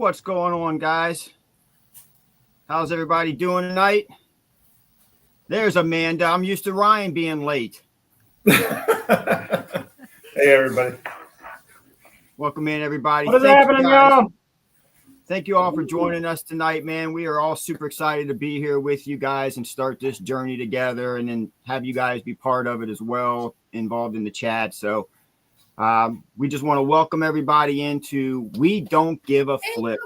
What's going on, guys? How's everybody doing tonight? There's Amanda. I'm used to Ryan being late. Hey, everybody. Welcome in, everybody. What is happening, y'all? Thank you all for joining us tonight, man. We are all super excited to be here with you guys and start this journey together, and then have you guys be part of it as well, involved in the chat. So we just want to welcome everybody into We Don't Give a Flip.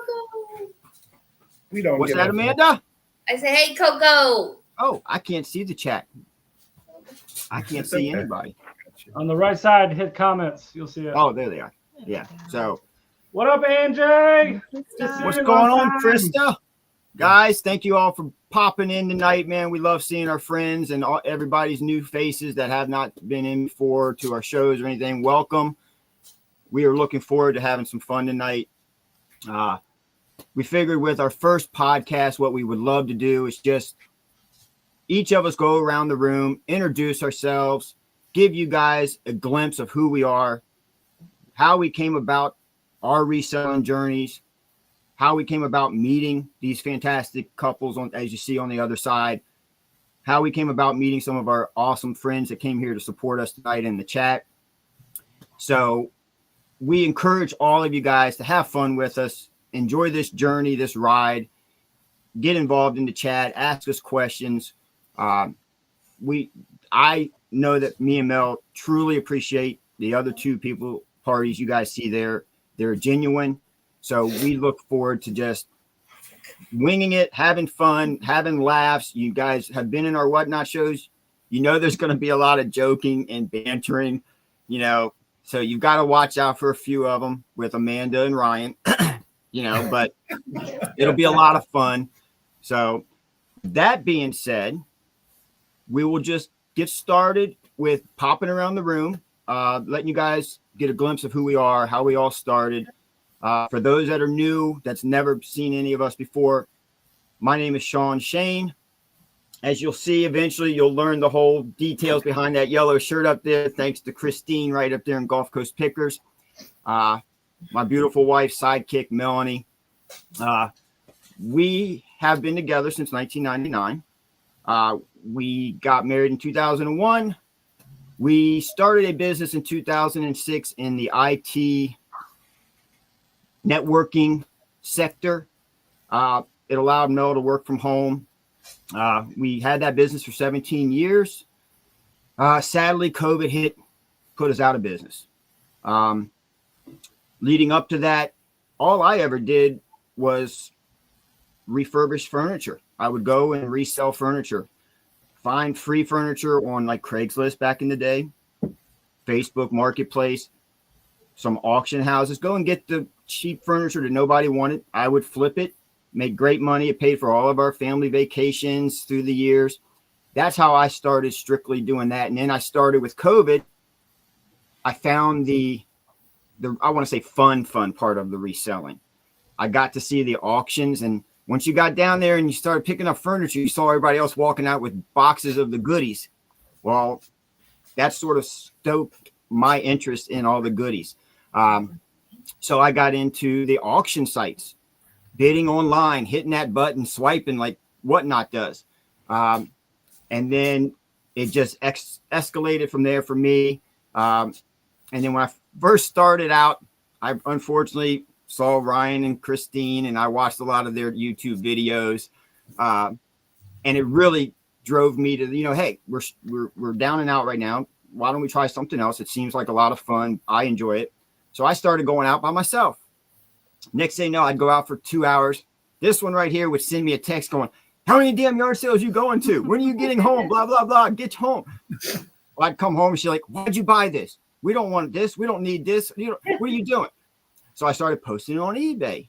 We don't. What's that, Amanda? I say, hey, Coco. Oh, I can't see the chat. I can't see anybody. On the right side, hit comments. You'll see it. Oh, there they are. Yeah. So what up, Angie? what's going on, Krista? Guys, thank you all for popping in tonight, man. We love seeing our friends and everybody's new faces that have not been in before to our shows or anything. Welcome. We are looking forward to having some fun tonight. We figured with our first podcast, what we would love to do is just each of us go around the room, introduce ourselves, give you guys a glimpse of who we are, how we came about our reselling journeys, how we came about meeting these fantastic couples on, as you see on the other side, how we came about meeting some of our awesome friends that came here to support us tonight in the chat. So we encourage all of you guys to have fun with us, enjoy this journey, this ride, get involved in the chat, ask us questions. I know that me and Mel truly appreciate the other two parties you guys see there. They're genuine. So we look forward to just winging it, having fun, having laughs. You guys have been in our Whatnot shows. You know there's going to be a lot of joking and bantering, so you've got to watch out for a few of them with Amanda and Ryan, but it'll be a lot of fun. So that being said, we will just get started with popping around the room, letting you guys get a glimpse of who we are, how we all started. For those that are new, that's never seen any of us before, my name is Sean Shane. As you'll see, eventually you'll learn the whole details behind that yellow shirt up there, thanks to Christine right up there in Gulf Coast Pickers. My beautiful wife, sidekick, Melanie. We have been together since 1999. We got married in 2001. We started a business in 2006 in the IT networking sector. It allowed Mel to work from home. We had that business for 17 years. Sadly, COVID hit, put us out of business. Leading up to that, all I ever did was refurbish furniture. I would go and resell furniture, find free furniture on like Craigslist back in the day, Facebook Marketplace, some auction houses, go and get the cheap furniture that nobody wanted. I would flip it, make great money. It paid for all of our family vacations through the years. That's how I started strictly doing that. And then I started with COVID. I found the I want to say fun part of the reselling. I got to see the auctions, and once you got down there and you started picking up furniture, you saw everybody else walking out with boxes of the goodies. Well, that sort of stoked my interest in all the goodies. So I got into the auction sites, bidding online, hitting that button, swiping like Whatnot does. And then it just escalated from there for me. And then when I first started out, I unfortunately saw Ryan and Christine, and I watched a lot of their YouTube videos. And it really drove me to, hey, we're down and out right now. Why don't we try something else? It seems like a lot of fun. I enjoy it. So I started going out by myself. Next thing you know, I'd go out for 2 hours. This one right here would send me a text going, how many damn yard sales you going to? When are you getting home? Blah, blah, blah. Get home. Well, I'd come home and she's like, why'd you buy this? We don't want this. We don't need this. What are you doing? So I started posting it on eBay.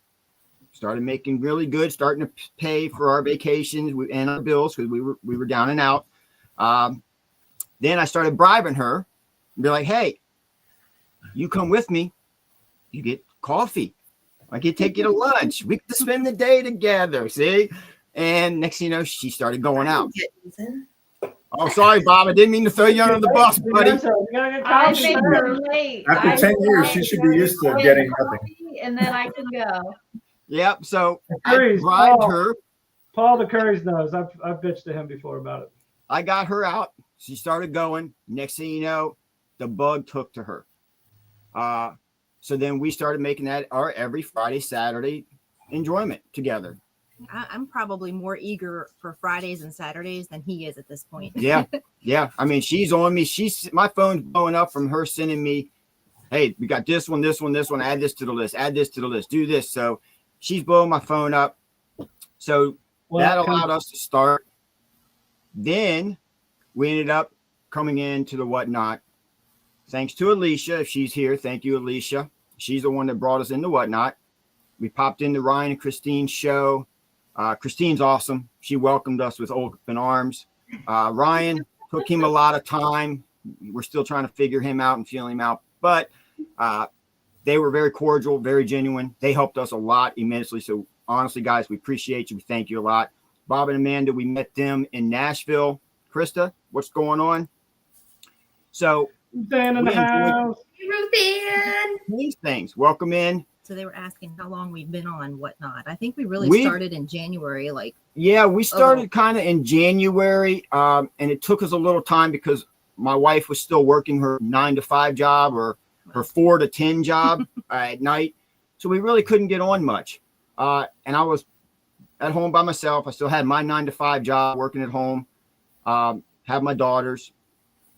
Started making really good, starting to pay for our vacations and our bills because we were down and out. Then I started bribing her and be like, hey, you come with me, you get coffee. I can take you to lunch. We can spend the day together, see? And next thing you know, she started going out. Oh, sorry, Bob. I didn't mean to throw you under the bus, buddy. After 10 years, she should be used to getting nothing. And then I can go. Yep. So I Curry's, bribed Paul. her. Paul the Curry's knows. I've bitched to him before about it. I got her out. She started going. Next thing you know, the bug took to her. So then we started making that our every Friday, Saturday enjoyment together. I'm probably more eager for Fridays and Saturdays than he is at this point. Yeah. Yeah. I mean, she's on me. My phone's blowing up from her sending me, hey, we got this one, add this to the list, do this. So she's blowing my phone up. So that allowed us to start. Then we ended up coming into the Whatnot. Thanks to Alicia, if she's here. Thank you, Alicia. She's the one that brought us into Whatnot. We popped into Ryan and Christine's show. Christine's awesome. She welcomed us with open arms. Ryan took him a lot of time. We're still trying to figure him out and feel him out. But they were very cordial, very genuine. They helped us a lot immensely. So honestly, guys, we appreciate you. We thank you a lot. Bob and Amanda, we met them in Nashville. Krista, what's going on? So Dan in the house. Ruthann. these things. Welcome in. So they were asking how long we've been on Whatnot. I think we really started in January. Yeah, we started kind of in January, and it took us a little time because my wife was still working her 9-to-5 job or her 4 to 10 job at night. So we really couldn't get on much. And I was at home by myself. I still had my 9-to-5 job working at home, have my daughters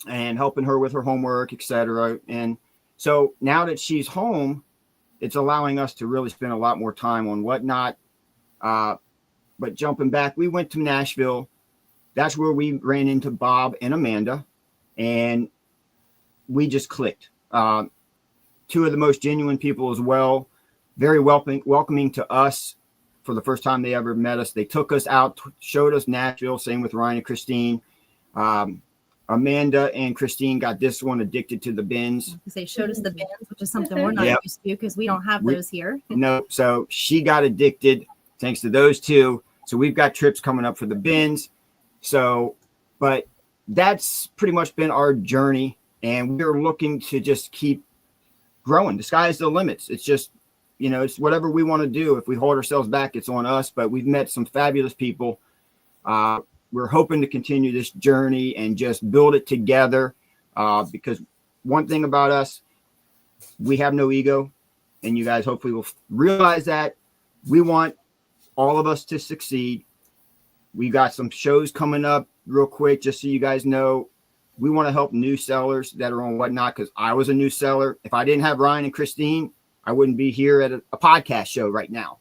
and helping her with her homework, etc. And so now that she's home, it's allowing us to really spend a lot more time on Whatnot. But jumping back, we went to Nashville. That's where we ran into Bob and Amanda, and we just clicked. Two of the most genuine people as well, very welcoming to us for the first time they ever met us. They took us out, showed us Nashville, same with Ryan and Christine. Amanda and Christine got this one, Addicted to the Bins. They showed us the bins, which is something we're not used to because we don't have those here. No, so she got addicted thanks to those two. So we've got trips coming up for the bins. So, but that's pretty much been our journey, and we're looking to just keep growing. The sky's the limits. It's just, it's whatever we want to do. If we hold ourselves back, it's on us. But we've met some fabulous people. We're hoping to continue this journey and just build it together, because one thing about us, we have no ego, and you guys hopefully will realize that. We want all of us to succeed. We got some shows coming up real quick, just so you guys know. We want to help new sellers that are on Whatnot, because I was a new seller. If I didn't have Ryan and Christine, I wouldn't be here at a podcast show right now.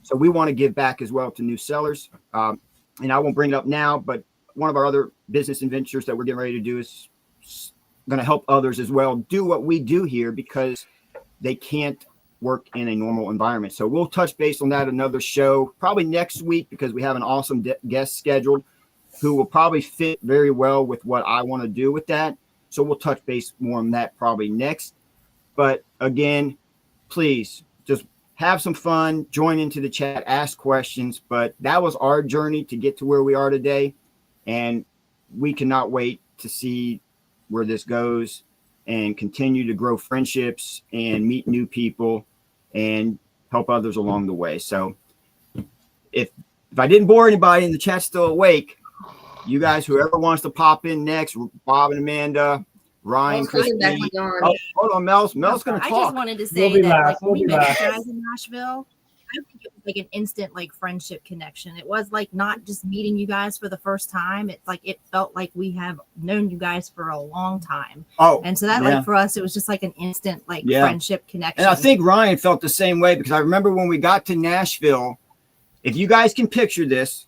So we want to give back as well to new sellers. And I won't bring it up now, but one of our other business ventures that we're getting ready to do is going to help others as well do what we do here, because they can't work in a normal environment. So we'll touch base on that another show, probably next week, because we have an awesome guest scheduled who will probably fit very well with what I want to do with that. So we'll touch base more on that probably next. But again, please just have some fun, join into the chat, ask questions. But that was our journey to get to where we are today. And we cannot wait to see where this goes and continue to grow friendships and meet new people and help others along the way. So if I didn't bore anybody and the chat's still awake, you guys, whoever wants to pop in next, Bob and Amanda, Ryan, Christine. Oh, hold on, Mel's going to talk. I just wanted to say that when we met you guys in Nashville, I think it was like an instant friendship connection. It was not just meeting you guys for the first time. It's it felt like we have known you guys for a long time. Oh, and so that for us, it was just an instant friendship connection. And I think Ryan felt the same way, because I remember when we got to Nashville, if you guys can picture this,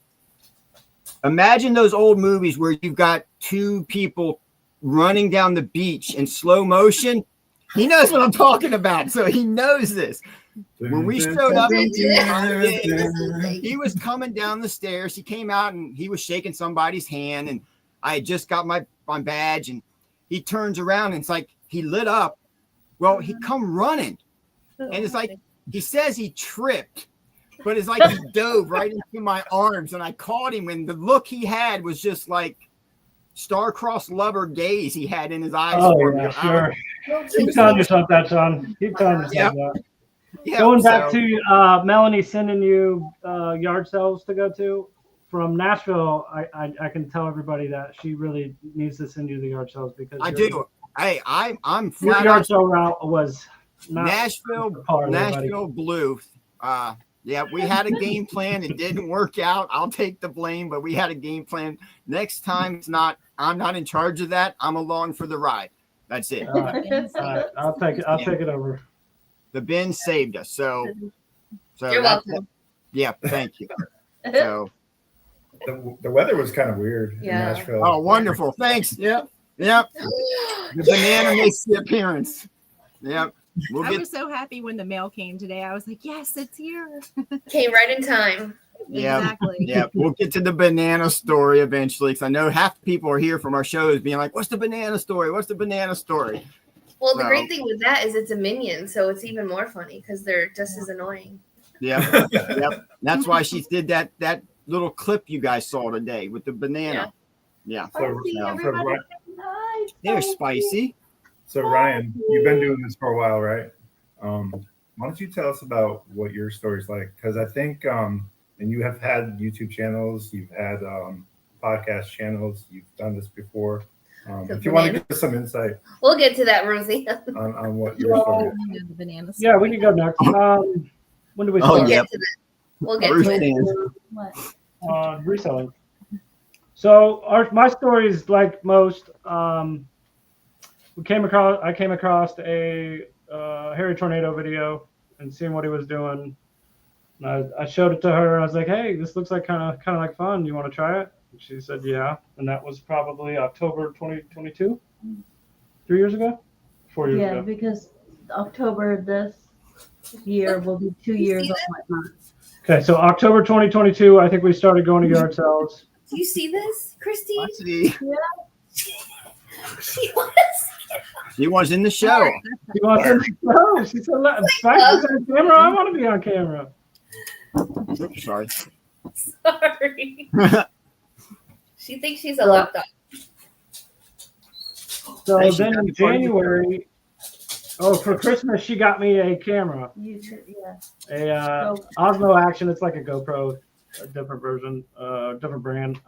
imagine those old movies where you've got two people running down the beach in slow motion. He knows what I'm talking about, so he knows this. When we showed up, he was coming down the stairs. He came out and he was shaking somebody's hand, and I had just got my badge, and he turns around and it's he lit up. Well, he come running, and it's he says he tripped, but it's he dove right into my arms, and I caught him, and the look he had was just star-crossed lover gaze he had in his eyes. Oh, for yeah, me. sure. No, Keep telling yourself that, Sean. Keep telling yourself that. Yeah, Going back so- to Melanie sending you yard sales to go to from Nashville, I can tell everybody that she really needs to send you the yard sales because I do. Hey, I'm your flat yard out sale route was not Nashville par, everybody. Blue. Yeah, we had a game plan. It didn't work out. I'll take the blame, but we had a game plan. Next time, I'm not in charge of that. I'm along for the ride. That's it. All right, I'll take it. I'll take it over. The bin saved us. So You're welcome. yeah, thank you. So, The weather was kind of weird in Yeah. Nashville. oh, wonderful. Thanks. Yep. The banana makes the appearance. Yep. We'll I get. was so happy when the mail came today. I was like, yes, it's here. Came right in time. Yeah. Exactly. Yeah, we'll get to the banana story eventually because I know half the people are here from our shows being like, "What's the banana story? What's the banana story?" Well, the No. great thing with that is it's a minion, so it's even more funny because they're just as annoying. Yeah, yep. That's why she did that little clip you guys saw today with the banana. Yeah, So, they're spicy. So Ryan, you've been doing this for a while, right? Why don't you tell us about what your story's like? Because I think, and you have had YouTube channels, you've had podcast channels, you've done this before. If you want to give us some insight We'll get to that, Rosie. on what your story is. You know, the banana Yeah, we can go next. When do we Oh, start? We'll yeah. get to that. We'll get Bruce to it. fans. Reselling. So my story is like most. I came across a Harry Tornado video and seeing what he was doing. And I showed it to her. And I was like, "Hey, this looks like kind of like fun. You want to try it?" And she said, "Yeah." And that was probably October 2022, 3 years ago, 4 years Yeah, ago. because October this year will be 2 years see on whatnot. Okay, so October 2022, I think we started going to yard sales. Do you see this, Christy? I see. She was. She was in the show. She wants to know. She said, "Spike is on camera. I want to be on camera." Oops, sorry. Sorry. She thinks she's a lapdog. So Hey, she then got in the party. January, for Christmas, she got me a camera, You should, yeah. a Osmo Action. It's like a GoPro, a different version, different brand.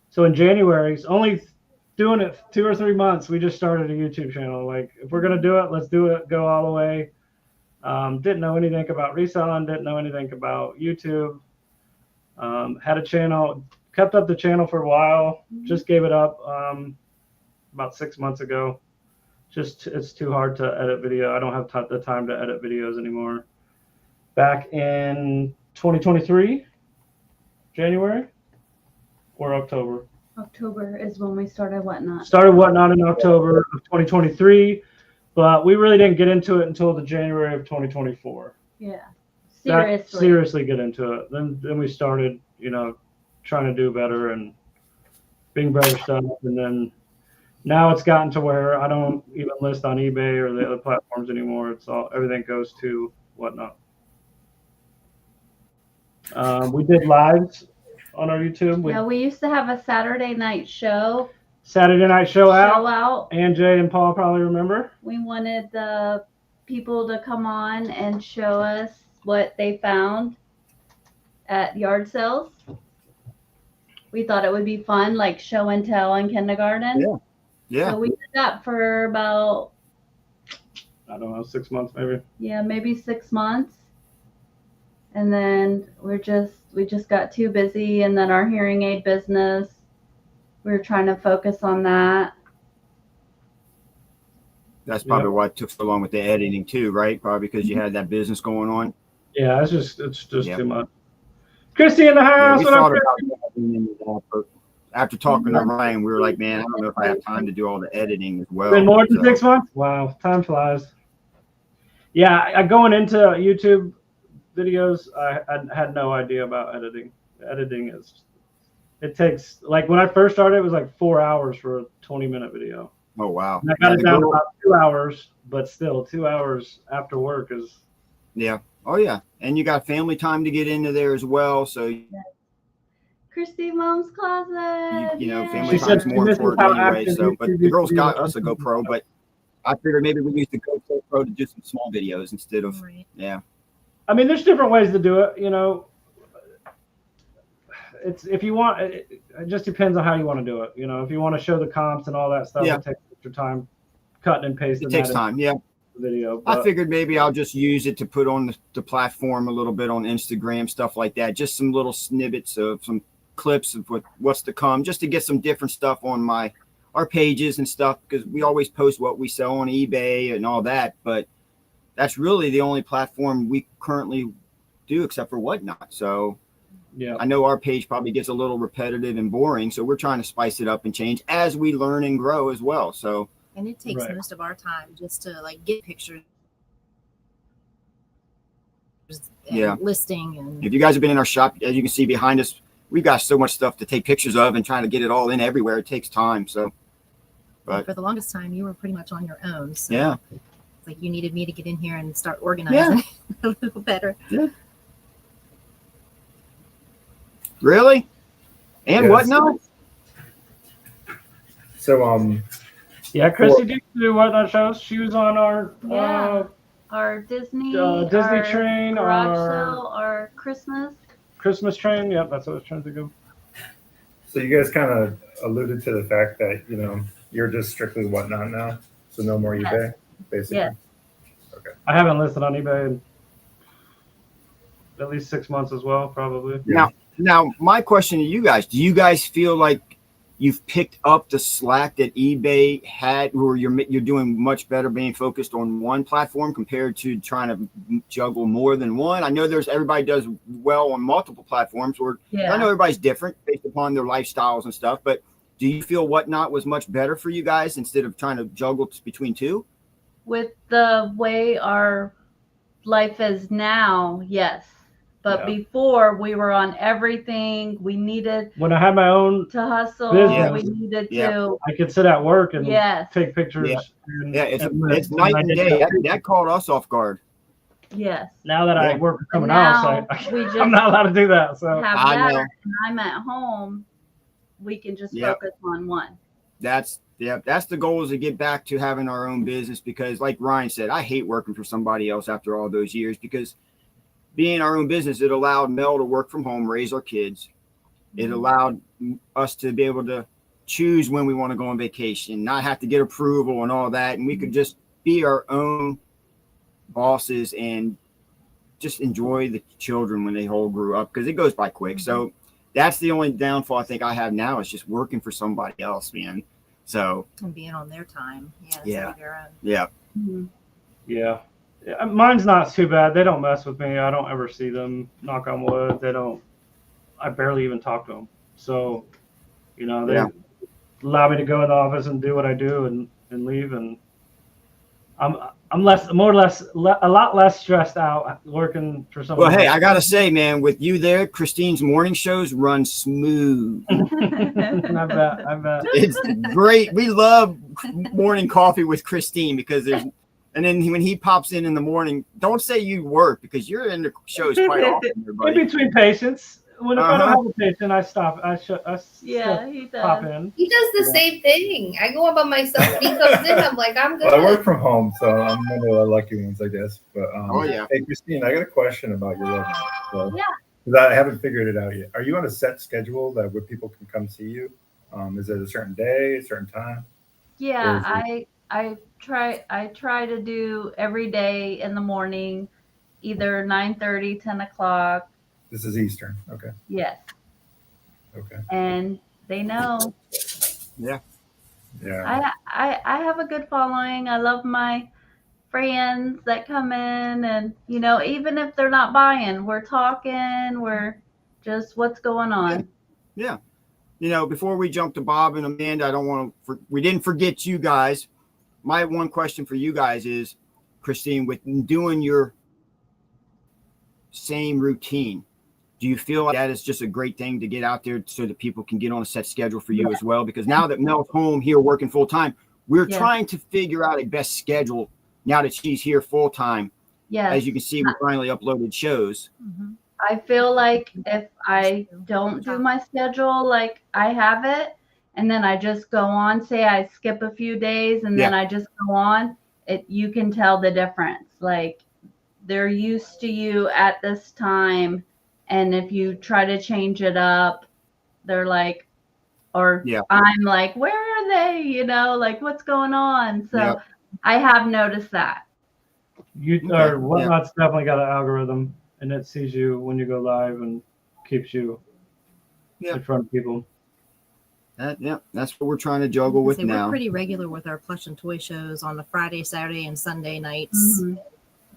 So in January, it's only doing it 2 or 3 months. We just started a YouTube channel. Like, if we're gonna do it, let's do it. Go all the way. Didn't know anything about reselling. Didn't know anything about YouTube. Had a channel. Kept up the channel for a while. Just gave it up about 6 months ago. Just it's too hard to edit video. I don't have the time to edit videos anymore. Back in 2023, January or October. October is when we started whatnot. Started Whatnot in October of 2023, but we really didn't get into it until the January of 2024. Yeah. That- Seriously. seriously get into it. Then we started, trying to do better and being better stuff. And then now it's gotten to where I don't even list on eBay or the other platforms anymore. It's all everything goes to Whatnot. We did lives on our YouTube. Yeah, we used to have a Saturday night show. Saturday night show out. out. And Jay and Paul probably remember. We wanted the people to come on and show us what they found at yard sales. We thought it would be fun, like show and tell in kindergarten. Yeah. So we did that for about, I don't know, 6 months maybe. maybe 6 months. And then we just got too busy, and then our hearing aid business, we were trying to focus on that. That's probably why it took so long with the editing too, right? Probably because you had that business going on. Yeah, it's just Yeah. too much. Christy in the Yeah, house. we What up, thought Christy? about editing it all, but after talking to Ryan, we were like, man, I don't know if I have time to do all the editing as well. Been more than So, 6 months? Wow, time flies. Yeah, going into YouTube videos, I had no idea about editing. Editing it takes, like when I first started, it was like 4 hours for a 20-minute video. Oh wow. And I got Yeah, it the down to girl- about 2 hours, but still 2 hours after work is, Yeah. Oh yeah. And you got family time to get into there as well. So Christy Mom's closet. You know, Yay. family She said time's she more misses important how anyway. active So, but YouTube the girls used to got be. us a GoPro, but I figured maybe we use the GoPro to do some small videos instead of, Right. yeah. I mean, there's different ways to do it. You know, it's if you want. It just depends on how you want to do it. You know, if you want to show the comps and all that stuff, Yeah. it takes extra time cutting and pasting. It takes that time. Yeah. into the video. I But figured maybe I'll just use it to put on the platform a little bit on Instagram, stuff like that. Just some little snippets of some clips of what's to come, just to get some different stuff on our pages and stuff, because we always post what we sell on eBay and all that. But that's really the only platform we currently do except for Whatnot. So yeah, I know our page probably gets a little repetitive and boring. So we're trying to spice it up and change as we learn and grow as well. So And it takes Right. most of our time just to like get pictures and Yeah. listing and if you guys have been in our shop, as you can see behind us, we've got so much stuff to take pictures of and trying to get it all in everywhere. It takes time. So, but for the longest time you were pretty much on your own. So yeah, it's like you needed me to get in here and start organizing a little better. really? And Yes. Whatnot? So yeah. Christy did do Whatnot shows. She was on our Yeah. Our Disney, Disney our train, garage our- sale, our Christmas. Christmas train. Yep, that's what I was trying to think of. so you guys kind of alluded to the fact that, you know, you're just strictly Whatnot now. So no more Yes. eBay, basically. Yes. I haven't listed on eBay in at least 6 months as well, probably. Yeah. Now, my question to you guys: do you guys feel like you've picked up the slack that eBay had, or you're doing much better being focused on one platform compared to trying to juggle more than one? I know everybody does well on multiple platforms, or I know Yeah. everybody's different based upon their lifestyles and stuff, but do you feel Whatnot was much better for you guys instead of trying to juggle between two? With the way our life is now, yes. But Yeah. before we were on everything. We needed When I had my own, to hustle. Business. We needed Yeah. to. I could sit at work and Yes. take pictures. Yeah. And, Yeah, it's and it's when night I and did day. that- That caught us off guard. Yes. Now that I Yeah. work for someone Now else, we just I'm not allowed to do that. So have I that, know. and I'm at home. We can just Yep. focus on one. That's the goal, is to get back to having our own business, because like Ryan said, I hate working for somebody else after all those years, because being our own business, it allowed Mel to work from home, raise our kids. It allowed us to be able to choose when we want to go on vacation, not have to get approval and all that. And we could just be our own bosses and just enjoy the children when they all grew up, because it goes by quick. So that's the only downfall I think I have now, is just working for somebody else, man. So and being on their time. Yeah. Yeah. Their own. yeah, Mhm. yeah. Mine's not too bad. They don't mess with me. I don't ever see them. Knock on wood. They don't. I barely even talk to them. So, you know, they Yeah. allow me to go in the office and do what I do and leave. And I'm a lot less stressed out working for someone. well, hey, else. I gotta say, man, with you there, Christine's morning shows run smooth. I bet. It's great. We love morning coffee with Christine, because and then when he pops in the morning, don't say you work, because you're in the shows quite often, In everybody. between patients, when if I don't Uh-huh. have a patient, I stop. I Yeah, he pop does. in. He does the same thing. I go on by myself. He comes in. I'm like, I'm good. Well, I work from home, so I'm one of the lucky ones, I guess. But Oh, yeah. Hey, Christine, I got a question about your website. So, Yeah. 'cause I haven't figured it out yet. Are you on a set schedule that where people can come see you? Is it a certain day, a certain time? Yeah, Or I try to do every day in the morning, either 9:30, 10 o'clock. This is Eastern. Okay. Yes. Okay. And they know. Yeah. I have a good following. I love my friends that come in, and you know, even if they're not buying, we're talking, we're just what's going on. Yeah. You know, before we jump to Bob and Amanda, I don't want to, we didn't forget you guys. My one question for you guys is, Christine, with doing your same routine, do you feel like that is just a great thing to get out there so that people can get on a set schedule for you as well? Because now that Mel's home here working full time, we're Yeah. trying to figure out a best schedule now that she's here full time. Yes. As you can see, we finally uploaded shows. Mhm. I feel like if I don't do my schedule like I have it, and then I just go on, say I skip a few days and then I just go on, you can tell the difference. Like they're used to you at this time, and if you try to change it up, they're like, or I'm like, where are they? You know, like what's going on? So I have noticed that. Or Whatnot's definitely got an algorithm, and it sees you when you go live and keeps you in front of people. That's what we're trying to juggle with now. We're pretty regular with our plush and toy shows on the Friday, Saturday, and Sunday nights. Mm-hmm.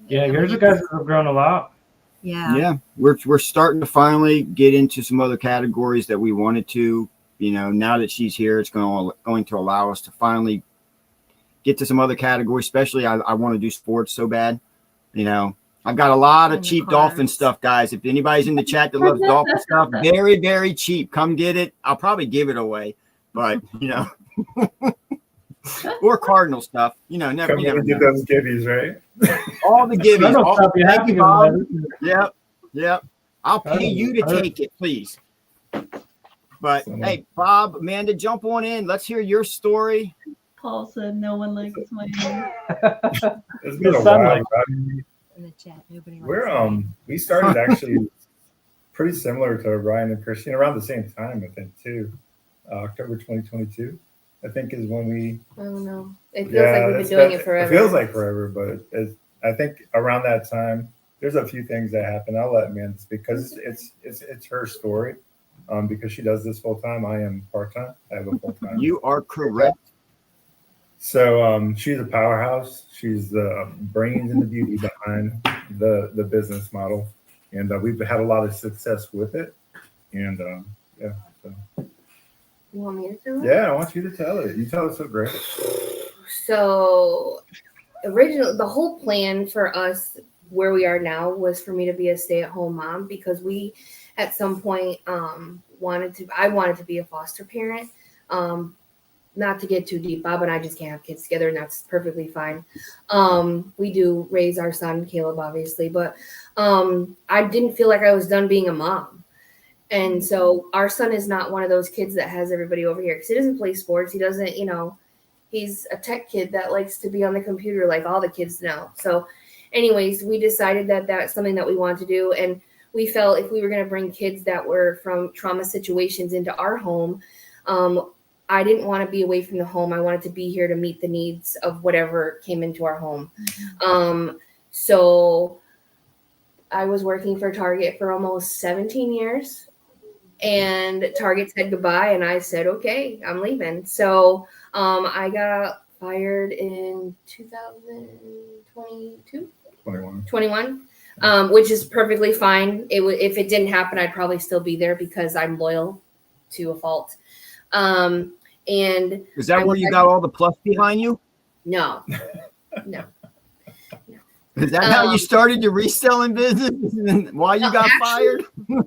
Yeah, yours guys have grown a lot. Yeah, we're starting to finally get into some other categories that we wanted to. You know, now that she's here, it's going to allow us to finally get to some other categories. Especially, I want to do sports so bad. You know, I've got a lot of cheap dolphin stuff, guys. If anybody's in the chat that loves dolphin stuff, very, very cheap. Come get it. I'll probably give it away, but you know, or Cardinal stuff. You know, never get those gibbies, right? All the gibbies. Stuff you have to give away. Yep. I'll pay you to take it, please. But hey, Bob, Amanda, jump on in. Let's hear your story. Paul said no one likes my name. It's been a while. In the chat, nobody we started actually pretty similar to Ryan and Christian around the same time, I think, too. October 2022, I think, is when we. I don't know. It feels like we've been doing it forever. It feels like forever, but I think around that time, there's a few things that happened. I'll let Amanda speak because it's her story. Because she does this full time, I am part time. I have a full time. You are correct. So she's a powerhouse. She's the brains and the beauty behind the business model, and we've had a lot of success with it. And so. You want me to tell it? Yeah, I want you to tell it. You tell it so great. So, the whole plan for us where we are now was for me to be a stay-at-home mom because we, at some point, I wanted to be a foster parent. Not to get too deep, Bob and I just can't have kids together, and that's perfectly fine. We do raise our son, Caleb, obviously, but I didn't feel like I was done being a mom. And so our son is not one of those kids that has everybody over here because he doesn't play sports. He doesn't, he's a tech kid that likes to be on the computer like all the kids know. So anyways, we decided that that's something that we wanted to do. And we felt if we were going to bring kids that were from trauma situations into our home, I didn't want to be away from the home. I wanted to be here to meet the needs of whatever came into our home. So I was working for Target for almost 17 years. And Target said goodbye, and I said, okay, I'm leaving. So I got fired in 2021, which is perfectly fine. If it didn't happen, I'd probably still be there because I'm loyal to a fault. And is that where you got all the Plush behind you? No. Is that how you started your reselling business? Why you got fired? Bob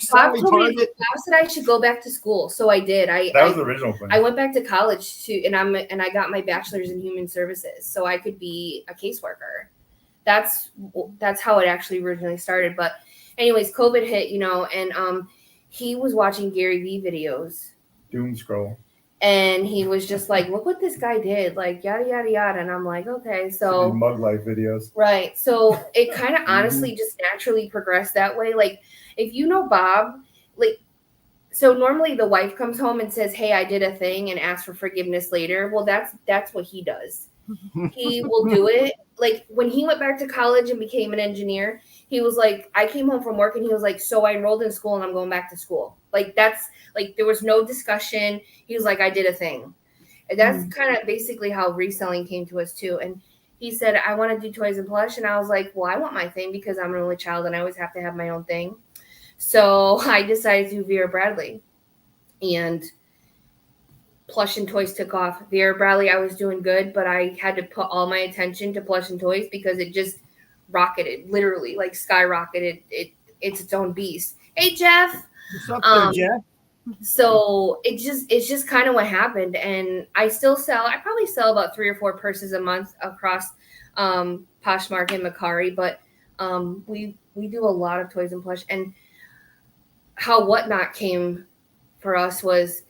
said I should go back to school, so I did. That was the original plan. I went back to college and I got my bachelor's in human services, so I could be a caseworker. That's how it actually originally started. But anyways, COVID hit, and he was watching Gary Vee videos. Doom scroll. And he was just like, look what this guy did, like yada, yada, yada. And I'm like, okay, so mug life videos. Right. So it kind of honestly just naturally progressed that way. Like if you know Bob, so normally the wife comes home and says, hey, I did a thing and asks for forgiveness later. Well, that's what he does. He will do it. Like when he went back to college and became an engineer, he was like, I came home from work and he was like, so I enrolled in school and I'm going back to school. Like that's like, there was no discussion. He was like, I did a thing. And that's kind of basically how reselling came to us too. And he said, I want to do toys and plush. And I was like, well, I want my thing because I'm an only child and I always have to have my own thing. So I decided to do Vera Bradley, and plush and toys took off. Vera Bradley, I was doing good, but I had to put all my attention to plush and toys because it just rocketed, literally like skyrocketed. It's its own beast. Hey, Jeff. What's up there, Jeff? So it's just kind of what happened. And I probably sell about 3 or 4 purses a month across Poshmark and Mercari, but We do a lot of toys and plush, and how Whatnot came for us was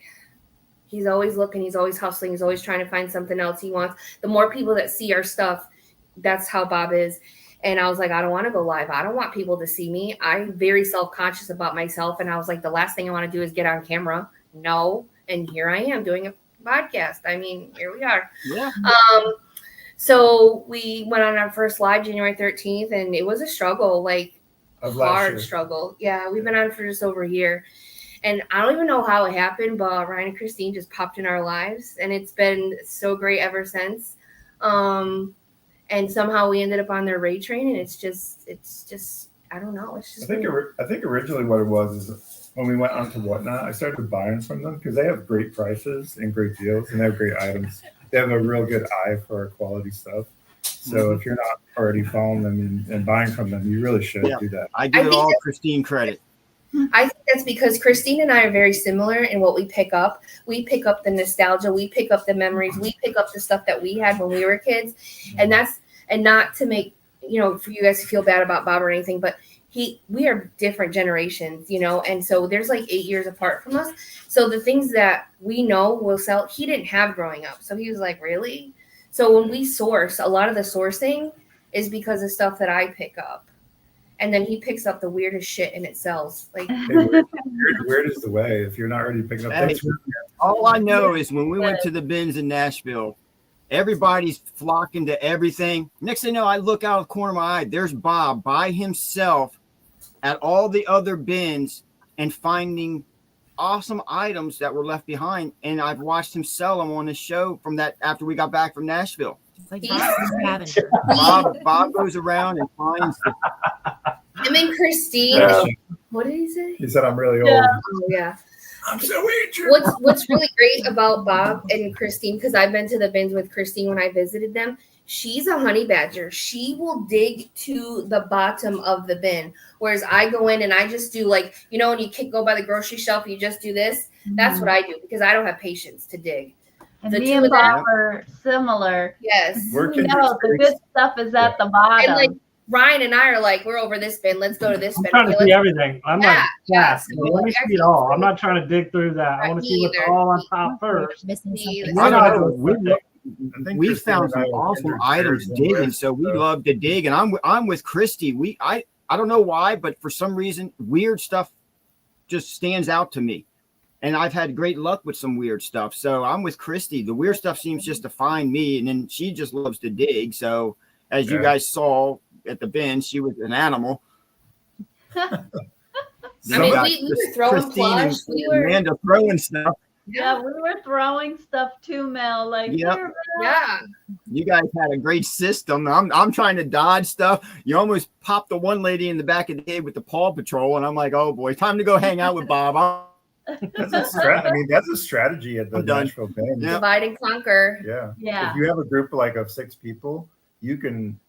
he's always looking, he's always hustling, he's always trying to find something else he wants. The more people that see our stuff, that's how Bob is. And I was like, I don't want to go live. I don't want people to see me. I'm very self-conscious about myself. And I was like, the last thing I want to do is get on camera. No. And here I am doing a podcast. I mean, here we are. Yeah. So we went on our first live January 13th, and it was a struggle, like Of last hard year. struggle. Yeah, we've been on for just over a year. And I don't even know how it happened, but Ryan and Christine just popped in our lives, and it's been so great ever since. And somehow we ended up on their raid train, and it's just I don't know. It's just I think originally what it was is when we went onto Whatnot, I started buying from them because they have great prices and great deals, and they have great items. They have a real good eye for quality stuff. So if you're not already following them and buying from them, you really should do that. I give I it think all that- Christine credit. I think that's because Christine and I are very similar in what we pick up. We pick up the nostalgia, we pick up the memories, we pick up the stuff that we had when we were kids. And not to make, for you guys to feel bad about Bob or anything, but we are different generations, and so there's like 8 years apart from us. So the things that we know will sell, he didn't have growing up. So he was like, really? So when we source, a lot of the sourcing is because of stuff that I pick up. And then he picks up the weirdest shit and it sells. Like, Weird is the way. If you're not already picking up Hey, things. all I know is when we went to the bins in Nashville, everybody's flocking to everything. Next thing you know, I look out of the corner of my eye. There's Bob by himself at all the other bins and finding awesome items that were left behind. And I've watched him sell them on the show from that after we got back from Nashville. It's like Bob's a scavenger. Bob goes around and finds the him and Christine. Yeah. What did he say? He said, I'm really old. Yeah. Oh, yeah. I'm so ancient. What's really great about Bob and Christine, because I've been to the bins with Christine when I visited them, she's a honey badger. She will dig to the bottom of the bin, whereas I go in and I just do like, when you go by the grocery shelf, you just do this. That's what I do because I don't have patience to dig. And The me two and of them- Bob are similar. Yes. We're No, the good stuff is at the bottom. And like Ryan and I are like, we're over this bin. Let's go to this I'm bin. trying to Okay, see let's- everything. I'm Yeah, like, yeah, yes, so let me see it all. I'm not trying to dig through that. I Right, want to me see what's either. all on top first. Missing Me something. either. I Then don't I know. go, I think We Christine found and some I are awesome kindred items spirits in digging, life, so we love to dig. And I'm with Christy. I don't know why, but for some reason, weird stuff just stands out to me. And I've had great luck with some weird stuff. So I'm with Christy. The weird stuff seems just to find me, and then she just loves to dig. So as you Yeah. guys saw at the bin, she was an animal. I Then mean, got we were throwing Christine plush. and We were, Amanda throwing stuff. yeah, we were throwing stuff too, Mel. Like, Yep. here, Mel. yeah. You guys had a great system. I'm trying to dodge stuff. You almost popped the one lady in the back of the head with the Paw Patrol, and I'm like, oh boy, time to go hang out with Bob. That's a that's a strategy at the I'm done. Nashville band. Yeah. Divide and conquer. Yeah. Yeah. If you have a group like of 6 people, you can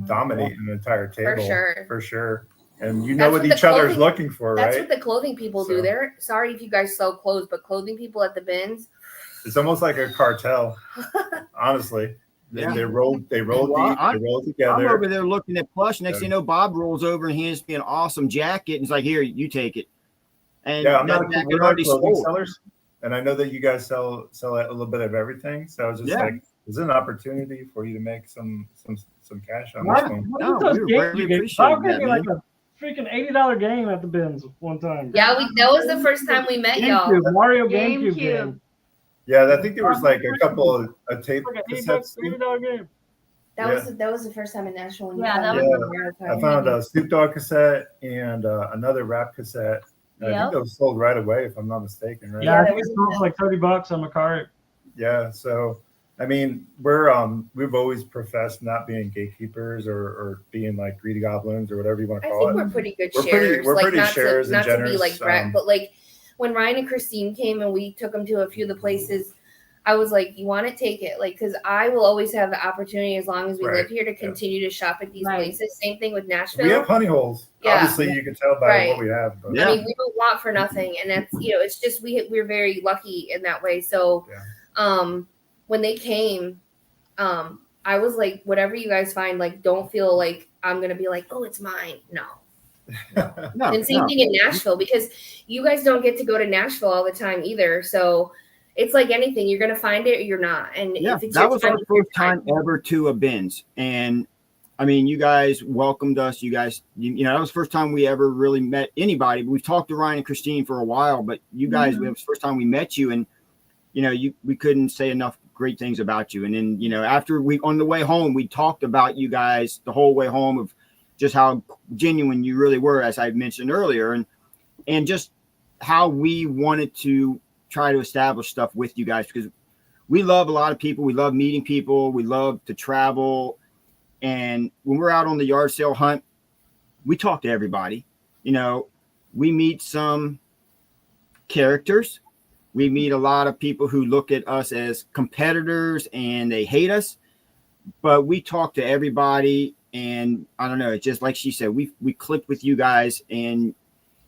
dominate an entire table For sure. sure. And you That's know what what the each other's clothing- looking for, That's right? what the clothing people do. So- They're sorry if you guys sell clothes, but clothing people at the bins. It's almost like a cartel, honestly. Yeah. They roll Well, deep, they roll I'm together. over there looking at plush. Next thing you know, Bob rolls over and hands me an awesome jacket. And he's like, here, you take it. And Yeah, I'm that not, jacket we're not already clothing sold. sellers. And I know that you guys sell a little bit of everything. So I was just Yeah. like, is it an opportunity for you to make some cash on What this one? what No, is those we games really you get? appreciate Bob gave that, me like a freaking $80 game at the bins one time. Yeah, that was the first time we met y'all. GameCube, Mario GameCube GameCube. game. Yeah, I think there was like a couple of tape Like an cassettes. $80 game. That was the first time in Nashville. When you Yeah, found that me. was I found a Snoop Dogg cassette and another rap cassette. I Yep. think those sold right away, if I'm not mistaken, right? Yeah, I that think was it costs like $30 on Macari. Yeah. So, I mean, we've always professed not being gatekeepers or being like greedy goblins or whatever you want to I call think it. we're pretty good We're sharers. pretty- we're like pretty not sharers to and not to be generous, like brat, but like when Ryan and Christine came and we took them to a few of the places, I was like, you want it, take it. Like, because I will always have the opportunity as long as we Right. live here to continue to shop at these Right. places. Same thing with Nashville. We have honey holes. Yeah. Obviously, you can tell by Right. what we have. But Yeah. I mean, we don't want for nothing, and that's it's just we're very lucky in that way. So, when they came, I was like, whatever you guys find, like, don't feel like I'm going to be like, oh, it's mine. No. No, And same thing in Nashville, because you guys don't get to go to Nashville all the time either. So it's like anything, you're going to find it or you're not. And yeah, if it's that your was time, our it's your first time ever to a Ben's. And I mean, you guys welcomed us. You guys, you know, that was the first time we ever really met anybody. We've talked to Ryan and Christine for a while, but you guys, it was the first time we met you. And, you know, we couldn't say enough great things about you. And then, you know, after on the way home, we talked about you guys the whole way home of just how genuine you really were, as I mentioned earlier, and just how we wanted to try to establish stuff with you guys, because we love a lot of people. We love meeting people. We love to travel. And when we're out on the yard sale hunt, we talk to everybody. You know, we meet some characters. We meet a lot of people who look at us as competitors and they hate us, but we talk to everybody. And I don't know, it's just like she said, we clicked with you guys, and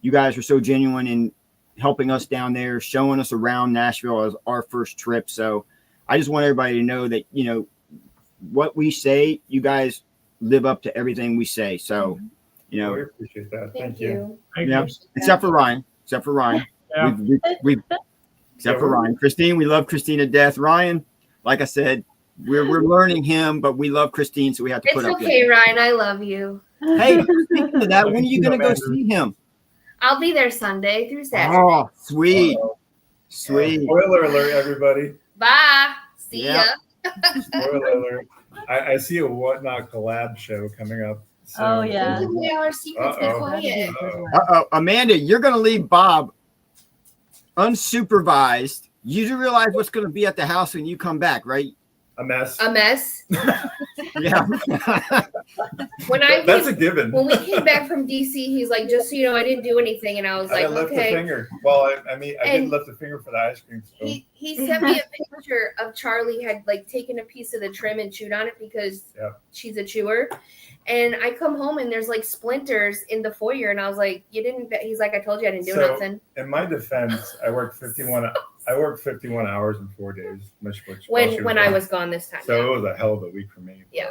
you guys were so genuine in helping us down there, showing us around Nashville as our first trip. So I just want everybody to know that, you know, what we say, you guys live up to everything we say. So, you know, We appreciate that. Thank you. yeah, except for Ryan. Yeah. We except for Ryan. Christine, we love Christine to death. Ryan, like I said, we're learning him, but we love Christine, so we have to put It's up okay, with Ryan. I love you. it. Hey, speaking of that, when are you going to go see him? I'll be there Sunday through Saturday. Oh, sweet. Uh-oh. Sweet. Spoiler alert, everybody. Bye. See Yeah. ya. Spoiler alert. I see a Whatnot collab show coming up. soon. Oh, yeah. Don't give away all our secrets. Be Uh-oh. quiet. Amanda, you're going to leave Bob unsupervised. You do realize what's going to be at the house when you come back, right? A mess. A mess. Yeah. That's a given. When we came back from DC, he's like, just so you know, I didn't do anything. And I was I like, didn't lift a okay. finger. Well, I mean, I didn't And lift a finger for the ice cream spoon. He sent me a picture of Charlie had like taken a piece of the trim and chewed on it because she's a chewer. And I come home and there's like splinters in the foyer. And I was like, you didn't, he's like, I told you I didn't do nothing. In my defense, I worked 51 hours in 4 days. When I was gone this time. So it was a hell of a week for me. Yeah.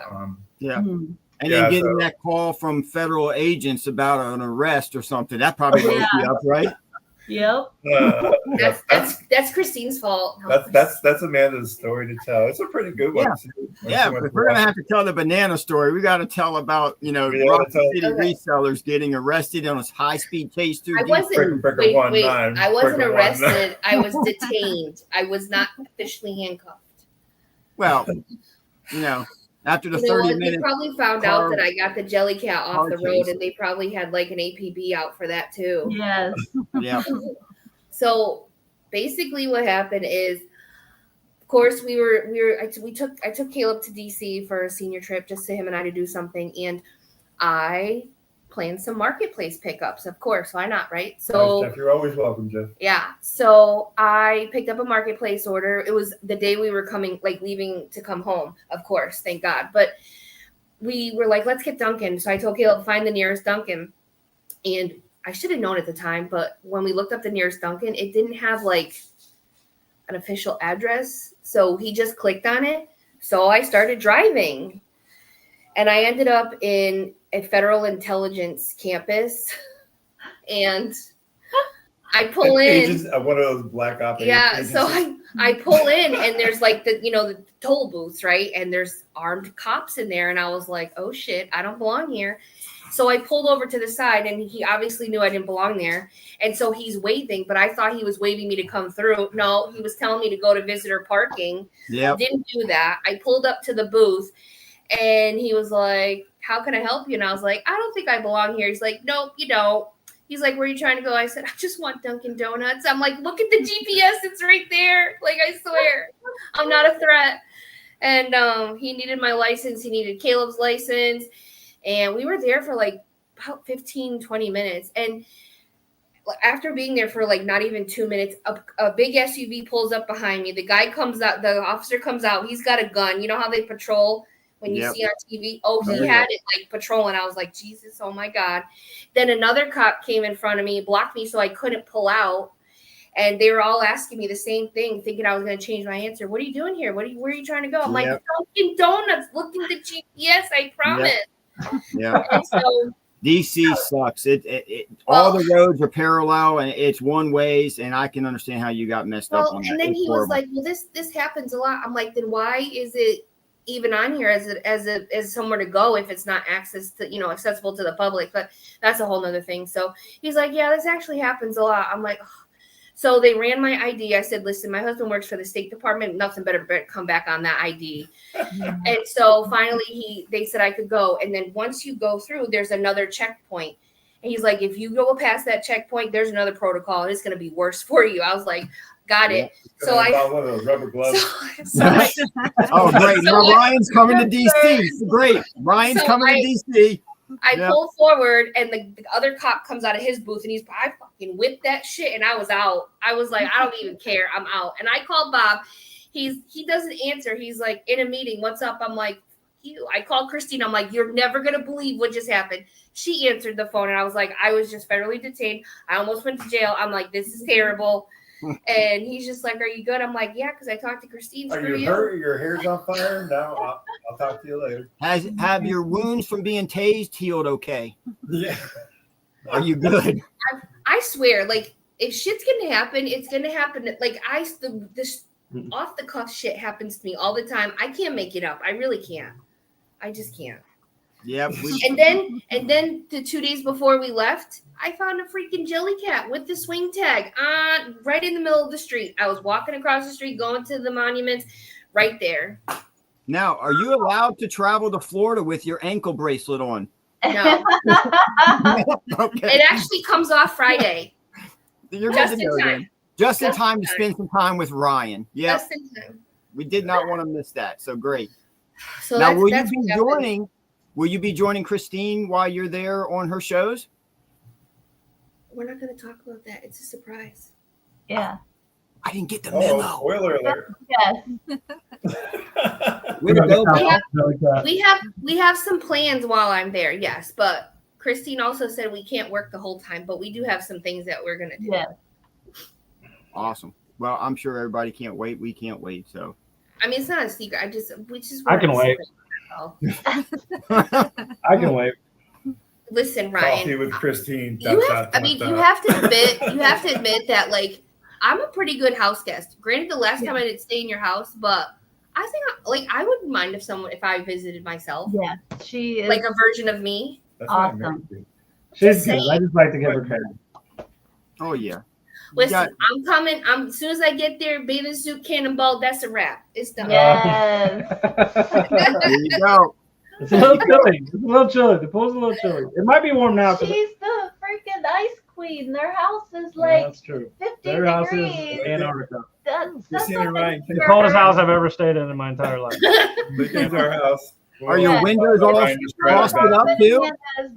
Yeah. Mhm. And Yeah, then getting so- that call from federal agents about an arrest or something, that probably woke you up, right? Yep. That's Christine's fault. That's Amanda's story to tell. It's a pretty good one. Yeah. too. Yeah, but if we're gonna have to tell the banana story, we got to tell about We gotta Rock tell- City resellers getting arrested on a high-speed chase through. I wasn't. Pricker Wait, 19, I wasn't pricker arrested. I was detained. I was not officially handcuffed. Well, after the You know 30 what? They minutes, probably found car- out that I got the jelly cat off car the road, chase. and they probably had like an APB out for that too. Yes. yeah, So basically, what happened is, of course, I took Caleb to DC for a senior trip, just to him and I to do something, and I planned some marketplace pickups. Of course, why not, right? So Jeff, you're always welcome, Jeff. yeah, so I picked up a marketplace order. It was the day we were leaving to come home. Of course, thank God. But we were like, let's get Dunkin'. So I told Caleb, find the nearest Dunkin', and I should have known at the time, but when we looked up the nearest Dunkin', it didn't have like an official address. So he just clicked on it. So I started driving, and I ended up in a federal intelligence campus, and I pull in. One of those black op. Yeah. agencies. So I pull in, and there's like the toll booths, right? And there's armed cops in there. And I was like, oh shit, I don't belong here. So I pulled over to the side, and he obviously knew I didn't belong there. And so he's waving, but I thought he was waving me to come through. No, he was telling me to go to visitor parking. Yep. Didn't do that. I pulled up to the booth, and he was like, how can I help you? And I was like, I don't think I belong here. He's like, nope, you don't. He's like, where are you trying to go? I said, I just want Dunkin' Donuts. I'm like, look at the GPS. It's right there. Like, I swear, I'm not a threat. And he needed my license. He needed Caleb's license. And we were there for like about 15, 20 minutes. And after being there for like not even 2 minutes, a big SUV pulls up behind me. The guy comes out. The officer comes out. He's got a gun. You know how they patrol when you see on TV? Oh, he had it like patrolling. I was like, Jesus, oh my God. Then another cop came in front of me, blocked me so I couldn't pull out. And they were all asking me the same thing, thinking I was going to change my answer. What are you doing here? Where are you trying to go? I'm like, Dunkin' Donuts. Look at the GPS. I promise. Yeah. And so DC sucks. All the roads are parallel and it's one ways, and I can understand how you got messed up on that. and then It's he horrible. was like, well, this happens a lot. I'm like, then why is it even on here as somewhere to go if it's not accessible to the public? But that's a whole nother thing. So he's like, yeah, this actually happens a lot. I'm like, ugh. So they ran my ID. I said, listen, my husband works for the State Department. Nothing better come back on that ID. And so finally they said I could go. And then once you go through, there's another checkpoint. And he's like, if you go past that checkpoint, there's another protocol. And it's going to be worse for you. I was like, got it. So I bought one of those rubber gloves. Oh, great. So Now Ryan's coming to DC. Great. Ryan's coming to DC. I pulled forward, and the other cop comes out of his booth, and I fucking whipped that shit, and I was out. I was like, I don't even care. I'm out. And I called Bob. He doesn't answer. He's like, in a meeting. What's up? I'm like, I called Christine. I'm like, you're never going to believe what just happened. She answered the phone, and I was like, I was just federally detained. I almost went to jail. I'm like, this is terrible. And he's just like, are you good? I'm like, yeah, because I talked to Christine. Are you hurt? Your hair's on fire? No, I'll talk to you later. Have your wounds from being tased healed okay? Yeah. Are you good? I swear, like, if shit's going to happen, it's going to happen. Like, this off the cuff shit happens to me all the time. I can't make it up. I really can't. I just can't. Yeah. And then the 2 days before we left, I found a freaking jellycat with the swing tag right in the middle of the street. I was walking across the street, going to the monuments, right there. Now, are you allowed to travel to Florida with your ankle bracelet on? No. Okay. It actually comes off Friday. You're Just good to in go time. then. Just in Just time in to time. spend some time with Ryan. Yeah. Just in time. We did not want to miss that. So great. So Now, that's will you what be happened. will you be joining Christine while you're there on her shows? We're not going to talk about that. It's a surprise. Yeah. I didn't get the Oh, memo. spoiler alert. Yes. Way to go, Yeah. Bob. We have some plans while I'm there, yes. But Christine also said we can't work the whole time, but we do have some things that we're going to do. Yes. Awesome. Well, I'm sure everybody can't wait. We can't wait. So I mean, it's not a secret. We just I can wanted wait. to say that. I can wait. Listen, Coffee Ryan. with Christine. You have to admit that, like, I'm a pretty good house guest. Granted, the last time I didn't stay in your house, but I think I wouldn't mind if I visited myself. Yeah. She is Like a version of me. That's why I'm Awesome. married to you. She's good. I just like to give her credit. oh yeah. Listen, I'm coming. As soon as I get there, bathing suit, cannonball, that's a wrap. It's done. Yes. There you go. It's a little chilly. It's a little chilly. The pool's a little chilly. It might be warm now. She's the freaking ice queen. Their house is Yeah, like that's true. 50 Their house is degrees. Antarctica. That's Christine and Ryan, The coldest house I've ever stayed in my entire life. Look into our house. Are your Yeah. windows all Ryan described frosted that. up too?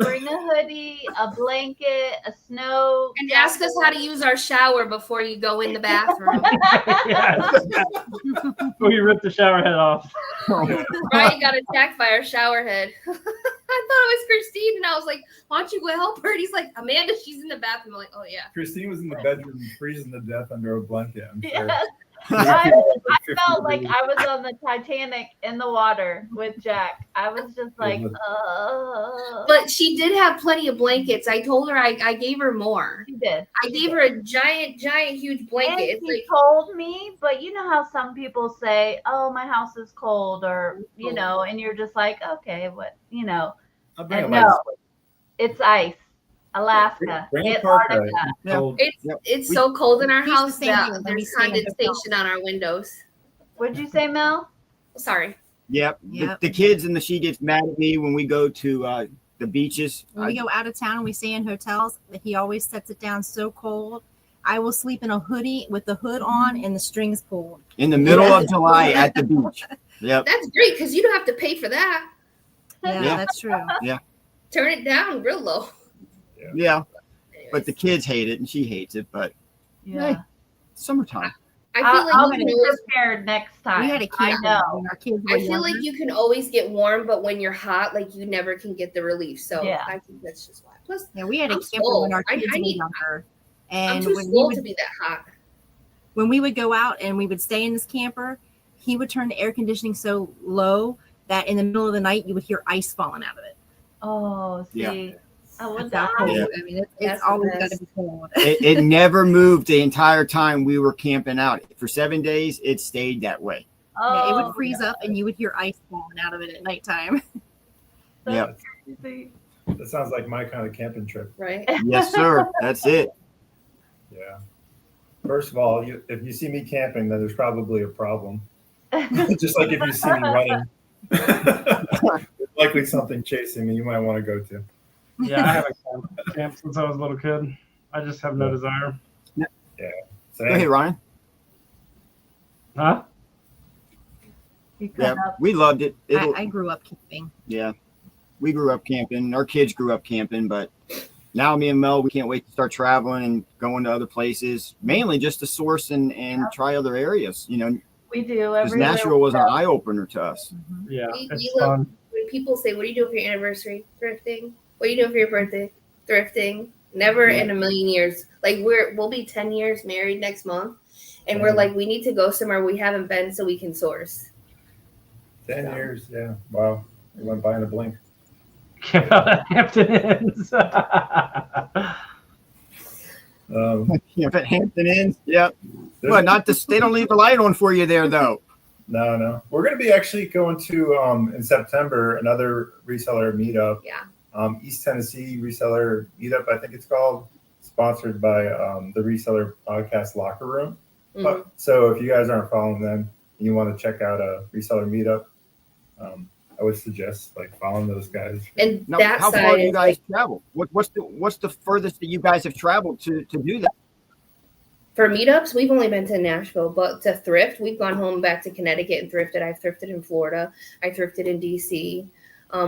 Bring a hoodie, a blanket, a snow. And ask us how to use our shower before you go in the bathroom. Before you rip the shower head off. Ryan got attacked by our shower head. I thought it was Christine, and I was like, "Why don't you go help her?" And he's like, "Amanda, she's in the bathroom." I'm like, "Oh yeah." Christine was in the bedroom freezing to death under a blanket. I'm sure. Yes. I felt like I was on the Titanic in the water with Jack. I was just like, But she did have plenty of blankets. I told her I gave her more. She did. I gave her a giant, huge blanket. And It's she like, told me, but you know how some people say, "Oh, my house is cold," or you know, and you're just like, "Okay, what?" You know, I'll bring and a light no, switch. it's ice, Alaska, Bring a parka. Antarctica. Yeah. it's so cold in our We used to house say that that when we there's stayed in hotels. condensation on our windows. What'd you say, Mel? Sorry. Yep. Yep. The kids and she gets mad at me when we go to the beaches. When we go out of town and we stay in hotels, he always sets it down so cold. I will sleep in a hoodie with the hood on and the strings pulled. In the middle of July at the beach. Yep. That's great because you don't have to pay for that. Yeah, Yeah. that's true. Turn it down real low. Yeah. But the kids hate it and she hates it. But Yeah. hey, summertime. I feel like I'll you be can always, prepared next time. We had a I camper know. when our kids were I feel younger. like you can always get warm, but when you're hot, like you never can get the relief. So Yeah. I think that's just why. Plus, Yeah, we had a I'm camper slow. when our I kids were need- younger. I'm And too when slow to be that hot. we would go out and we would stay in this camper, he would turn the air conditioning so low that in the middle of the night you would hear ice falling out of it. Oh, see, Yeah. I would That's die. cold. Yeah. I mean, it's That's the always got best. to be cold. It never moved the entire time we were camping out. For 7 days, it stayed that way. Yeah, it would Oh, freeze up and you would hear ice falling out of it at nighttime. Yeah. crazy. That sounds like my kind of camping trip. Right. Yes, sir. That's it. Yeah. First of all, if you see me camping, then there's probably a problem. Just like if you see me running, there's likely something chasing me you might want to go to. Yeah, I haven't camped since I was a little kid. I just have no desire. So, Go ahead, Ryan. Huh? You Yeah, cut up. we loved it. I grew up camping. Yeah, we grew up camping. Our kids grew up camping, but now me and Mel, we can't wait to start traveling and going to other places, mainly just to source and try other areas, you know, We do because everywhere. Nashville was an eye opener to us. Yeah, We it's love- fun. When people say, "What do you do for your anniversary?" Thrifting. What do you do for your birthday? Thrifting. Never Yeah. in a million years. Like we'll be 10 years married next month, and we're Yeah. like, we need to go somewhere we haven't been so we can source. 10 years, yeah. Wow. It went by in a blink. Hampton Inns. Yeah, but Hampton Inns, yeah. There's- Well, not this. They don't leave the light on for you there, though. No. We're going to be actually going to, in September, another reseller meetup. Yeah. East Tennessee Reseller Meetup, I think it's called, sponsored by the Reseller Podcast Locker Room. Mhm. So if you guys aren't following them and you want to check out a Reseller Meetup, I would suggest following those guys. And Now, that how far side do you is guys travel? What's the furthest that you guys have traveled to do that? for meetups, we've only been to Nashville, but to thrift, we've gone home back to Connecticut and thrifted. I've thrifted in Florida. I thrifted in DC.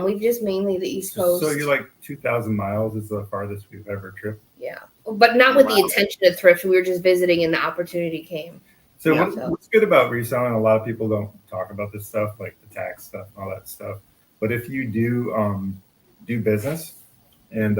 We've just mainly the East Coast. So you're like 2,000 miles is the farthest we've ever tripped. Yeah, but not with the Wow. intention to thrift. We were just visiting, and the opportunity came. So Yeah. what's good about reselling, a lot of people don't talk about this stuff, like the tax stuff and all that stuff. But if you do business and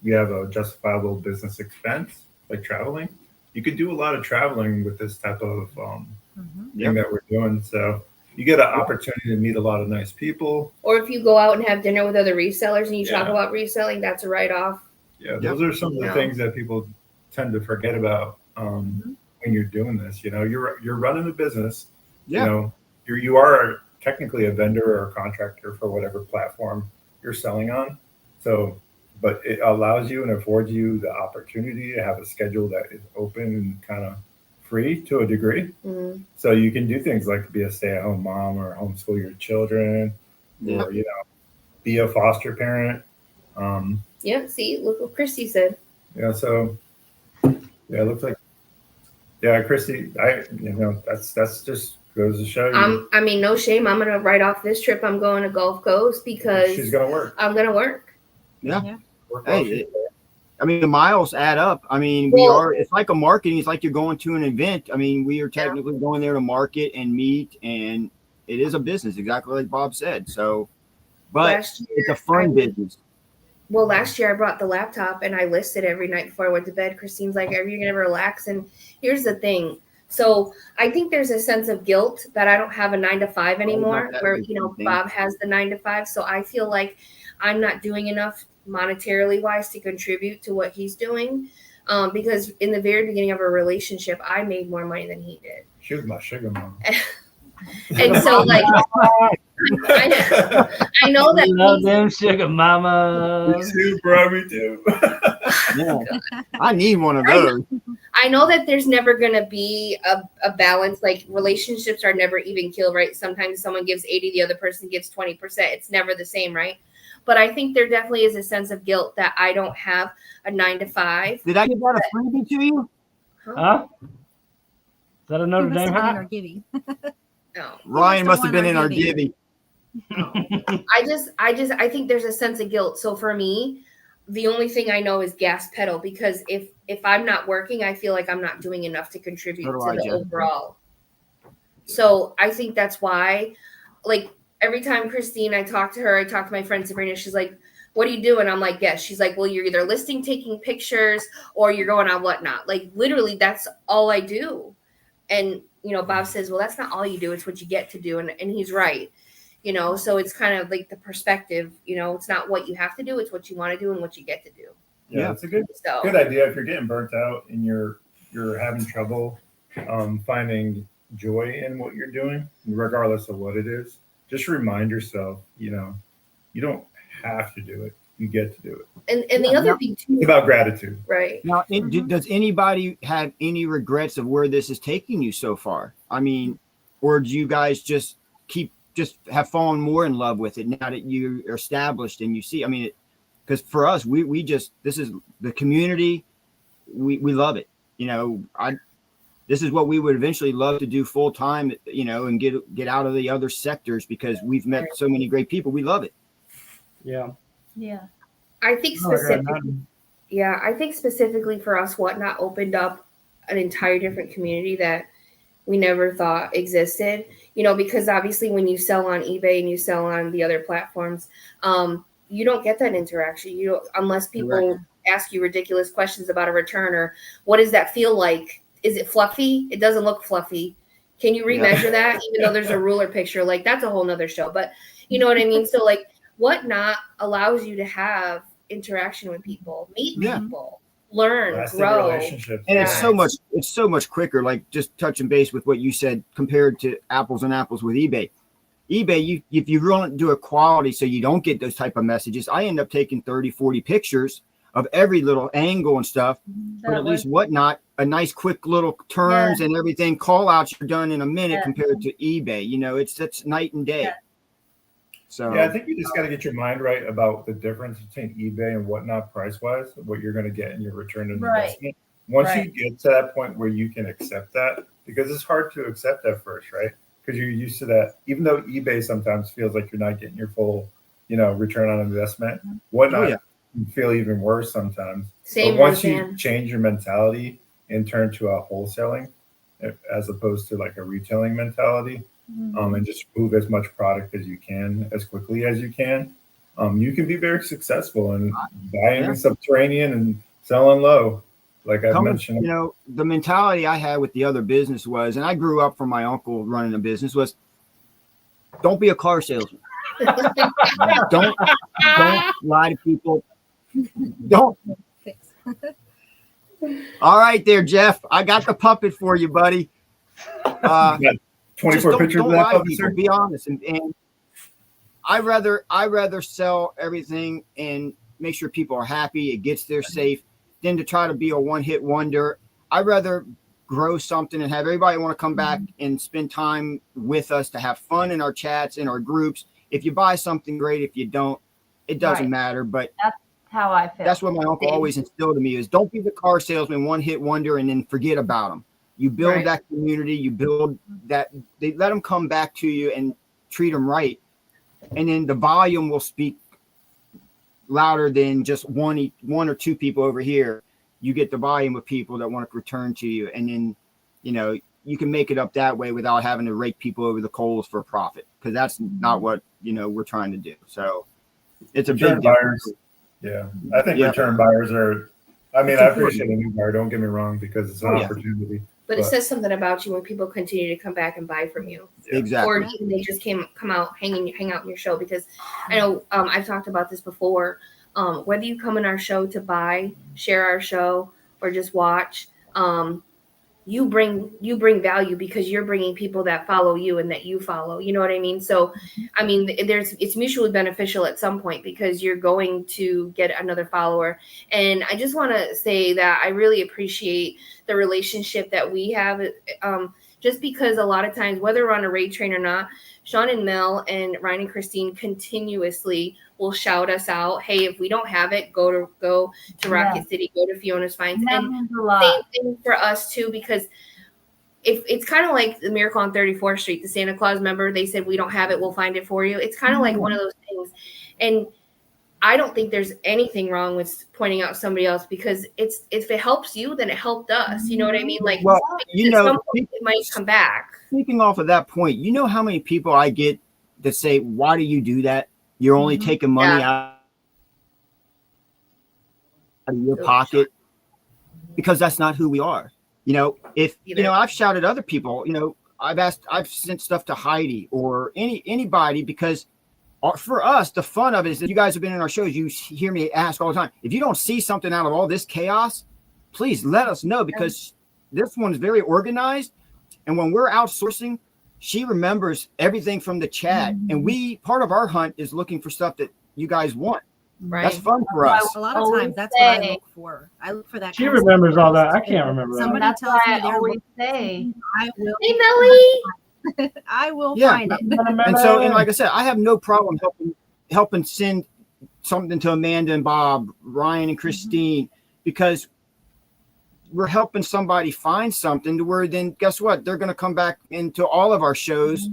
you have a justifiable business expense, like traveling, you could do a lot of traveling with this type of thing that we're doing. So you get an opportunity to meet a lot of nice people. Or if you go out and have dinner with other resellers and you talk Yeah. about reselling, that's a write-off. Yeah, those are some of the Yeah. things that people tend to forget about when you're doing this. You know, you're running a business. Yeah. You know, you are technically a vendor or a contractor for whatever platform you're selling on. So, but it allows you and affords you the opportunity to have a schedule that is open and kind of free to a degree. Mhm. So you can do things like be a stay-at-home mom or homeschool your children, Yeah. or be a foster parent. Yeah, see, look what Christy said. Yeah, so it looks like Christy, that's just goes to show you I mean, no shame. I'm gonna write off this trip. I'm going to Gulf Coast because she's gonna work. I'm gonna work. Work while Hey, she's I mean, the miles add up. I mean, it's like a marketing. It's like you're going to an event. I mean, we are technically going there to market and meet, and it is a business, exactly like Bob said. So, but Last year, it's a fun business. Well, last year I brought the laptop and I listed every night before I went to bed. Christine's like, "Are you gonna relax?" And here's the thing. So I think there's a sense of guilt that I don't have a 9 to 5 anymore, that where big thing. Bob has the 9 to 5. So I feel like I'm not doing enough monetarily wise to contribute to what he's doing. Because in the very beginning of our relationship, I made more money than he did. She was my sugar mom. And so like I know that Love he's- them sugar mamas. too, bro, me too. Yeah. I need one of those. I know that there's never going to be a balance. Like relationships are never even kill, right? Sometimes someone gives 80, the other person gives 20%. It's never the same, right? But I think there definitely is a sense of guilt that I don't have a 9 to 5. Did I give that a freebie to you? Huh? Is that a He Notre must Dame have been in hat? our giving. No. Ryan must must have have been won in our our giving. divvy. I think there's a sense of guilt. So for me, the only thing I know is gas pedal, because if I'm not working, I feel like I'm not doing enough to contribute So do to I, the Jeff. overall. So I think that's why, like every time I talk to my friend Sabrina, she's like, "What are you doing?" I'm like, "Yes." She's like, "Well, you're either listing, taking pictures, or you're going on whatnot." Like literally, that's all I do. And Bob says, "Well, that's not all you do; it's what you get to do." And he's right. you know, so it's kind of like the perspective, you know, it's not what you have to do, it's what you want to do and what you get to do. Yeah, it's a good So idea if you're getting burnt out and you're having trouble finding joy in what you're doing, regardless of what it is. Just remind yourself, you know, you don't have to do it. You get to do it. and the other thing too, It's about gratitude. right? Now, does anybody have any regrets of where this is taking you so far? I mean, or do you guys just have fallen more in love with it now that you are established and you see? I mean, because for us, we just, this is the community. We love it. You know, this is what we would eventually love to do full time, you know, and get out of the other sectors because we've met so many great people. We love it. Yeah. Yeah. I think specifically for us, Whatnot opened up an entire different community that we never thought existed, you know, because obviously when you sell on eBay and you sell on the other platforms, you don't get that interaction. You don't, unless people ask you ridiculous questions about a return or what does that feel like? Is it fluffy? It doesn't look fluffy. Can you remeasure that? Even though there's a ruler picture, like that's a whole nother show, but you know what I mean? So like Whatnot allows you to have interaction with people, meet people, learn, grow. Relationships. And it's so much quicker, like just touching base with what you said compared to apples and apples with eBay. eBay, if you want to do a quality so you don't get those type of messages, I end up taking 30, 40 pictures of every little angle and stuff. But at least Whatnot, a nice quick little turns and everything, call outs are done in a minute compared to eBay. You know, it's night and day. So I think you just got to get your mind right about the difference between eBay and Whatnot price wise, what you're going to get in your return on investment. Once you get to that point where you can accept that, because it's hard to accept at first, right? Because you're used to that. Even though eBay sometimes feels like you're not getting your full, you know, return on investment, Whatnot can feel even worse sometimes. But once you change your mentality and turn to a wholesaling as opposed to like a retailing mentality, and just move as much product as you can, as quickly as you can be very successful in buying subterranean and selling low. Like I mentioned, you know, the mentality I had with the other business was, and I grew up from my uncle running a business, was don't be a car salesman. don't lie to people. Don't. All right there, Jeff. I got the puppet for you, buddy. 24 pictures of that puppet, sir? Be honest. And I rather sell everything and make sure people are happy, it gets there safe, than to try to be a one-hit wonder. I'd rather grow something and have everybody want to come back and spend time with us to have fun in our chats, in our groups. If you buy something, great. If you don't, it doesn't matter. But that's how I feel. That's what my uncle always instilled in me is don't be the car salesman, one-hit wonder, and then forget about them. You build that community, you build that, they let them come back to you and treat them right. And then the volume will speak louder than just one or two people over here. You get the volume of people that want to return to you. And then, you know, you can make it up that way without having to rake people over the coals for profit. Because that's not what, you know, we're trying to do. So it's a big difference. Yeah. I think return buyers are, I mean, I appreciate a new buyer. Don't get me wrong, because it's an opportunity. But it says something about you when people continue to come back and buy from you. Exactly. Or even they just come out, hang out in your show. Because I know I've talked about this before. Whether you come in our show to buy, share our show, or just watch, you bring value because you're bringing people that follow you and that you follow. You know what I mean? So, I mean, it's mutually beneficial at some point because you're going to get another follower. And I just want to say that I really appreciate the relationship that we have. Just because a lot of times, whether we're on a raid train or not, Sean and Mel and Ryan and Christine continuously will shout us out. Hey, if we don't have it, go to Rocket City, go to Fiona's Finds. And same thing for us too, because if it's kind of like the Miracle on 34th Street, the Santa Claus, member, they said, we don't have it, we'll find it for you. It's kind of like one of those things. And I don't think there's anything wrong with pointing out somebody else because if it helps you, then it helped us. You know what I mean? Like, well, you know, it might come back. Speaking off of that point, you know how many people I get that say, why do you do that? You're only taking money out of your pocket, because that's not who we are. You know, if, you know, I've shouted other people, you know, I've sent stuff to Heidi or anybody, because for us, the fun of it is that you guys have been in our shows. You hear me ask all the time, if you don't see something out of all this chaos, please let us know, because this one's very organized. And when we're outsourcing, she remembers everything from the chat. And part of our hunt is looking for stuff that you guys want. Right. That's fun for us. A lot of times that's what I look for. I look for that. She remembers all that. I can't remember that. Somebody That's tells why me I they're always looking, say. I will. Hey, Melly. I will Yeah. find it. And so, and like I said, I have no problem helping send something to Amanda and Bob, Ryan and Christine, because we're helping somebody find something to where then guess what? They're going to come back into all of our shows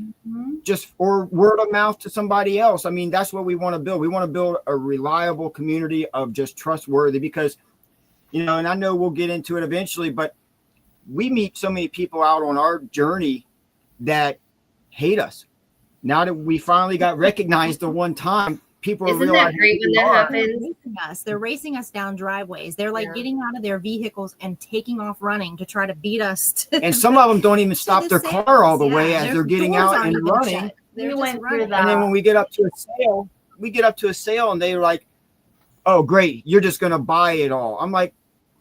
just or word of mouth to somebody else. I mean, that's what we want to build. We want to build a reliable community of just trustworthy, because, and I know we'll get into it eventually, but we meet so many people out on our journey that hate us. Now that we finally got recognized the one time, people are Isn't that realizing great when that happens? They're racing us down driveways. They're like getting out of their vehicles and taking off running to try to beat us. And some of them don't even stop their car all the way as Their they're getting doors out aren't and even running. shut. They're We just went through running. that. And then when we get up to a sale, and they're like, "Oh, great, you're just going to buy it all." I'm like,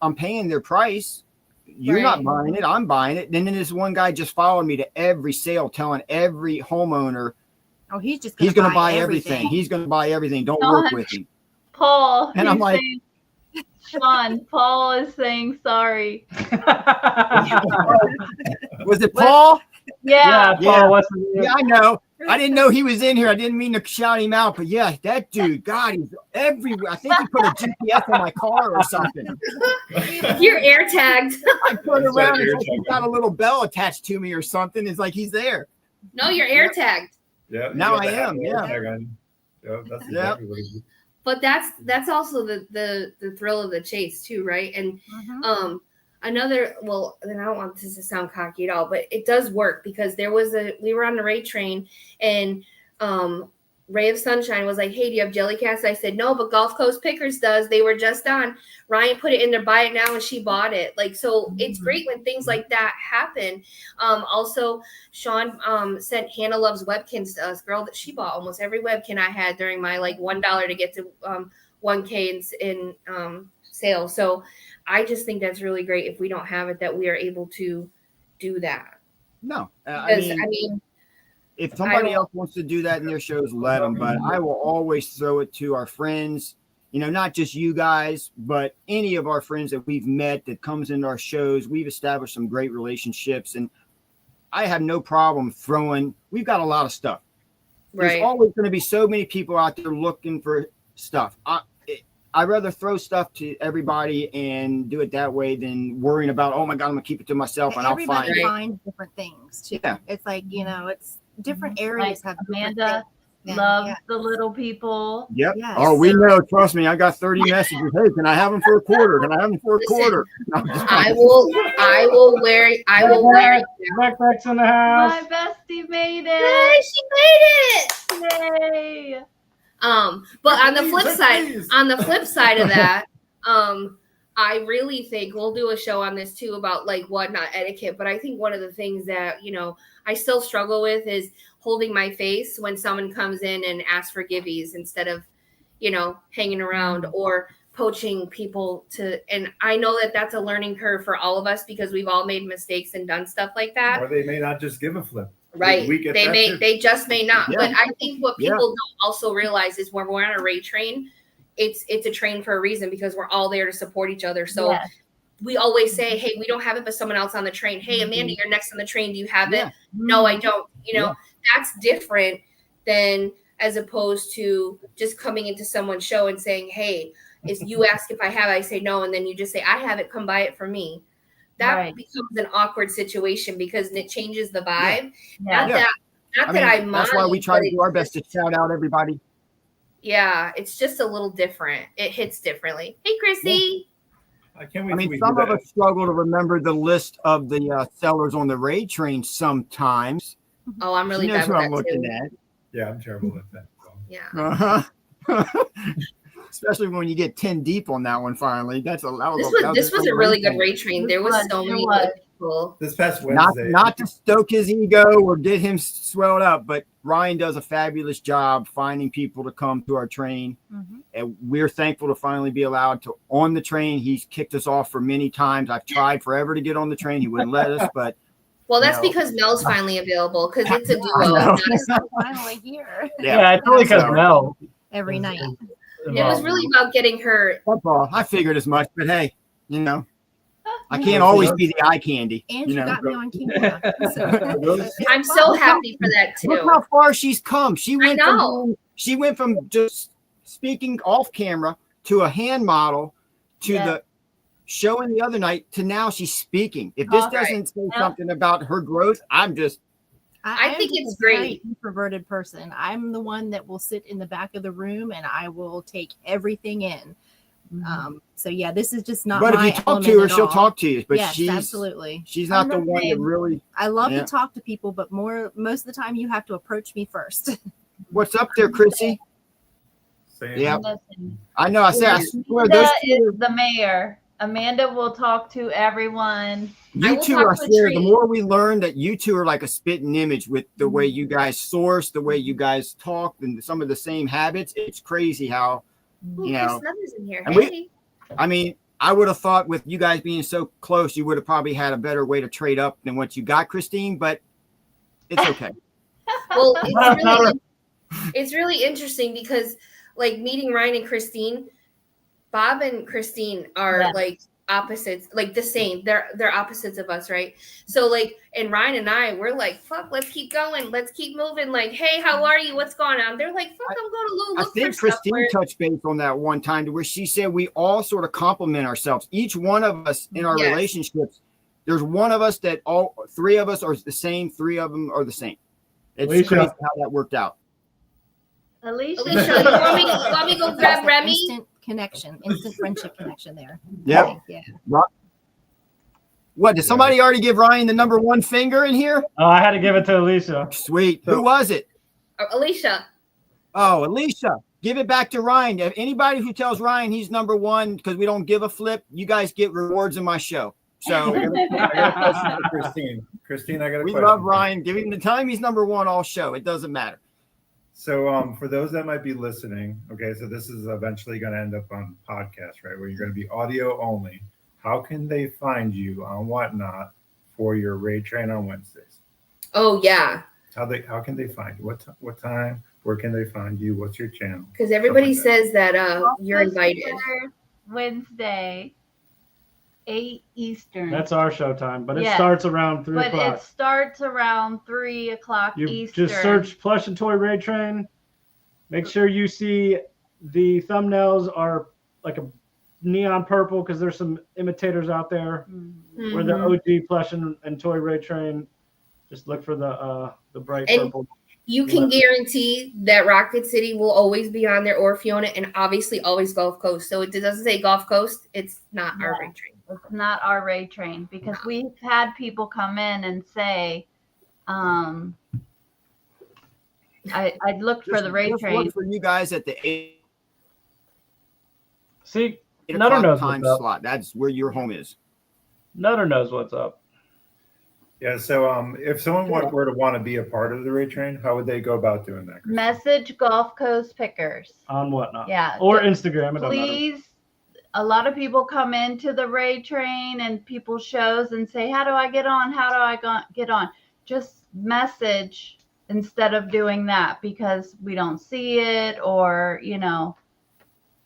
"I'm paying their price. You're not buying it. I'm buying it." And then this one guy just followed me to every sale, telling every homeowner, Oh, he's going to buy everything. He's going to buy everything. Don't work with him. Paul. And I'm like, Sean, Paul is saying sorry. was it Paul? Yeah. Paul Weston. Yeah, I know. I didn't know he was in here. I didn't mean to shout him out, but yeah, that dude, God, he's everywhere. I think he put a GPS on my car or something. You're air tagged. I put it around. It's like he's got a little bell attached to me or something. It's like he's there. No, you're air tagged. Yeah. Now I am. Yeah. That's exactly what it is. But that's also the thrill of the chase too, right? And another, well, then I don't want this to sound cocky at all, but it does work, because we were on the raid train, and Ray of Sunshine was like, "Hey, do you have Jellycast?" I said, "No, but Gulf Coast Pickers does. They were just on." Ryan put it in there, buy it now, and she bought it. Like, so it's great when things like that happen. Also, Sean sent Hannah Loves Webkins to us, girl, that she bought almost every webkin I had during my like $1 to get to 1K in sale. So I just think that's really great if we don't have it, that we are able to do that. No, I mean, if somebody else wants to do that in their shows, let them. But I will always throw it to our friends, not just you guys, but any of our friends that we've met that comes into our shows. We've established some great relationships, and I have no problem we've got a lot of stuff. There's always going to be so many people out there looking for stuff. I'd rather throw stuff to everybody and do it that way than worrying about, oh my God, I'm gonna keep it to myself and everybody I'll find it. finds different things too. Yeah. It's like, it's different areas Like have Amanda loves the little people. Yep. Yes. Oh, we know. Trust me. I got 30 messages. Hey, can I have them for a quarter? Can I have them for a quarter? No, I'm just I will wear it. Backpacks in the house. My bestie made Yay, it. she made it. Yay. But on the flip side of that, I really think we'll do a show on this too about like whatnot etiquette. But I think one of the things that, I still struggle with is holding my face when someone comes in and asks for giveies instead of, hanging around or poaching people and I know that that's a learning curve for all of us because we've all made mistakes and done stuff like that. Or they may not just give a flip. Right. They just may not. Yeah. But I think what people don't also realize is when we're on a raid train, it's a train for a reason because we're all there to support each other. So we always say, hey, we don't have it, but someone else on the train. Hey, Amanda, you're next on the train. Do you have it? No, I don't. That's different than as opposed to just coming into someone's show and saying, hey, if you ask if I have it, I say no. And then you just say, I have it. Come buy it for me. That becomes an awkward situation because it changes the vibe. Not that I mind. That's why we try to do our best to shout out everybody. Yeah, it's just a little different. It hits differently. Hey, Chrissy. I can't wait. Some of us struggle to remember the list of the sellers on the raid train sometimes. Oh, I'm really bad with what I'm that looking too. at. Yeah, I'm terrible at that. Yeah. Especially when you get 10 deep on that one finally. This was a really good raid train. There was so many good Cool. This past Not Wednesday. not to stoke his ego or get him swelled up, but Ryan does a fabulous job finding people to come to our train. Mhm. And we're thankful to finally be allowed to on the train. He's kicked us off for many times. I've tried forever to get on the train. He wouldn't let us, but Well, that's No. because Mel's finally available because it's a duo. I know. not a solo. Finally here Yeah, it's only because So- Mel. every is- night. is It was involved. really about getting her. That's all. I figured as much, but hey, I can't always be the eye candy. Andrew got me on camera. I'm so happy for that Look too. how far she's come. She went know. from just speaking off camera to a hand model to Yeah. the showing the other night to now she's speaking. If this All doesn't say Yep. something about her growth, I'm just I think am it's a very great. introverted person. I'm the one that will sit in the back of the room and I will take everything in. So yeah, this is just not but if my you talk element to her, at she'll all. talk to you. But Yes, she's absolutely. she's not I'm the the one that same. really I love Yeah. to talk to people, but most of the time you have to approach me first. what's up there, Chrissy? Saying, Yeah. Listen, I know. I said I swear those Amanda two, is the mayor. Amanda will talk to everyone. I you will two, talk I to swear, the Tree. more we learn that you two are like a spitting image with the way you guys source, the way you guys talk, and some of the same habits. It's crazy how, Ooh, you Chris know, Snuthers in here. and Hey. I mean, I would have thought with you guys being so close, you would have probably had a better way to trade up than what you got, Christine, but it's okay. Well, Not her. it's really interesting because like meeting Ryan and Christine, Bob and Christine are Yeah. like opposites, like the same. They're opposites of us, right? So like, and Ryan and I, we're like, fuck, let's keep going, let's keep moving. Like, hey, how are you? What's going on? They're like, fuck, I'm going to I look for think stuff. Christine Where, touched base on that one time to where she said we all sort of complement ourselves. Each one of us in our Yes. relationships, there's one of us that all three of us are the same, three of them are the same. It's Alicia. crazy how that worked out. Alicia, Alicia, you want me to go grab Remy? Instant connection, instant friendship connection there. Yep. Yeah. What, did somebody already give Ryan the number one finger in here? Oh, I had to give it to Elisa. Sweet. Who was it? Alicia. Oh, Alicia. Give it back to Ryan. If anybody who tells Ryan he's number one because we don't give a flip, you guys get rewards in my show. So I got a question for Christine. Christine, I got a we question. love Ryan. Give him the time he's number one all show. It doesn't matter. So, for those that might be listening, okay, so this is eventually going to end up on podcast, right? Where you're going to be audio only. How can they find you on Whatnot for your raid train on Wednesdays? Oh yeah, How can they find you? What time? Where can they find you? What's your channel? because everybody Stuff like says that you're invited. Wednesday, 8 Eastern. That's our showtime, but it Yes. starts around 3 but o'clock. it starts around 3 o'clock You Eastern. just search Plush and Toy Raid Train. Make sure you see the thumbnails are like a neon purple because there's some imitators out there. Mhm. We're the Mhm. OG Plush and Toy Raid Train. Just look for the bright And- purple. You can guarantee that Rocket City will always be on there, or Fiona, and obviously always Gulf Coast. So it doesn't say Gulf Coast. It's not our Yeah. raid train. It's not our raid train because we've had people come in and say, I looked for the raid Just train. look for you guys at the 8 See, Nutter o'clock knows time what's up. slot. That's where your home is. Nutter knows what's up. Yeah. So, if someone were to want to be a part of the raid train, how would they go about doing that? Christine? Message Gulf Coast Pickers. On Whatnot. Yeah. Or Instagram. It doesn't matter. Please, a lot of people come into the raid train and people shows and say, how do I get on? How do I get on? Just message instead of doing that because we don't see it or,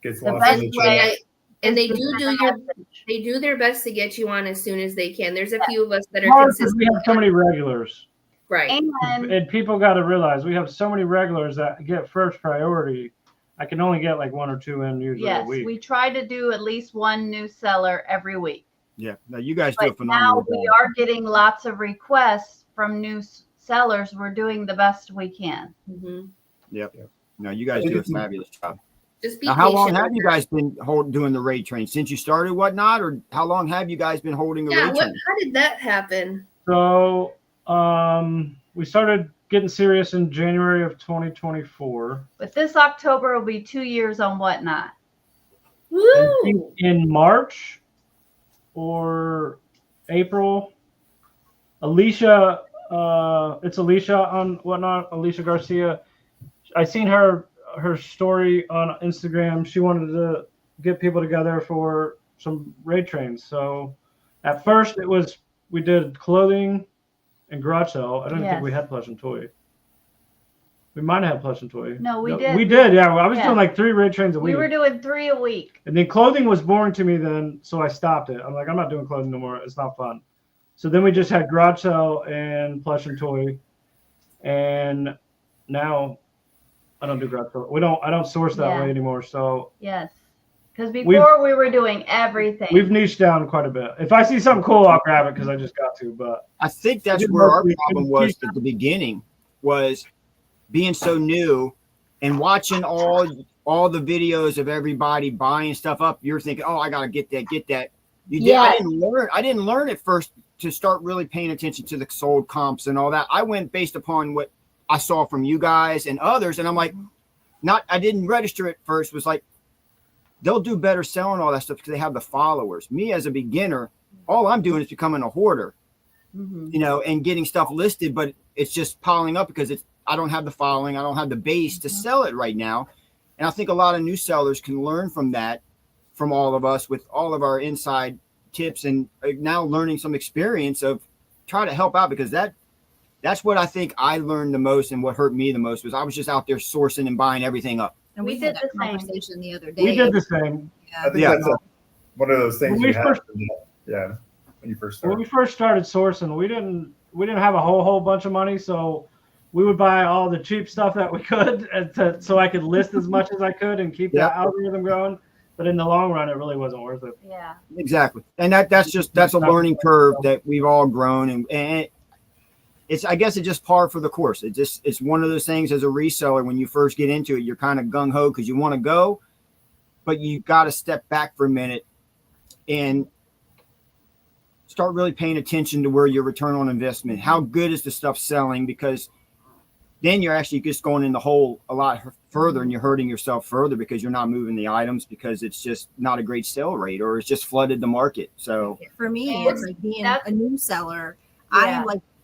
Gets the lost best in the way- chat. And they is to do send a your message. they do their best to get you on as soon as they can. There's a few of us that are Hard 'cause consistent. we have so many regulars. Right. And And people got to realize we have so many regulars that get first priority. I can only get like one or two in usually a yes, week. we try to do at least one new seller every week. Yeah. No, you guys do a But phenomenal now we job. are getting lots of requests from new sellers. We're doing the best we can. Mhm. No, you guys do a fabulous job. Just be Now, how long patient have with you her. guys been doing the raid train? Since you started Whatnot, or how long have you guys been holding the Yeah. raid What? train? How did that happen? So we started getting serious in January of 2024. But this October will be 2 years on Whatnot. I think Woo! in March or April, Alicia, it's Alicia on whatnot, Alicia Garcia. I seen her story on Instagram. She wanted to get people together for some raid trains. So at first we did clothing and garage sale. I don't think we had plush and toy. We might have had plush and toy. No, we did. We did, yeah. I was doing like 3 raid trains a week. We were doing 3 a week. And then clothing was boring to me then, so I stopped it. I'm like, I'm not doing clothing no more. It's not fun. So then we just had garage sale and plush and toy. And now I don't do garage sale. I don't source that way anymore. So yes. Because before we were doing everything. We've niched down quite a bit. If I see something cool, I'll grab it because I just got to. But I think that's where our problem was at the beginning, was being so new and watching all the videos of everybody buying stuff up. You're thinking, oh, I gotta get that. You did. I didn't learn at first to start really paying attention to the sold comps and all that. I went based upon what I saw from you guys and others, and I'm like, I didn't register at first. Was like, they'll do better selling all that stuff because they have the followers. Me as a beginner, all I'm doing is becoming a hoarder, and getting stuff listed, but it's just piling up because I don't have the following. I don't have the base to sell it right now. And I think a lot of new sellers can learn from that, from all of us with all of our inside tips and now learning some experience of try to help out, because that's what I think I learned the most, and what hurt me the most was I was just out there sourcing and buying everything up. And we did had that the same conversation the other day. we did the same. I think that's one of those things When you have to do. Yeah, when you first When start. we first started sourcing, we didn't have a whole bunch of money, so we would buy all the cheap stuff that we could so I could list as much as I could and keep that algorithm going. But in the long run, it really wasn't worth it. Yeah. Exactly. And that's a learning curve that we've all grown, and it's, I guess it's just par for the course. It's one of those things as a reseller, when you first get into it, you're kind of gung ho because you want to go, but you got to step back for a minute and start really paying attention to where your return on investment, how good is the stuff selling, because then you're actually just going in the hole a lot further, and you're hurting yourself further because you're not moving the items because it's just not a great sale rate, or it's just flooded the market. So for me, it's like being a new seller.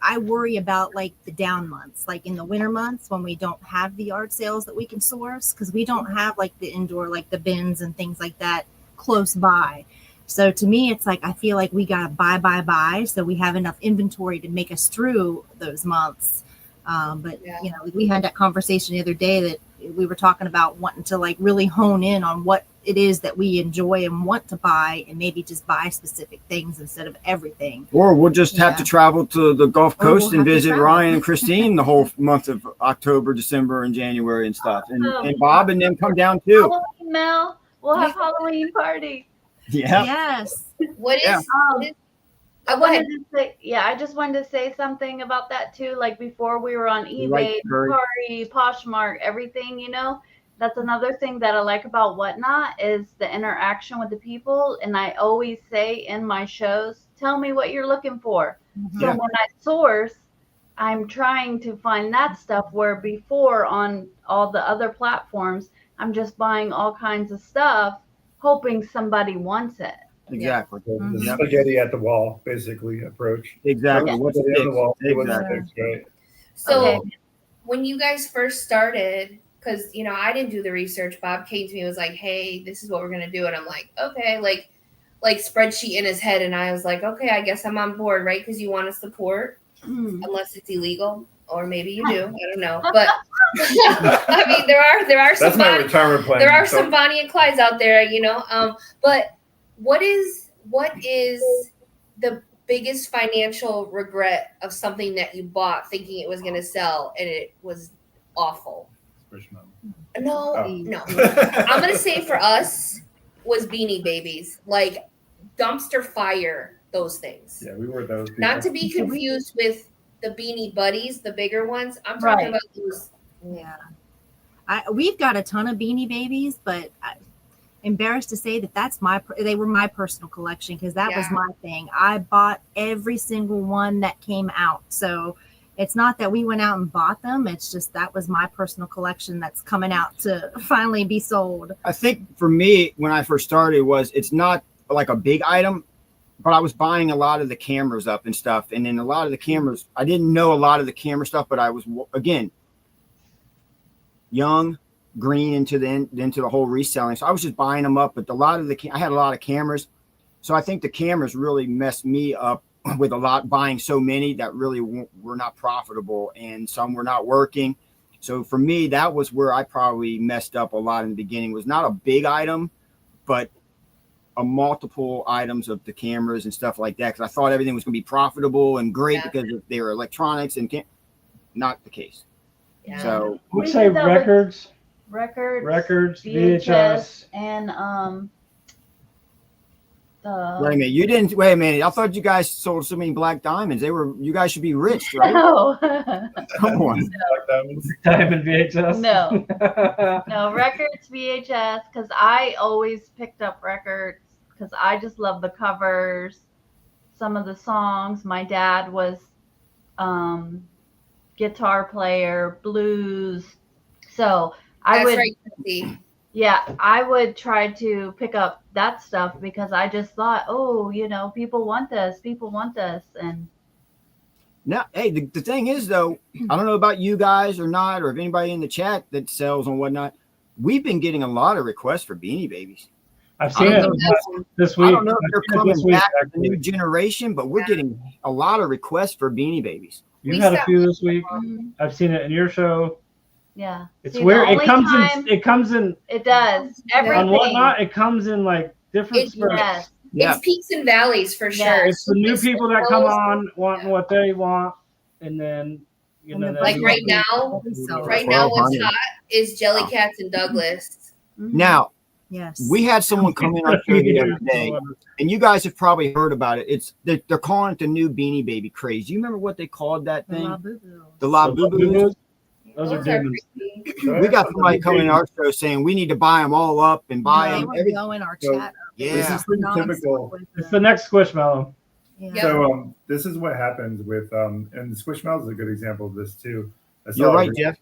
I worry about like the down months, like in the winter months when we don't have the yard sales that we can source, because we don't have like the indoor, like the bins and things like that close by. So to me, it's like I feel like we got to buy so we have enough inventory to make us through those months. But we had that conversation the other day that we were talking about wanting to like really hone in on what it is that we enjoy and want to buy, and maybe just buy specific things instead of everything. Or we'll just have to travel to the Gulf Coast and visit Ryan and Christine the whole month of October, December, and January and stuff. And Bob and them come down too. Halloween, Mel. We'll have Halloween party. Yeah. Yes. What is I just wanted to say something about that too. Like before we were on eBay, Mercari, Poshmark, everything, that's another thing that I like about Whatnot is the interaction with the people. And I always say in my shows, tell me what you're looking for. So when I source, I'm trying to find that stuff, where before on all the other platforms, I'm just buying all kinds of stuff, hoping somebody wants it. Exactly. The spaghetti at the wall, basically, approach. Exactly. What's on the wall? Exactly. Right? So when you guys first started, because I didn't do the research, Bob came to me and was like, hey, this is what we're gonna do, and I'm like, okay, like spreadsheet in his head, and I was like, okay, I guess I'm on board, right? Because you want to support, unless it's illegal, or maybe you do, I don't know, but I mean there are some my retirement plan. There are some Bonnie and Clydes out there, but what is the biggest financial regret of something that you bought thinking it was going to sell and it was awful? No. I'm going to say for us was Beanie Babies, like dumpster fire, those things. Yeah, we were those people. Not to be confused with the Beanie Buddies, the bigger ones. I'm talking about those. Yeah. We've got a ton of Beanie Babies, but embarrassed to say they were my personal collection, because that was my thing. I bought every single one that came out. So it's not that we went out and bought them. It's just that was my personal collection that's coming out to finally be sold. I think for me, when I first started, it's not like a big item, but I was buying a lot of the cameras up and stuff. And then a lot of the cameras, I didn't know a lot of the camera stuff, but I was, again, young, green into the whole reselling. So I was just buying them up. But I had a lot of cameras. So I think the cameras really messed me up with buying so many that really were not profitable, and some were not working. So for me, that was where I probably messed up a lot in the beginning. It was not a big item, but a multiple items of the cameras and stuff like that. Cause I thought everything was going to be profitable and great because they were electronics, and not the case. Yeah. So I would say records, VHS, and wait a minute. I thought you guys sold so many black diamonds. You guys should be rich, right? no, Come on. Black diamonds. diamond VHS. no records, VHS, because I always picked up records because I just love the covers, some of the songs. My dad was guitar player, blues, so I would. Right, Chrissy. Yeah, I would try to pick up that stuff because I just thought, oh, people want this, and Now, hey, the thing is, though, I don't know about you guys or not, or if anybody in the chat that sells and whatnot. We've been getting a lot of requests for Beanie Babies. I've seen it this week. I don't know if they're coming back to the new generation, but we're getting a lot of requests for Beanie Babies. You had a few this week. I've seen it in your show. yeah, It's weird. It comes in. It does everything. On Whatnot, it comes in like different spurts. Yes. Yeah. It's peaks and valleys for Yeah. sure. It's the new people that come on wanting what they want, and then Like right now what's hot is Jellycats and Douglas. Now, Yes. we had someone come in our show the other day, and you guys have probably heard about it. They're calling it the new Beanie Baby craze. You remember what they called that thing? The Labubu. Those are demons. We got somebody coming in our show saying we need to buy them all up and buy them. Go in our chat. Yeah. This is pretty typical. It's the next Squishmallow. Yeah. So this is what happens with and the Squishmallow is a good example of this too. You're right, Jeff.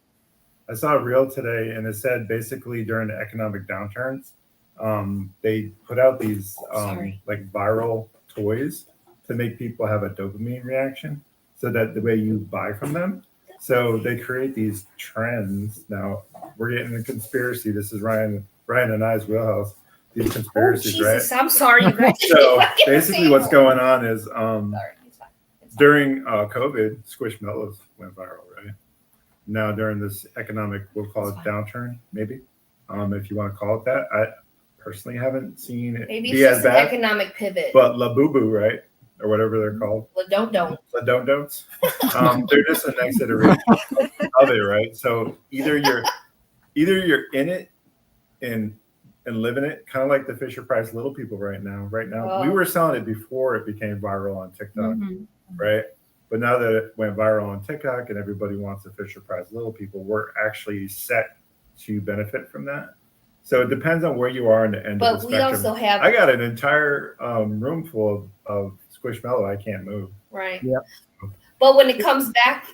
I saw a reel today, and it said basically during the economic downturns, they put out these like viral toys to make people have a dopamine reaction, so that the way you buy from them. So they create these trends. Now we're getting a conspiracy. This is Ryan and I's wheelhouse. These conspiracies, Jesus, right? I'm sorry, you guys. So basically, what's going on is during COVID, Squishmallows went viral, right? Now during this economic, we'll call it downturn, maybe, if you want to call it that. I personally haven't seen it Maybe be it's as just an bad. economic pivot. But Labubu, right, or whatever they're called. Don't. The don't-don'ts. They're just the next iteration of it, right? So either you're in it and living it, kind of like the Fisher Price Little People right now. We were selling it before it became viral on TikTok, right? But now that it went viral on TikTok and everybody wants the Fisher Price Little People, we're actually set to benefit from that. So it depends on where you are in the end of the spectrum. But we also have. I got an entire room full of Squishmallow. I can't move. Right. Yep. But when it comes back,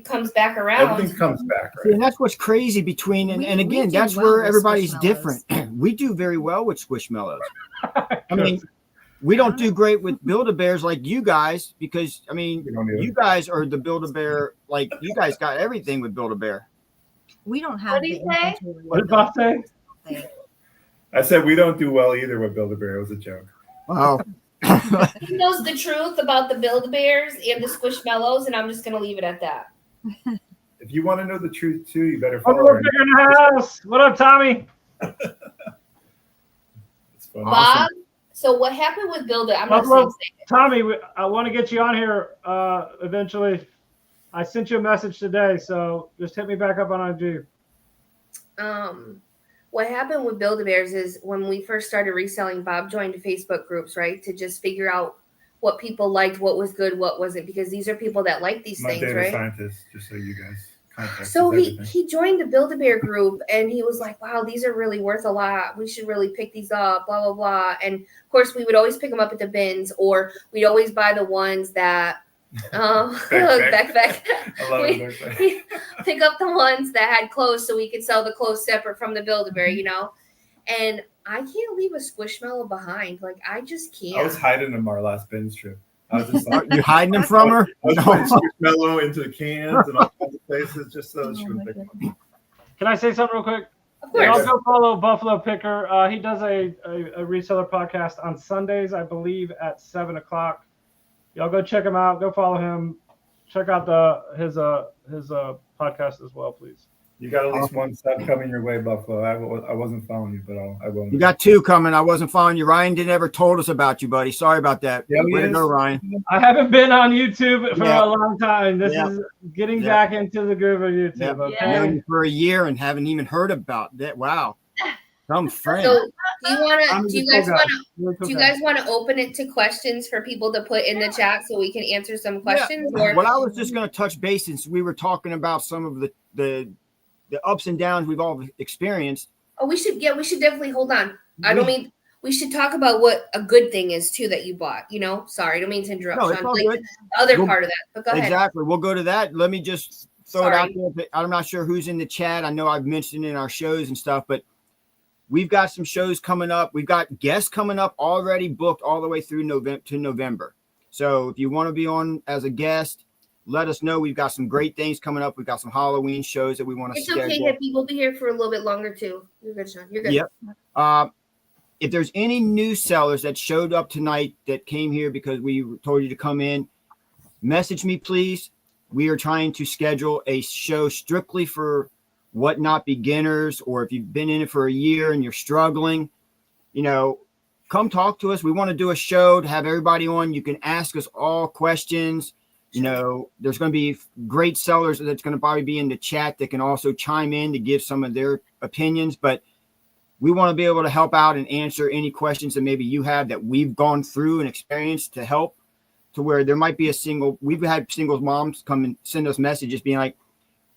comes back around, Everything comes back, See, right? and that's what's crazy between, and We again, do that's well where with everybody's Squishmallows. different. We do very well with Squishmallows. I mean, we don't do great with Build-A-Bears like you guys, because I mean, We don't either. you guys are the Build-A-Bear, like you guys got everything with Build-A-Bear. We don't have What did the you say? inventory What did Bob say? thing. I said we don't do well either with Build-A-Bear. It was a joke. Wow. he knows the truth about the Build-A-Bears and the Squishmallows, and I'm just gonna leave it at that. If you want to know the truth too, you better Oh, follow we're her. bigger in the house. What up, Tommy? It's fun. Bob, so what happened with Build-A? I'm not Well, saying Tommy, I want to get you on here eventually. I sent you a message today, so just hit me back up on IG. what happened with Build-A-Bears is when we first started reselling, Bob joined Facebook groups, right, to just figure out what people liked, what was good, what wasn't, because these are people that like these My things, data right? scientist, just so you guys context. So is he everything. joined the Build-A-Bear group, and he was like, wow, these are really worth a lot. We should really pick these up, blah, blah, blah. And of course, we would always pick them up at the bins, or we'd always buy the ones that back. I love it. Pick up the ones that had clothes so we could sell the clothes separate from the Build-A-Bear, you know? And I can't leave a Squishmallow behind. Like I just can't. I was hiding them our last binge trip. I was just like, You hiding them from her? I was putting Squishmallow into the cans and all kinds of places just so she wouldn't pick them. Can I say something real quick? Of Y'all course. go follow Buffalo Picker. He does a reseller podcast on Sundays, I believe, at 7:00. Y'all go check him out. Go follow him. Check out his podcast as well, please. You got at least one sub coming your way, Buffalo. I wasn't following you, but I will. You got 2 coming. I wasn't following you. Ryan didn't ever told us about you, buddy. Sorry about that. Yeah, Way to go, Ryan. I haven't been on YouTube for Yeah. a long time. This Yeah. is getting Yeah. back into the groove of YouTube. Yeah. Okay. I've known you for a year and haven't even heard about that. Wow. Some friend. So do you want I'm to? a Do you cool guys guy. want to? Really cool Do you guy. guys want to open it to questions for people to put in the chat so we can answer some questions? Or Well, I was just going to touch base since we were talking about some of the ups and downs we've all experienced. oh, we should definitely hold on. I don't mean we should talk about what a good thing is too that you bought. Sorry, I don't mean to interrupt. No, it's Sean. all Like, good. the other Well, part of that, but go ahead. Exactly. We'll go to that. Let me just throw it out Sorry. there. But I'm not sure who's in the chat. I know I've mentioned in our shows and stuff, but we've got some shows coming up. We've got guests coming up already booked all the way through November. So if you want to be on as a guest, let us know. We've got some great things coming up. We've got some Halloween shows that we want to It's schedule. okay that people be here for a little bit longer too. You're good, Sean. You're good. Yep. If there's any new sellers that showed up tonight that came here because we told you to come in, message me, please. We are trying to schedule a show strictly for whatnot beginners, or if you've been in it for a year and you're struggling, come talk to us. We want to do a show to have everybody on. You can ask us all questions. There's going to be great sellers that's going to probably be in the chat that can also chime in to give some of their opinions, but we want to be able to help out and answer any questions that maybe you have that we've gone through and experienced to help, to where there might be we've had singles moms come and send us messages being like,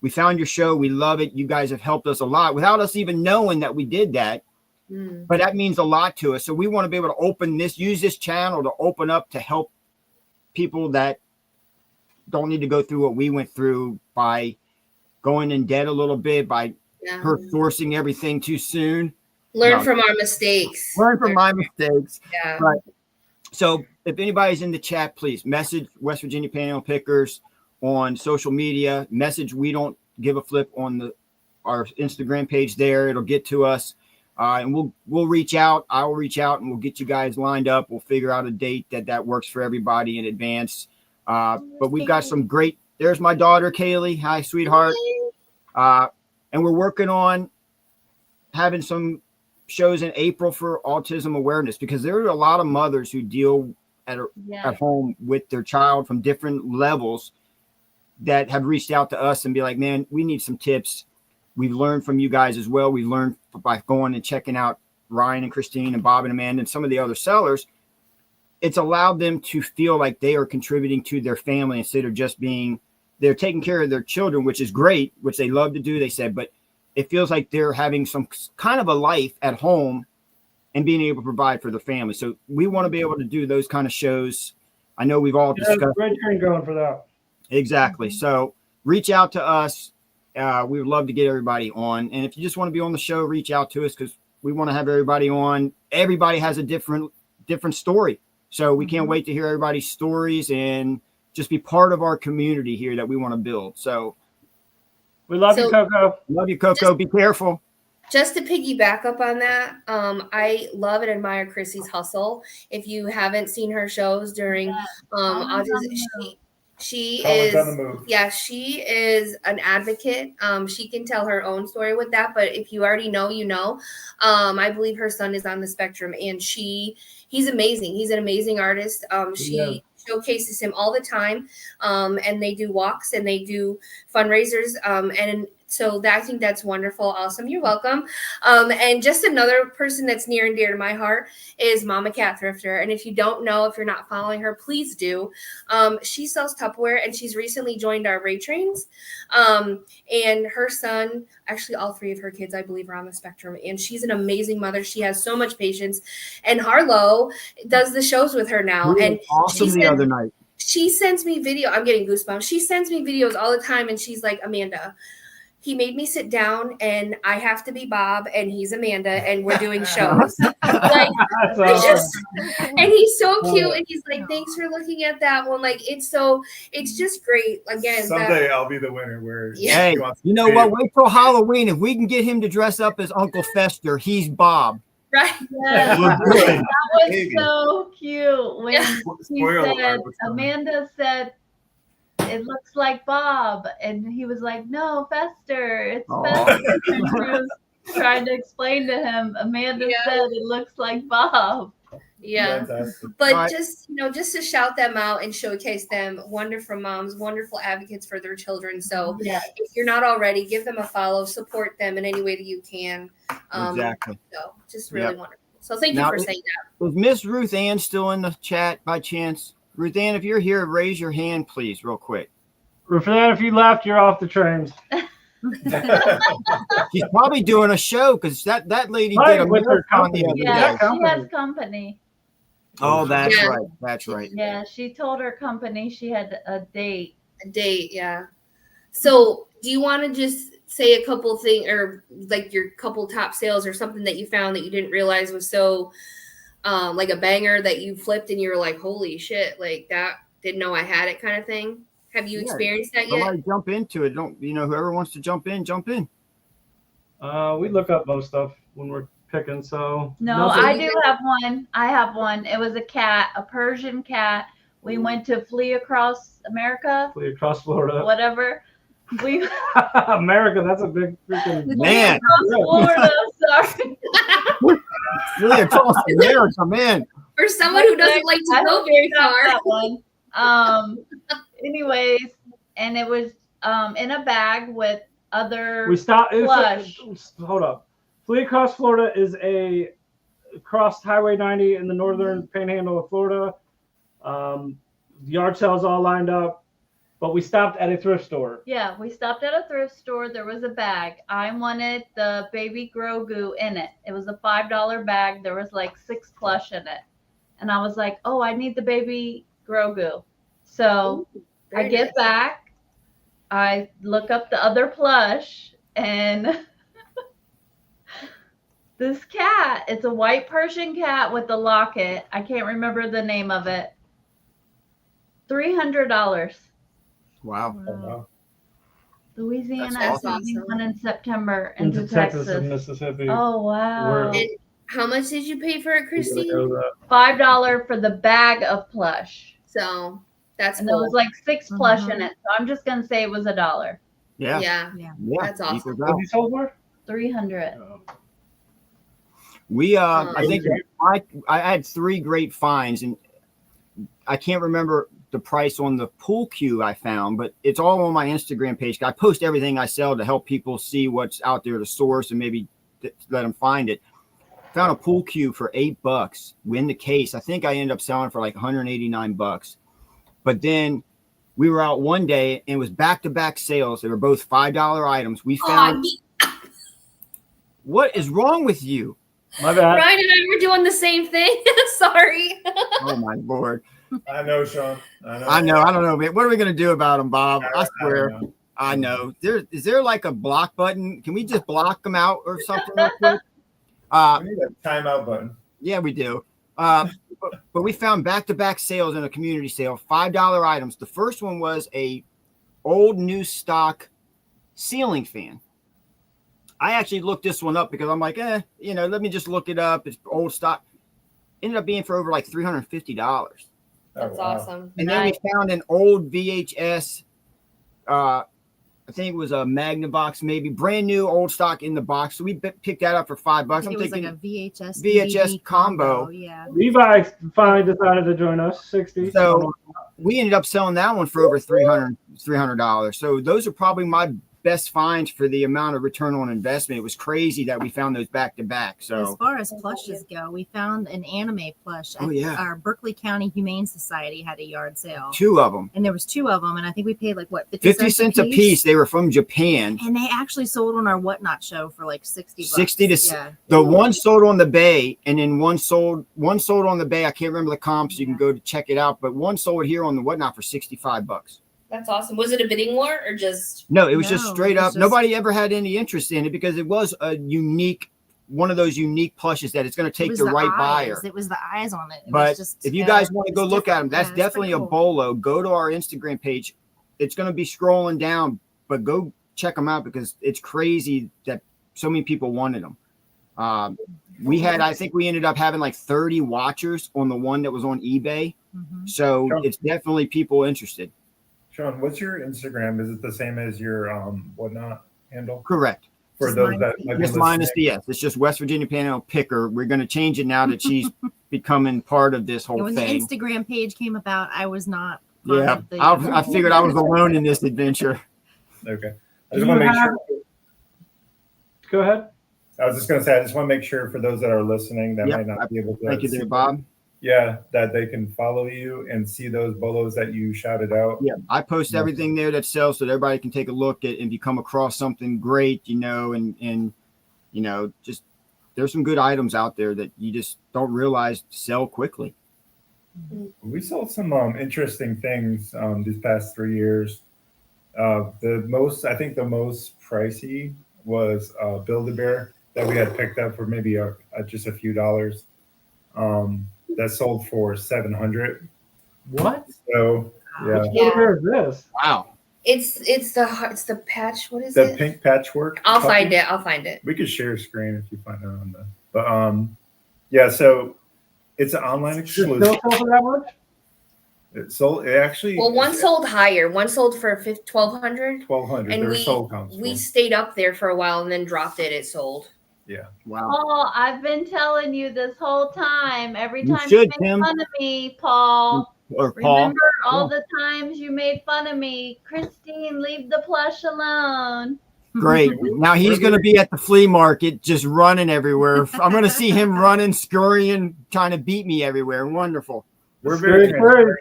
we found your show. We love it. You guys have helped us a lot without us even knowing that we did that. But that means a lot to us. So we want to be able to use this channel to open up to help people that don't need to go through what we went through by going in debt a little bit, by her sourcing everything too soon. Learn from our mistakes. Learn from my mistakes. Yeah. Right. So if anybody's in the chat, please message West Virginia Panhandle Pickers on social media. Message We Don't Give a Flip on our Instagram page there. It'll get to us. And we'll reach out. I will reach out and we'll get you guys lined up. We'll figure out a date that works for everybody in advance. But we've got some great. There's my daughter, Kaylee. Hi, sweetheart. And we're working on having some shows in April for autism awareness, because there are a lot of mothers who deal at home with their child from different levels that have reached out to us and be like, man, we need some tips. We've learned from you guys as well. We've learned by going and checking out Ryan and Christine and Bob and Amanda and some of the other sellers. It's allowed them to feel like they are contributing to their family instead of just they're taking care of their children, which is great, which they love to do, they said, but it feels like they're having some kind of a life at home and being able to provide for their family. So we want to be able to do those kind of shows. I know we've all discussed. Great train going for that. Exactly. So reach out to us. We would love to get everybody on. And if you just want to be on the show, reach out to us, because we want to have everybody on. Everybody has a different story. So we can't wait to hear everybody's stories and just be part of our community here that we want to build. So we love you, Coco. Love you, Coco. Be careful. Just to piggyback up on that, I love and admire Chrissy's hustle. If you haven't seen her shows during autism, she is an advocate. She can tell her own story with that, but if you already know, you know. I believe her son is on the spectrum, and he's amazing. He's an amazing artist. She showcases him all the time, and they do walks and they do fundraisers, and so I think that's wonderful. Awesome. You're welcome. And just another person that's near and dear to my heart is Mama Cat Thrifter. And if you don't know, if you're not following her, please do. She sells Tupperware, and she's recently joined our Ray Trains. And her son, actually all 3 of her kids, I believe, are on the spectrum. And she's an amazing mother. She has so much patience. And Harlow does the shows with her now. And awesome the other night. She sends me video. I'm getting goosebumps. She sends me videos all the time, and she's like, Amanda, he made me sit down, and I have to be Bob, and he's Amanda, and we're doing shows. Like, That's it's awesome. just, and he's so cute, and he's like, "Thanks for looking at that one." Like, it's just great. Again, Someday I'll be the winner. Where Hey, he wants to you know be. what? Wait till Halloween. If we can get him to dress up as Uncle Fester, he's Bob. right? Yes, We'll do it. that was Maybe. so cute when Yeah. he Spoiler said, alert, what's coming. Amanda said, "It looks like Bob," and he was like, "No, Fester, it's Aw. Fester." And she was trying to explain to him. Amanda Yeah. said, "It looks like Bob." Yeah. Fantastic. But Right. just to shout them out and showcase them, wonderful moms, wonderful advocates for their children. So Yeah. if you're not already, give them a follow, support them in any way that you can. Exactly. So just really Yep. wonderful. So thank you Now, for saying that. Is Miss Ruth Ann still in the chat by chance? Ruth Ann, if you're here, raise your hand, please, real quick. Rufan, if you left, you're off the trains. She's probably doing a show because that lady Right, did a with her marathon the company. other Yeah, day. company. she has company. Oh, that's Yeah. right. That's right. Yeah, she told her company she had a date. A date, yeah. So do you want to just say a couple things, or like your couple top sales or something that you found that you didn't realize was so like a banger that you flipped and you were like, holy shit, like that, didn't know I had it kind of thing? Have you Yeah. experienced that yet? Somebody jump into it. Don't whoever wants to jump in, jump in. We look up most stuff when we're picking. So No, nothing- I do have one. I have one. It was a cat, a Persian cat. We went to Flee Across America, Flee across Florida. whatever. We America, that's a big freaking. Man, across Florida. Sorry. really across America, man. For someone who doesn't like to I go very got far. that one. Anyways, and it was in a bag with other. We stopped. Plush. Hold up. Flee across Florida is a across Highway 90 in the northern panhandle of Florida. Yard sales all lined up, but we stopped at a thrift store. Yeah, we stopped at a thrift store. There was a bag. I wanted the baby Grogu in it. It was a $5 bag. There was like 6 plush in it. And I was like, oh, I need the baby Grogu. So I Very get nice. back. I look up the other plush, and this cat, it's a white Persian cat with a locket. I can't remember the name of it. $300. Wow. Oh, wow. Louisiana That's is sending awesome. one in September Into into Texas Texas. and Mississippi. Oh wow! Where- How much did you pay for it, We gotta Christine? go that. $5 for the bag of plush, So that's and there cool. was like 6 plush in Mhm. it. So I'm just gonna say it was $1. Yeah. Yeah. Yeah. That's awesome. equals What out. you sold for? 300. We I think Okay. I had 3 great finds, and I can't remember the price on the pool cue I found, but it's all on my Instagram page. I post everything I sell to help people see what's out there to source and maybe let them find it. Found a pool cue for $8. Win the case. I think I ended up selling for like $189. But then we were out one day and it was back-to-back sales. They were both $5 items. We found what is wrong with you? My bad. Ryan and I were doing the same thing. Sorry. Oh my Lord. I know, Sean. I know. I don't know, man. What are we gonna do about them, Bob? I swear. don't know. I know. Is there like a block button? Can we just block them out or something real quick? We need a timeout button. Yeah, we do. But we found back-to-back sales in a community sale, $5 items. The first one was a old new stock ceiling fan. I actually looked this one up because I'm like, let me just look it up. It's old stock. Ended up being for over like $350. That's Oh, wow. awesome. And then we found an old VHS. I think it was a Magnavox, maybe brand new old stock in the box. So we picked that up for $5. I I'm think it was thinking like a VHS VHS DVD combo. Yeah. Levi finally decided to join us. 60. So we ended up selling that one for over $300. So those are probably my best finds for the amount of return on investment. It was crazy that we found those back to back. As So far as plushes go, we found an anime plush. Oh, yeah. Our Berkeley County Humane Society had a yard sale. 2 of them, And there was 2 of them, and I think we paid like what 50 cents a piece. They were from Japan. And they actually sold on our Whatnot show for like $60. 60 to yeah. The one sold on the bay, and then one sold on the bay. I can't remember the comps. You can go to check it out, but one sold here on the Whatnot for $65. That's awesome. Was it a bidding war or just? No, it was just No, straight it was up. just- Nobody ever had any interest in it because it was a unique, one of those unique plushes that it's going to It take was the right eyes. buyer. It was the eyes on it. It But was just, if you guys want to it go was look at them, different. that's Yeah, it's definitely pretty a cool. bolo. Go to our Instagram page. It's going to be scrolling down, but go check them out because it's crazy that so many people wanted them. We had, I think we ended up having like 30 watchers on the one that was on eBay. Mhm. So Sure. it's definitely people interested. Sean, what's your Instagram? Is it the same as your whatnot handle? Correct. For Just those minus that the might be Just minus the listening. S. It's just West Virginia Panhandle Picker. We're going to change it now that she's becoming part of this And whole when the thing. Instagram page came about, I was not part Yeah, of the I figured I was alone in this adventure. Okay. I Do just you want to make have- sure. Go ahead. I was just going to say, I just want to make sure for those that are listening that Yep, might not be able to. Thank you see- there, Bob. Yeah, that they can follow you and see those bolos that you shouted out. Yeah, I post everything there that sells so that everybody can take a look at. And if you come across something great, and just there's some good items out there that you just don't realize sell quickly. We sold some interesting things these past 3 years. I think the most pricey was Build-A-Bear that we had picked up for maybe just a few dollars. That sold for $700. What? So yeah, Which Yeah. Build-A-Bear is this? Wow. It's the patch. What is the it? pink patchwork. I'll puppy. find it. I'll find it. We could share a screen if you find it on the. But yeah. So it's an online Does it still exclusive. sell for that much? It sold. It actually. Well, one sold higher. One sold for 1,200. 1,200. And Their soul comes. we stayed up there for a while and then dropped it. It sold. Yeah. Wow. Paul, I've been telling you this whole time. Every You time should, make Tim. fun of me, Paul. Or Paul. Remember all the times you made fun of me. Christine, leave the plush alone. Great. Now he's going to be at the flea market just running everywhere. I'm going to see him running, scurrying, trying to beat me everywhere. Wonderful. We're very Great. transparent.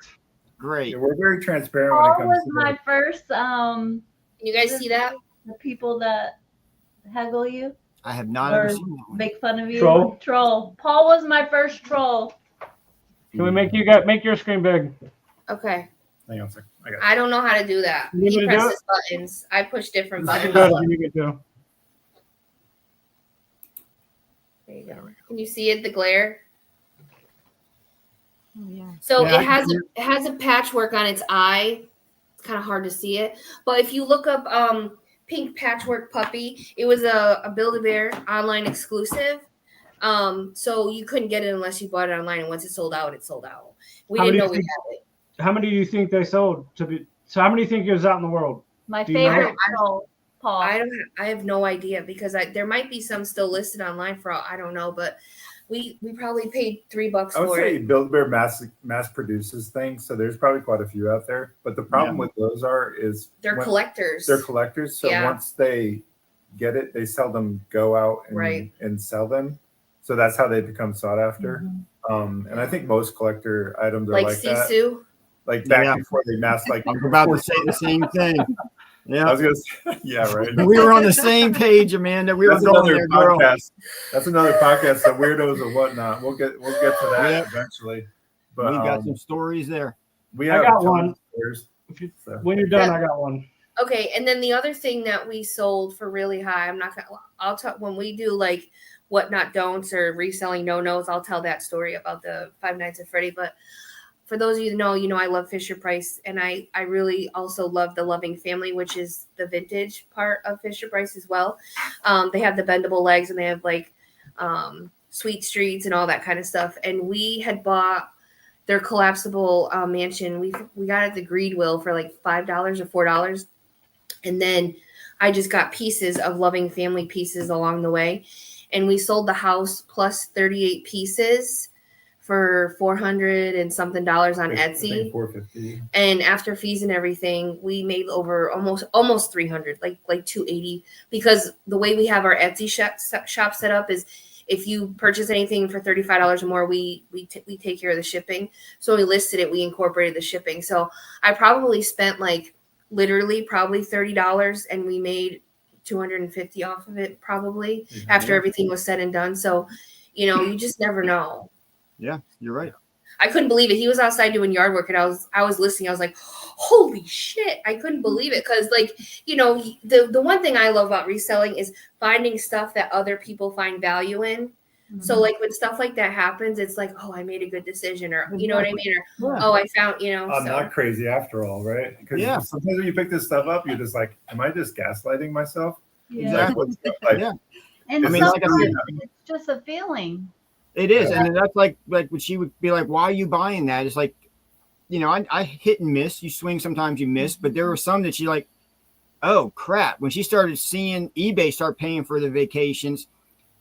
Great. Yeah, we're very transparent when it Paul comes was to my this. first Can you guys see that? the people that haggle you, I have not Or- ever seen that one. make fun of you. Troll. Paul was my first troll. Can we make your screen big? Okay. Hang on a second. I got it. I don't know how to do that. You need He me to do presses buttons. I push different I can buttons. do it if you need me to. There you go. Can you see it? The glare. Oh, yeah. So Yeah, it has a patchwork on its eye. It's kind of hard to see it, but if you look up pink patchwork puppy, it was a Build-A-Bear online exclusive. So you couldn't get it unless you bought it online, and once it sold out, it sold out. We How didn't many know we think- had it. How many do you think they sold to be? So how many do you think is out in the world? My Do you know? favorite troll, Paul. I have no idea because there might be some still listed online for all, I don't know, but we probably paid $3 I would for say it. Build-A-Bear mass produces things, so there's probably quite a few out there. But the problem with those is They're when- collectors. They're collectors, so Yeah. once they get it, they seldom go out and sell them. So that's how they become sought after. And I think most collector items are like like that. Sisu. Like back Yeah. before they mass like I was about to say the same thing. I Yeah. was gonna say, yeah, right. We were on the same page, Amanda. We were That's going another there, girl. podcast. That's another podcast, the weirdos and whatnot. We'll get to that Yep. eventually. But We got some stories there. we I have got a ton one. of stories, If you, so. when you're done, Yeah. I got one. Okay, and then the other thing that we sold for really high, I'll talk when we do like what not don'ts or reselling no-nos, I'll tell that story about the Five Nights at Freddy. But for those of you who know, I love Fisher Price, and I really also love the Loving Family, which is the vintage part of Fisher Price as well. They have the bendable legs, and they have like Sweet Streets and all that kind of stuff. And we had bought their collapsible mansion. We got it at the Greedwill for like $5 or $4. And then I just got pieces of Loving Family pieces along the way. And we sold the house plus 38 pieces for $400 and something on I think Etsy. $450. And after fees and everything, we made over almost 300, like 280. Because the way we have our Etsy shop set up is if you purchase anything for $35 or more, we take care of the shipping. So when we listed it, we incorporated the shipping. So I probably spent literally probably $30, and we made $250 off of it probably after everything was said and done. So, you just never know. Yeah, you're right. I couldn't believe it. He was outside doing yard work, and I was listening. I was like, holy shit, I couldn't believe it. Because like, you know, the one thing I love about reselling is finding stuff that other people find value in. So like when stuff like that happens, it's like, oh, I made a good decision, or you know what I mean, or oh, I found, you know, I'm not crazy after all, right? Because sometimes when you pick this stuff up, you're just like, am I just gaslighting myself? Exactly. And I mean, sometimes like it's just a feeling. It is, and that's like when she would be like, "Why are you buying that?" It's like, you know, I hit and miss. You swing, sometimes you miss, but there were some that she like, oh crap. When she started seeing eBay start paying for the vacations,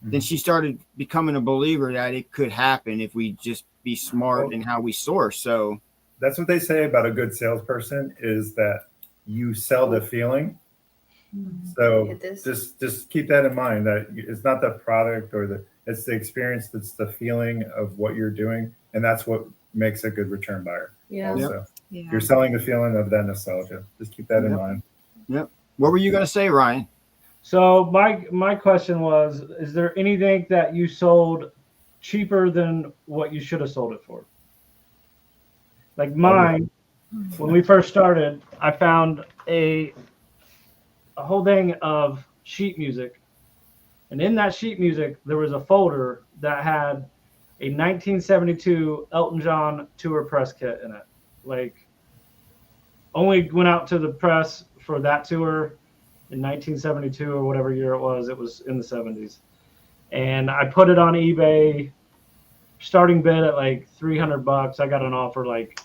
then she started becoming a believer that it could happen if we just be smart in how we source. So that's what they say about a good salesperson is that you sell the feeling. So just keep that in mind, that it's not the product or it's the experience, that's the feeling of what you're doing, and that's what makes a good return buyer. Also, you're selling the feeling of that nostalgia. Just keep that in mind. Yep. What were you going to say, Ryan? So my question was, is there anything that you sold cheaper than what you should have sold it for? Like mine, when we first started, I found a whole thing of sheet music. And in that sheet music, there was a folder that had a 1972 Elton John tour press kit in it. Like, only went out to the press for that tour in 1972 or whatever year it was. It was in the 70s. And I put it on eBay, starting bid at like $300. I got an offer like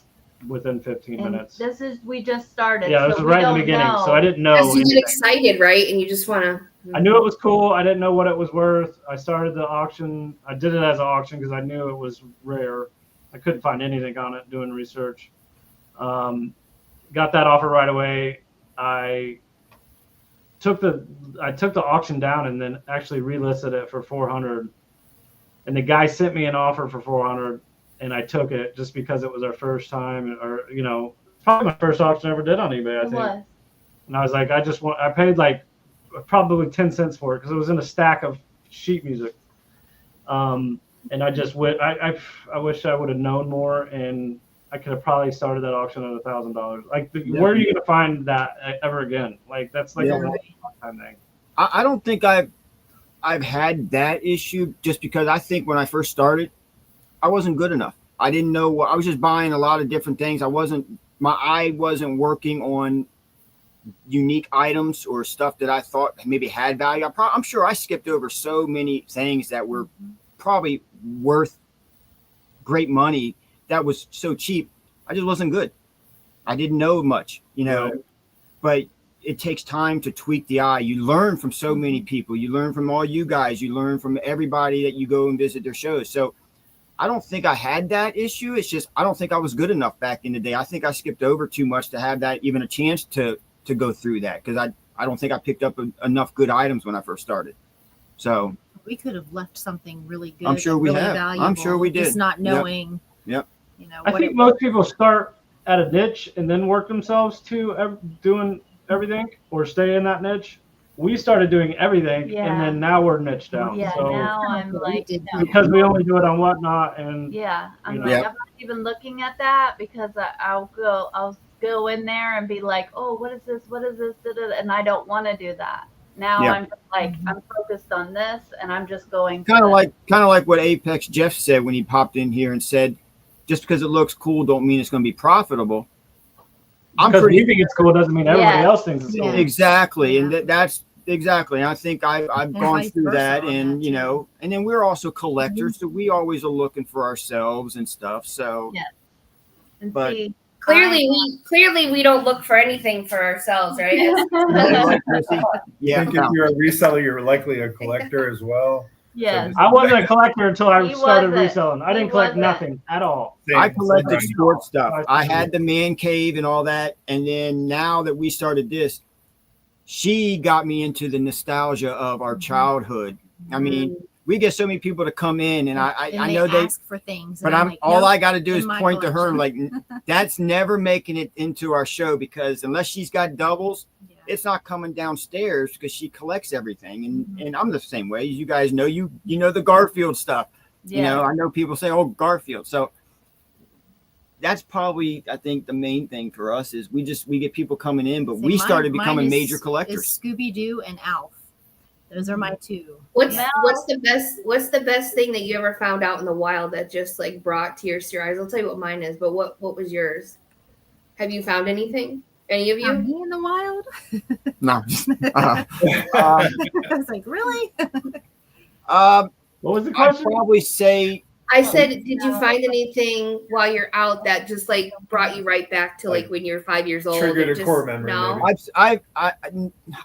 within 15 minutes. We just started. Yeah, this was right in the beginning, so I didn't know. Yes, you get excited, right? And you just want to. I knew it was cool. I didn't know what it was worth. I started the auction. I did it as an auction because I knew it was rare. I couldn't find anything on it doing research. Got that offer right away. I took the auction down and then actually relisted it for $400. And the guy sent me an offer for $400, and I took it just because it was our first time, or you know, probably my first auction I ever did on eBay. I think. And I was like, I paid like probably 10 cents for it because it was in a stack of sheet music. And I just went. I wish I would have known more, and I could have probably started that auction at $1,000. Like, where are you going to find that ever again? Like, that's like a lifetime thing. I don't think I've had that issue, just because I think when I first started, I wasn't good enough. I didn't know what I was, just buying a lot of different things. My eye wasn't working on unique items or stuff that I thought maybe had value. I'm sure I skipped over so many things that were probably worth great money that was so cheap. I just wasn't good. I didn't know much, you know, but it takes time to tweak the eye. You learn from so many people. You learn from all you guys. You learn from everybody that you go and visit their shows. So I don't think I had that issue. It's just, I don't think I was good enough back in the day. I think I skipped over too much to have that, even a chance to go through that. Cause I don't think I picked up enough good items when I first started. So we could have left something really good. I'm sure we really have. Valuable, I'm sure we did. Just not knowing. Yep. You know, I think most people start at a niche and then work themselves to doing everything or stay in that niche. We started doing everything, and then now we're niched down. Yeah, so now I'm like, because we only do it on Whatnot, and I'm like, I'm not even looking at that because I'll go in there and be like, oh, what is this? And I don't want to do that. Now I'm just like, I'm focused on this, and I'm just going. Kind of like what Apex Jeff said when he popped in here and said, just because it looks cool don't mean it's going to be profitable. Because you think it's cool doesn't mean everybody else thinks it's cool. Exactly, and that's exactly. And I think I've gone through that, and you know, and then we're also collectors, so we always are looking for ourselves and stuff. So, And but see, clearly we don't look for anything for ourselves, right? yeah, I think if you're a reseller, you're likely a collector as well. Yes. I wasn't a collector until I started wasn't. reselling. I didn't collect nothing at all. I collected sports stuff. I had the man cave and all that, and then now that we started this, she got me into the nostalgia of our childhood. I mean, we get so many people to come in, and I know they ask for things, but all I got to do is point to her, like, that's never making it into our show, because unless she's got doubles, it's not coming downstairs, because she collects everything. And I'm the same way. You guys know, you know the Garfield stuff. You know, I know people say, oh, Garfield. So that's probably, I think, the main thing for us is we get people coming in, but See, we mine- started mine becoming is- major is collectors. Scooby-Doo and Alf. Those are my two. What's Yeah. the best thing that you ever found out in the wild that just like brought tears to your eyes? I'll tell you what mine is, but what was yours? Have you found anything? Any of you? Me in the wild? No. I was like, really? What was the I'd question? probably say I said, did you find anything while you're out that just like brought you right back to like when you're 5 years old? Triggered and a just, core memory, No. maybe.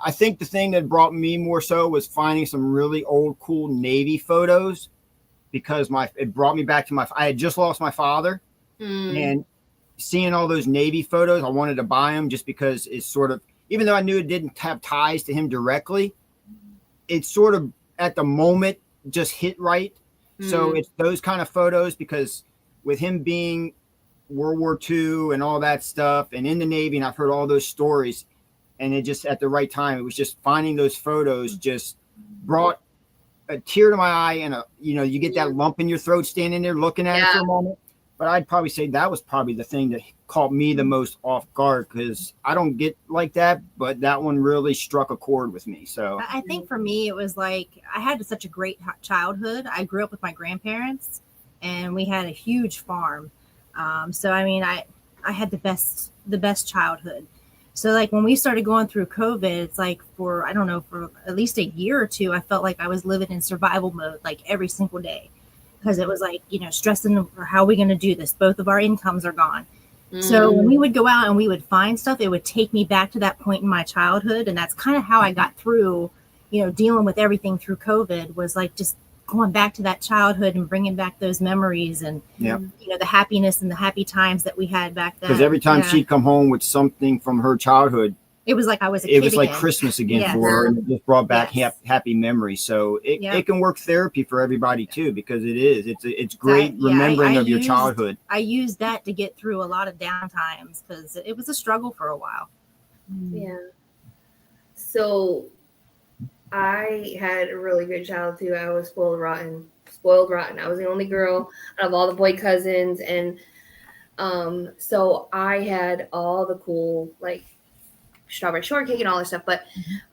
I think the thing that brought me more so was finding some really old, cool Navy photos, because it brought me back to I had just lost my father, and seeing all those Navy photos, I wanted to buy them just because it's sort of, even though I knew it didn't have ties to him directly, it's sort of at the moment just hit right. So it's those kind of photos, because with him being World War II and all that stuff and in the Navy, and I've heard all those stories, and it just at the right time, it was just finding those photos just brought a tear to my eye, and you get that lump in your throat standing there looking at it for a moment. But I'd probably say that was probably the thing that caught me the most off guard, because I don't get like that, but that one really struck a chord with me. So I think for me, it was like I had such a great childhood. I grew up with my grandparents, and we had a huge farm. So I mean, I had the best childhood. So like when we started going through COVID, it's like for at least a year or two, I felt like I was living in survival mode, like every single day. Because it was like, stressing for how are we going to do this? Both of our incomes are gone. So when we would go out and we would find stuff, it would take me back to that point in my childhood. And that's kind of how I got through, dealing with everything through COVID, was like just going back to that childhood and bringing back those memories and, the happiness and the happy times that we had back then. because every time she'd come home with something from her childhood, it was like I was a kid. It was like again. Christmas again Yes. for her, and it just brought back Yes. happy memories. So it can work therapy for everybody too, because it's great Yeah, remembering I of your used- childhood. I used that to get through a lot of downtimes because it was a struggle for a while. Yeah. So I had a really good childhood too. I was spoiled rotten. I was the only girl out of all the boy cousins, and so I had all the cool like strawberry shortcake and all this stuff. But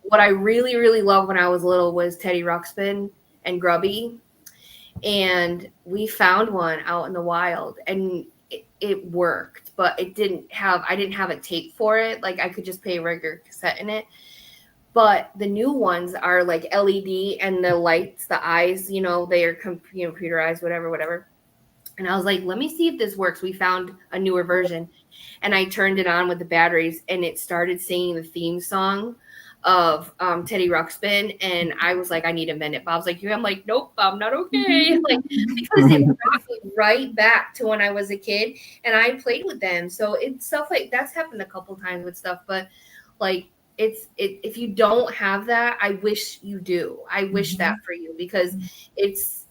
what I really, really loved when I was little was Teddy Ruxpin and Grubby. And we found one out in the wild, and it worked, but I didn't have a tape for it. Like I could just play a regular cassette in it. But the new ones are like LED, and the lights, the eyes, they are computerized, whatever. And I was like, let me see if this works. We found a newer version, and I turned it on with the batteries, and it started singing the theme song of Teddy Ruxpin. And I was like, I need to mend it. Bob's like, I'm like, nope, I'm not okay. Like, because it brought me right back to when I was a kid, and I played with them. So it's stuff like that's happened a couple times with stuff, but like if you don't have that, I wish you do. I wish that for you, because it's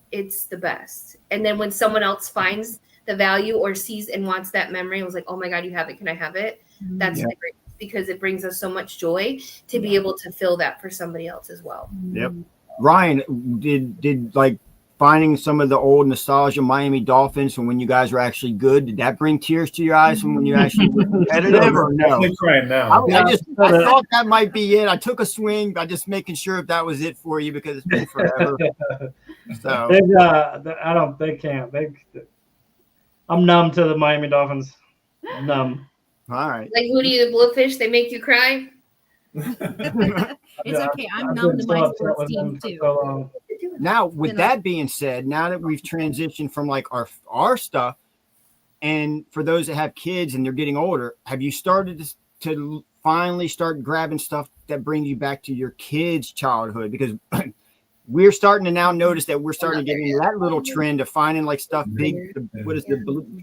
the best. And then when someone else finds the value or sees and wants that memory, I was like, oh my God, you have it. Can I have it? That's the great, because it brings us so much joy to be able to fill that for somebody else as well. Yep. Ryan, did like finding some of the old nostalgia Miami Dolphins from when you guys were actually good, did that bring tears to your eyes from when you actually were competitive, or no? I'm crying now. I thought that might be it. I took a swing by just making sure if that was it for you, because it's been forever. So They can't. I'm numb to the Miami Dolphins. Numb. all right. Like Hootie the Bluefish, they make you cry. It's okay. I'm I've numb been to so my upset sports with team them for too. so long. Now, with that being said, now that we've transitioned from like our stuff, and for those that have kids and they're getting older, have you started to finally start grabbing stuff that brings you back to your kids' childhood? Because we're starting to now notice that we're starting to get into that little trend of finding like stuff big. What is the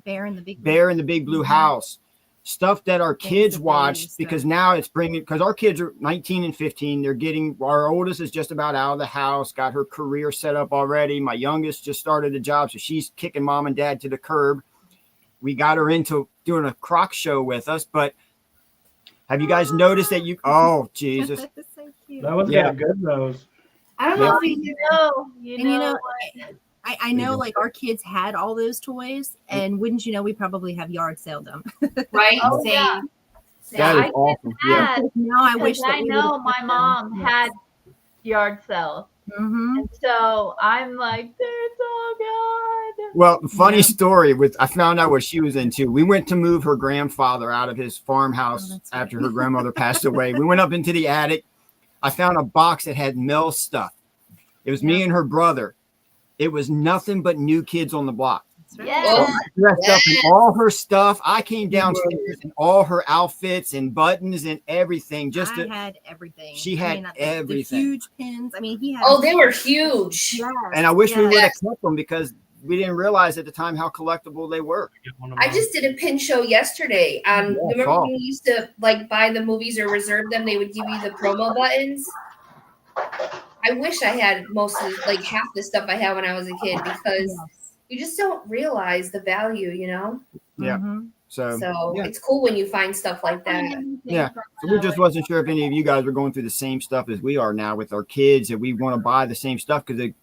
Bear in the Big Bear in the Big Blue House? Stuff that our kids watch, because now it's bringing, because our kids are 19 and 15. They're getting, our oldest is just about out of the house, got her career set up already. My youngest just started a job, so she's kicking mom and dad to the curb. We got her into doing a croc show with us, but have you guys noticed that oh, Jesus. That's so cute. That one's got a good nose. I don't know if you know. And I know, like our kids had all those toys, and wouldn't you know, we probably have yard sale them. Right? Oh, Same. yeah. That I is awesome. Yeah. had, Now I wish because that I we know would've my kept them. mom Yes. had yard sales. Mhm. And so I'm like, they're so good. Well, funny Yeah. story with I found out what she was into. We went to move her grandfather out of his farmhouse Oh, that's after right. her grandmother passed away. We went up into the attic. I found a box that had Mel stuff. It was me and her brother. It was nothing but New Kids on the Block. That's right. Yeah. So I dressed up in all her stuff. I came downstairs in all her outfits and buttons and everything. Just I to, had everything. She had the everything. huge pins. I mean, he had. Oh, they were huge. Yes, and I wish we would have Yes. kept them because we didn't realize at the time how collectible they were. I just did a pin show yesterday. Remember cool. when you used to like buy the movies or reserve them? They would give you the promo buttons. I wish I had most of like half the stuff I had when I was a kid because you just don't realize the value, you know. Yeah. Mhm. So So yeah. it's cool when you find stuff like that. Yeah. So we just wasn't sure if any of you guys were going through the same stuff as we are now with our kids, and we want to buy the same stuff because they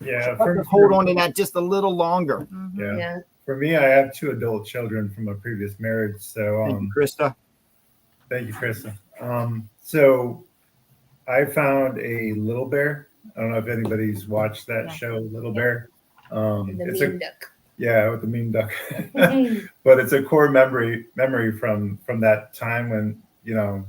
Yeah, hold on to that just a little longer. Mhm. Yeah. Yeah. For me, I have 2 adult children from a previous marriage. So Thank you, Krista. thank you, Krista. So I found a Little Bear. I don't know if anybody's watched that Yeah. show, Little Bear. The It's mean duck. yeah, with the mean duck. Mhm. But it's a core memory from that time when, you know,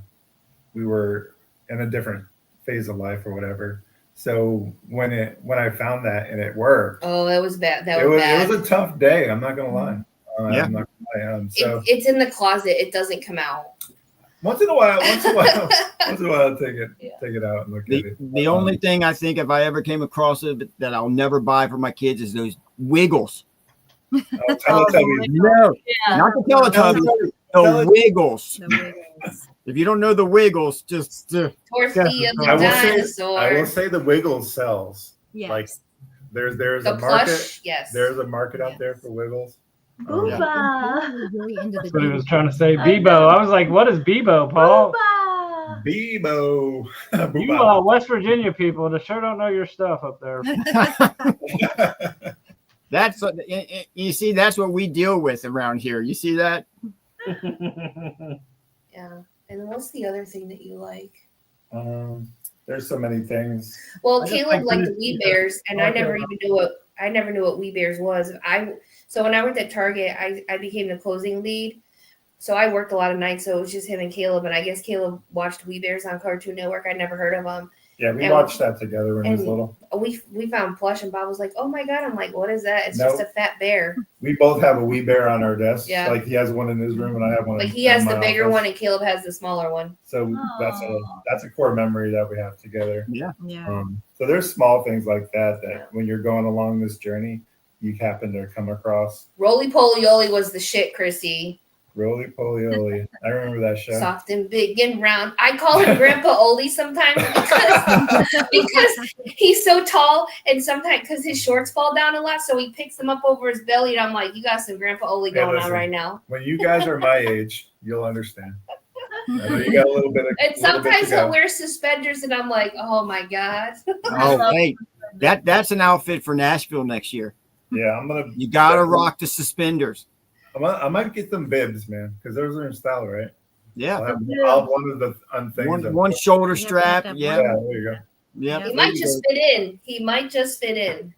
we were in a different phase of life or whatever. So when I found that and it worked, Oh, that was bad. That it was was bad. a tough day. I'm not gonna lie. Yeah. I'm not gonna lie. So It's in the closet. It doesn't come out. once in a while, I'll take it out and look at The, it. the only thing I think if I ever came across it that I'll never buy for my kids is those Wiggles. Teletubbies. No, Yeah. not the Teletubbies, the Tele- Wiggles. The Wiggles. If you don't know the Wiggles, just Tortilla the I will dinosaur. say the Wiggles sells. Yes. Like there's The a market. plush. Yes. There's a market out Yes. there for Wiggles. Booba. We're really into the That's what he was Bebo. trying to say. I Bebo. know. I was like, what is Bebo, Paul? Booba. Bebo. You Booba. West Virginia people that sure don't know your stuff up there. that's what you see. That's what we deal with around here. You see that? Yeah. And what's the other thing that you like? There's so many things. Well, I just Caleb like liked this- Wee Bears, and I Okay. never even knew what Wee Bears was. So when I worked at Target, I became the closing lead. So I worked a lot of nights, so it was just him and Caleb. And I guess Caleb watched Wee Bears on Cartoon Network. I'd never heard of them. Yeah, we And- watched that together when he was and- little. We found Plush, and Bob was like, "Oh my god!" I'm like, "What is that?" It's Nope. just a fat bear. We both have a wee bear on our desk. Yeah. Like he has one in his room and I have one. Like in he has my the bigger office. one, and Caleb has the smaller one. So that's a core memory that we have together. Yeah. Yeah. So there's small things like that Yeah. when you're going along this journey, you happen to come across. Roly Poly Oly was the shit, Chrissy. Roly Poly Oly. I remember that show. Soft and big and round. I call him Grandpa Oli sometimes because he's so tall, and sometimes because his shorts fall down a lot, so he picks them up over his belly, and I'm like, "You got some Grandpa Oli Hey, going on listen. right now." When you guys are my age, you'll understand. I know you got a little bit of. And little bit sometimes to go. he'll wear suspenders, and I'm like, "Oh my god!" Oh, hey, that's an outfit for Nashville next year. Yeah, I'm gonna. You gotta rock the suspenders. I might get them bibs, man, because those are in style, right? Yeah, I'll have one of the things. one shoulder Yeah, strap. that Yeah, Yeah, there you go. yeah. He might just fit in. He might just fit in.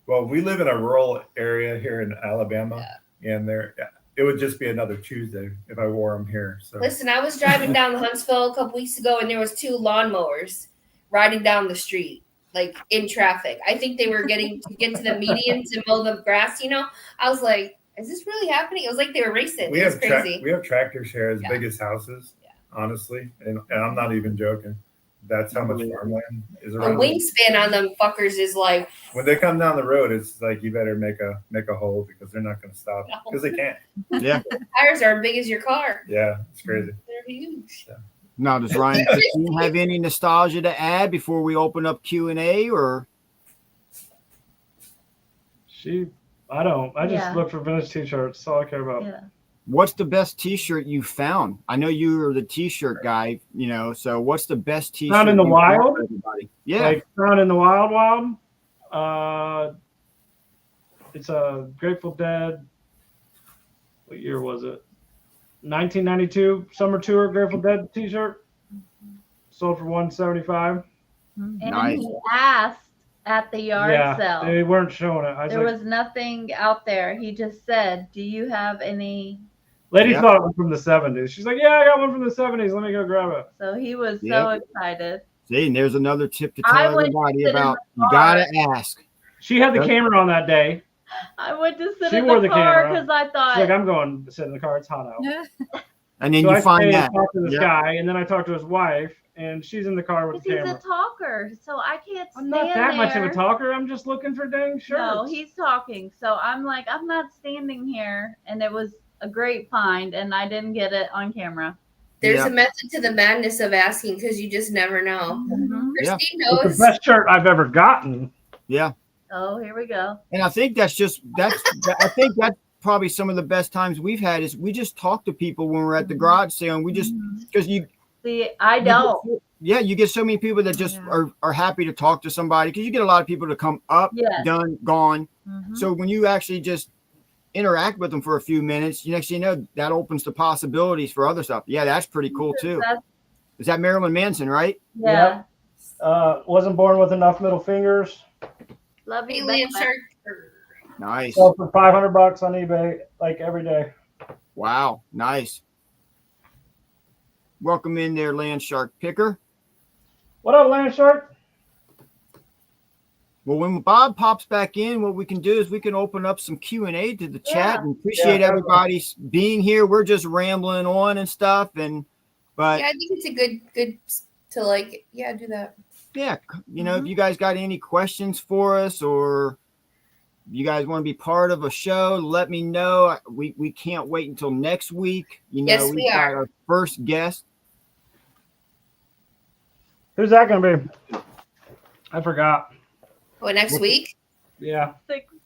Well, we live in a rural area here in Alabama, and it would just be another Tuesday if I wore them here. So Listen, I was driving down Huntsville a couple weeks ago, and there was 2 lawnmowers riding down the street, like in traffic. I think they were getting to get to the median to mow the grass. You know, I was like, "Is this really happening?" It was like they were racing. we It was have crazy. we have tractors here as Yeah. big as houses, Yeah. honestly, and I'm not even joking. That's how much farmland is The around. wingspan on them fuckers is like, When they come down the road, it's like you better make a hole because they're not going to stop No. because they can't. tires are as big as your car. Yeah, it's crazy. They're huge. Now, does Ryan Christine have any nostalgia to add before we open up Q&A, or? I don't. I just Yeah. look for vintage t-shirts. That's all I care about. Yeah. What's the best T-shirt you found? I know you are the T-shirt guy, so what's the best T-shirt Found in the you found wild? for everybody? Yeah, Like found in the wild. It's a Grateful Dead. What year was it? 1992 summer tour Grateful Dead T-shirt. Sold for $175. And Nice. he asked at the yard Yeah, sale. they weren't showing it. I was There like, was nothing out there. He just said, "Do you have any?" lady Yeah. thought it was from the 70s. She's like, yeah, I got one from the 70s. Let me go grab it. So he was so Yep. excited. See, and there's another tip to I tell went to everybody sit in about. the You car. gotta ask. She had the Yep. camera on that day. I went to sit She in wore the the car camera. because I She's thought, like, I'm going to sit in the car. It's hot out. And then So you I find stayed that. and talked to this Yep. guy, and then I talked to his wife, and she's in the car with because the he's camera. a talker, so I can't I'm stand not that much of there. a talker. I'm just looking for dang shirts. No, he's talking. So I'm like, I'm not standing here. And it was a great find, and I didn't get it on camera. There's Yeah. a method to the madness of asking because you just never know. Yeah. Christine It's the knows. best shirt I've ever gotten. Yeah. Oh, here we go. And I think I think that's probably some of the best times we've had is we just talk to people when we're at the garage sale, and we just because you See, I you don't. get- yeah, you get so many people that just are happy to talk to somebody because you get a lot of people to come up, Yes. done, gone. Mhm. So when you actually just interact with them for a few minutes, next thing you know, that opens the possibilities for other stuff. Yeah, that's pretty cool too. That's- Is that Marilyn Manson, right? yeah. Wasn't born with enough middle fingers. Love Hey, you, Land Becca. Shark. Nice. Sold for $500 on eBay, like every day. Wow, nice. Welcome in there, Land Shark Picker. What up, Land Shark? Well, when Bob pops back in, what we can do is we can open up some Q&A to the chat, and appreciate Yeah. everybody's being here. We're just rambling on and stuff, but Yeah, I think it's a good to like. Yeah, do that. yeah, if you guys got any questions for us, or you guys want to be part of a show, let me know. We can't wait until next week. Yes, we got are. our first guest. Who's that going to be? I forgot. What, next week? Yeah.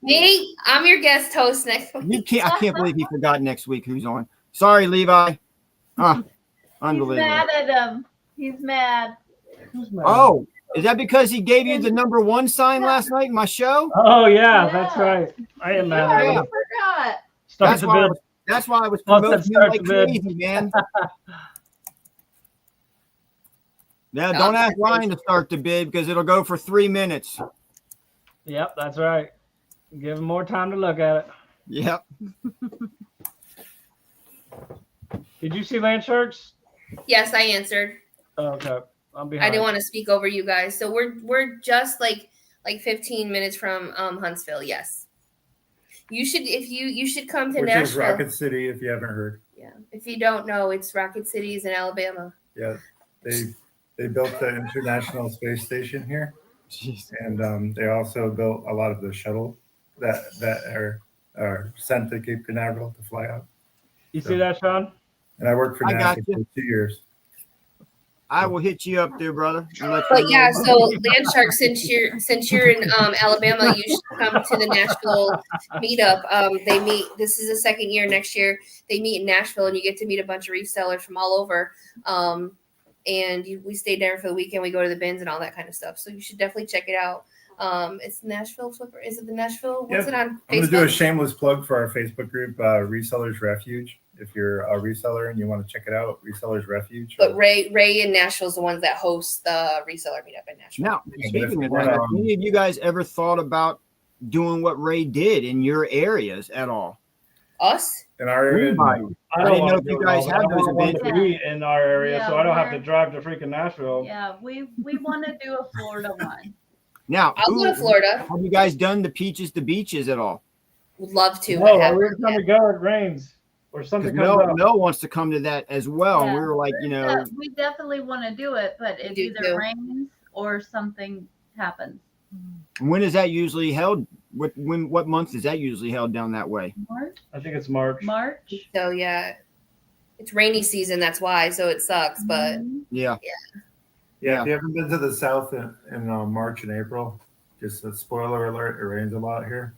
Me, I'm your guest host next week. I can't believe he forgot next week who's on. Sorry, Levi. He's Unbelievable. mad at him. He's mad. Who's mad? Oh, is that because he gave you the number 1 sign last night in my show? Oh, yeah, Yeah. that's right. I am You mad at already him. forgot. Start That's the why, bid. that's why I was Once promoting that him like starts the bid. crazy, man. Now, don't ask Ryan to start the bid because it'll go for 3 minutes. Yep, that's right. Give him more time to look at it. Yep. Did you see Land Sharks? Yes, I answered. Oh, okay. I'm behind. I didn't want to speak over you guys. So we're just like 15 minutes from Huntsville. Yes. You should come to Which is Nashville. Rocket City, if you haven't heard. Yeah. If you don't know, it's Rocket Cities in Alabama. Yeah, they built the International Space Station here, Jeez. and they also built a lot of the shuttle that are sent to Cape Canaveral to fly out. You see that, Sean? And I worked for I got NASA you. for 2 years. I will hit you up there, brother. and let you But know. yeah, so Land Shark, since you're in Alabama, you should come to the Nashville meetup. They meet. This is the second year. Next year they meet in Nashville, and you get to meet a bunch of resellers from all over. We stay there for the weekend. We go to the bins and all that kind of stuff. So you should definitely check it out. It's Nashville Flipper. Is it the Nashville? What's Yep. it on I'm going to do a Facebook? shameless plug for our Facebook group, Resellers Refuge. If you're a reseller and you want to check it out, Resellers Refuge. But Ray and Nashville's the ones that host the reseller meetup in Nashville. Now, but speaking if of you that, have wanna, any of you guys ever thought about doing what Ray did in your areas at all? Us? in our area, Anybody? I didn't know wanna if you do it guys all, have but I those want one events. to be in our area, so Yeah, I don't have to we're- drive to freaking Nashville. Yeah, we want to do a Florida one. Now, I'll go to Florida. have you guys done the Peaches to Beaches at all? Would love to. No, but haven't every time yet. we go, it rains or Because something comes up. Mel wants to come to that as well. And Yeah. we were like, Yeah, we definitely want to do it, but it do either too. rains or something happens. when is that usually held? What month is that usually held down that way? March? I think it's March. March? So yeah, it's rainy season. That's why. So it sucks. But Mhm. Yeah. yeah, if you haven't been to the South in March and April, just a spoiler alert, it rains a lot here.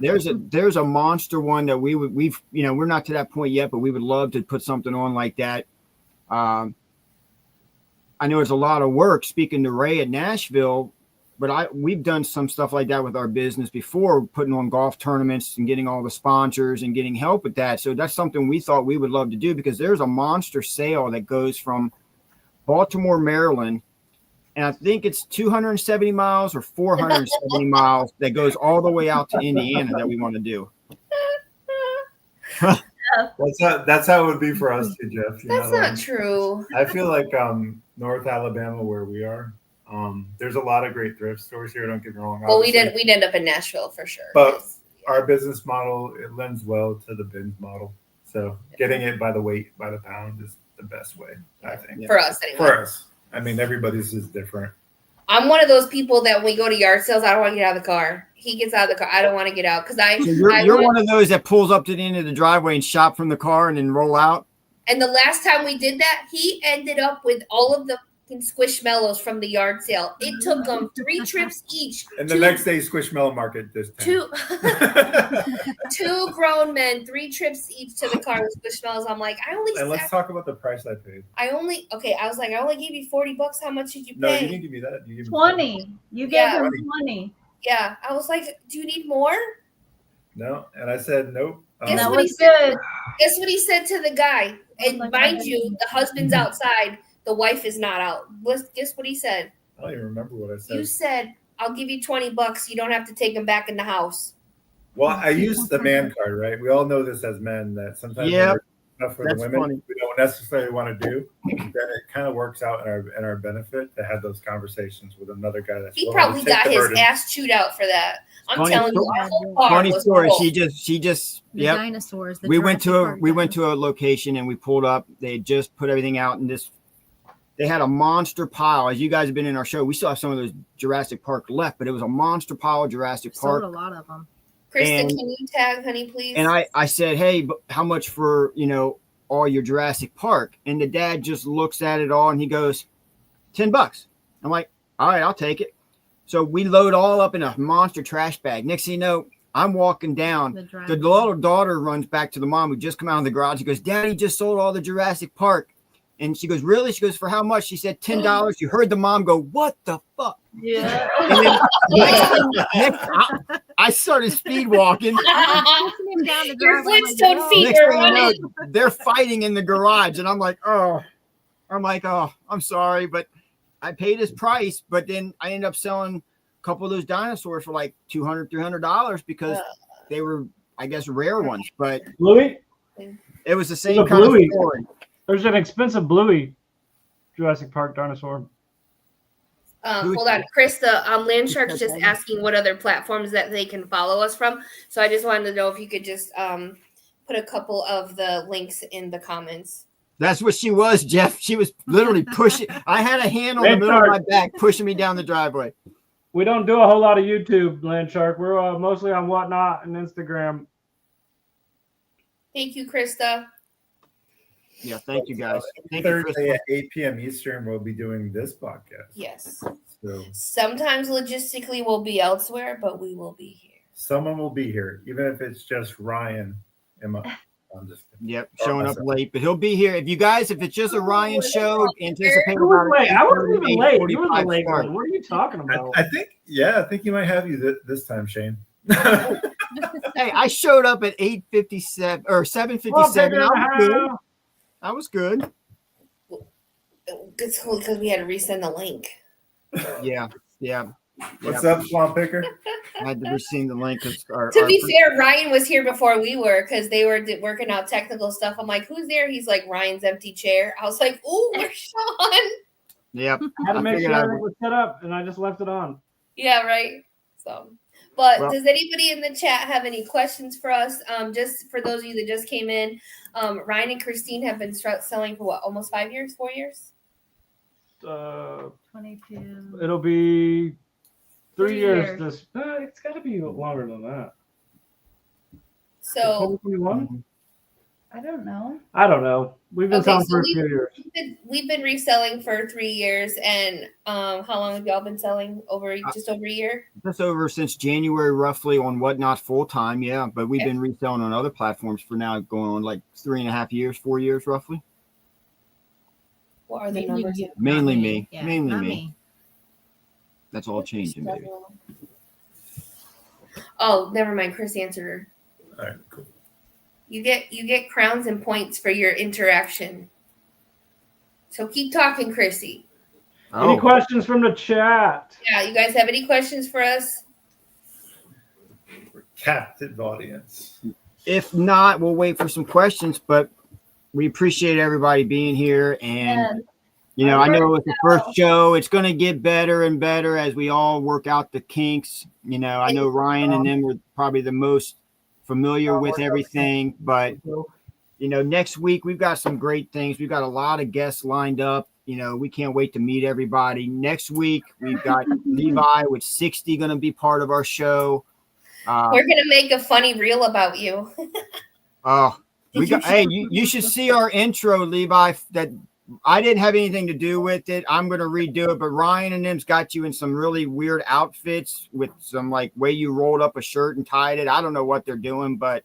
There's a monster one that we've we're not to that point yet, but we would love to put something on like that. I know it's a lot of work. Speaking to Ray at Nashville, but we've done some stuff like that with our business before, putting on golf tournaments and getting all the sponsors and getting help with that. So that's something we thought we would love to do, because there's a monster sale that goes from Baltimore, Maryland, and I think it's 270 miles or 470 miles that goes all the way out to Indiana that we want to do. That's how it would be for us too, Jeff. That's not true. I feel like North Alabama, where we are, there's a lot of great thrift stores here. Don't get me wrong. Well, we'd end up in Nashville for sure. But our business model, it lends well to the bins model. So getting it by the weight, by the pound is the best way, I think. For us, anyway. For us. I mean, everybody's is different. I'm one of those people that when we go to yard sales, I don't want to get out of the car. He gets out of the car. I don't want to get out because you're one of those that pulls up to the end of the driveway and shop from the car and then roll out. And the last time we did that, he ended up with all of the Squishmallows from the yard sale. It took them 3 trips each. And the next day, Squishmallow Market this time. Two grown men, 3 trips each to the car with Squishmallows. I'm like, And let's talk about the price I paid. I only gave you $40. How much did you pay? No, you didn't give me that. You gave me 20. You gave him 20. Yeah. I was like, do you need more? No. And I said, nope. That was good. Guess what he said to the guy? And mind you, the husband's outside. The wife is not out. Guess what he said? I don't even remember what I said. You said, I'll give you $20. You don't have to take them back in the house. Well, I used the man card, right? We all know this as men, that sometimes for the women we don't necessarily want to do. Then it kind of works out in our benefit to have those conversations with another guy. He probably got his ass chewed out for that. I'm telling you, our whole car funny was story. full. She just dinosaurs. We went to a location and we pulled up. They had just put everything out in this. They had a monster pile. As you guys have been in our show, we still have some of those Jurassic Park left, but it was a monster pile of Jurassic Park. Sold a lot of them. Kristen, can you tag honey, please? And I said, hey, but how much for, all your Jurassic Park? And the dad just looks at it all and he goes, $10. I'm like, all right, I'll take it. So we load all up in a monster trash bag. Next thing you know, I'm walking down. The little daughter runs back to the mom who just come out of the garage. She goes, Daddy just sold all the Jurassic Park. And she goes, really? She goes, for how much? She said, $10. You heard the mom go, what the fuck? Yeah. And then I started speed walking. Your Flintstone feet are running. They're fighting in the garage. And I'm like, I'm sorry. But I paid his price. But then I ended up selling a couple of those dinosaurs for like $200, $300 because they were, I guess, rare ones. But Bluey? It was the same kind of story. There's an expensive Bluey Jurassic Park dinosaur. Hold on, Chris. The Landshark's just asking what other platforms that they can follow us from. So I just wanted to know if you could just put a couple of the links in the comments. That's what she was, Jeff. She was literally pushing. I had a hand on the middle of my back, pushing me down the driveway. We don't do a whole lot of YouTube, Landshark. We're mostly on Whatnot and Instagram. Thank you, Krista. Yeah, thank you guys. Thursday at 8 p.m. Eastern, we'll be doing this podcast. Yes. So sometimes logistically we'll be elsewhere, but we will be here. Someone will be here, even if it's just Ryan. I'm just kidding. Yep, showing up late, but he'll be here. If it's just a Ryan show, anticipate about it. I wasn't even late. You were the late one. What are you talking about? I think he might have you this time, Shane. Hey, I showed up at 8:57 or 7:57. I was good. It's cool because we had to resend the link. Yeah. What's up, Swamp Picker? I had to resend the link. To be fair, Ryan was here before we were because they were working out technical stuff. I'm like, who's there? He's like, Ryan's empty chair. I was like, ooh, where's Sean? Yep. I had to make sure it was set up, and I just left it on. Yeah, right. So, but does anybody in the chat have any questions for us? Just for those of you that just came in, Ryan and Christine have been selling for almost 5 years, 4 years? 22. It'll be 3 years. It's got to be longer than that. So 2021? I don't know. We've been selling for a few years. We've been reselling for 3 years, and how long have y'all been selling? Just over a year? Just over since January, roughly, on Whatnot full time, yeah. But we've been reselling on other platforms for now going on like 3.5 years, 4 years, roughly. What are the numbers? Mainly me. Yeah, Mainly me. That's all changing, baby. Oh, never mind. Chris answered her. All right, cool. You get crowns and points for your interaction. So keep talking, Chrissy. Any questions from the chat? Yeah, you guys have any questions for us? We're captive audience. If not, we'll wait for some questions, but we appreciate everybody being here. And, you know, I know it's the first show. It's going to get better and better as we all work out the kinks. You know, I know Ryan and them were probably the most familiar with everything, but, you know, next week we've got some great things. We've got a lot of guests lined up. You know, we can't wait to meet everybody. Next week, we've got Levi with 60 going to be part of our show. We're going to make a funny reel about you. Oh, you should see our intro, Levi, that I didn't have anything to do with it. I'm going to redo it, but Ryan and them's got you in some really weird outfits with some like way you rolled up a shirt and tied it. I don't know what they're doing, but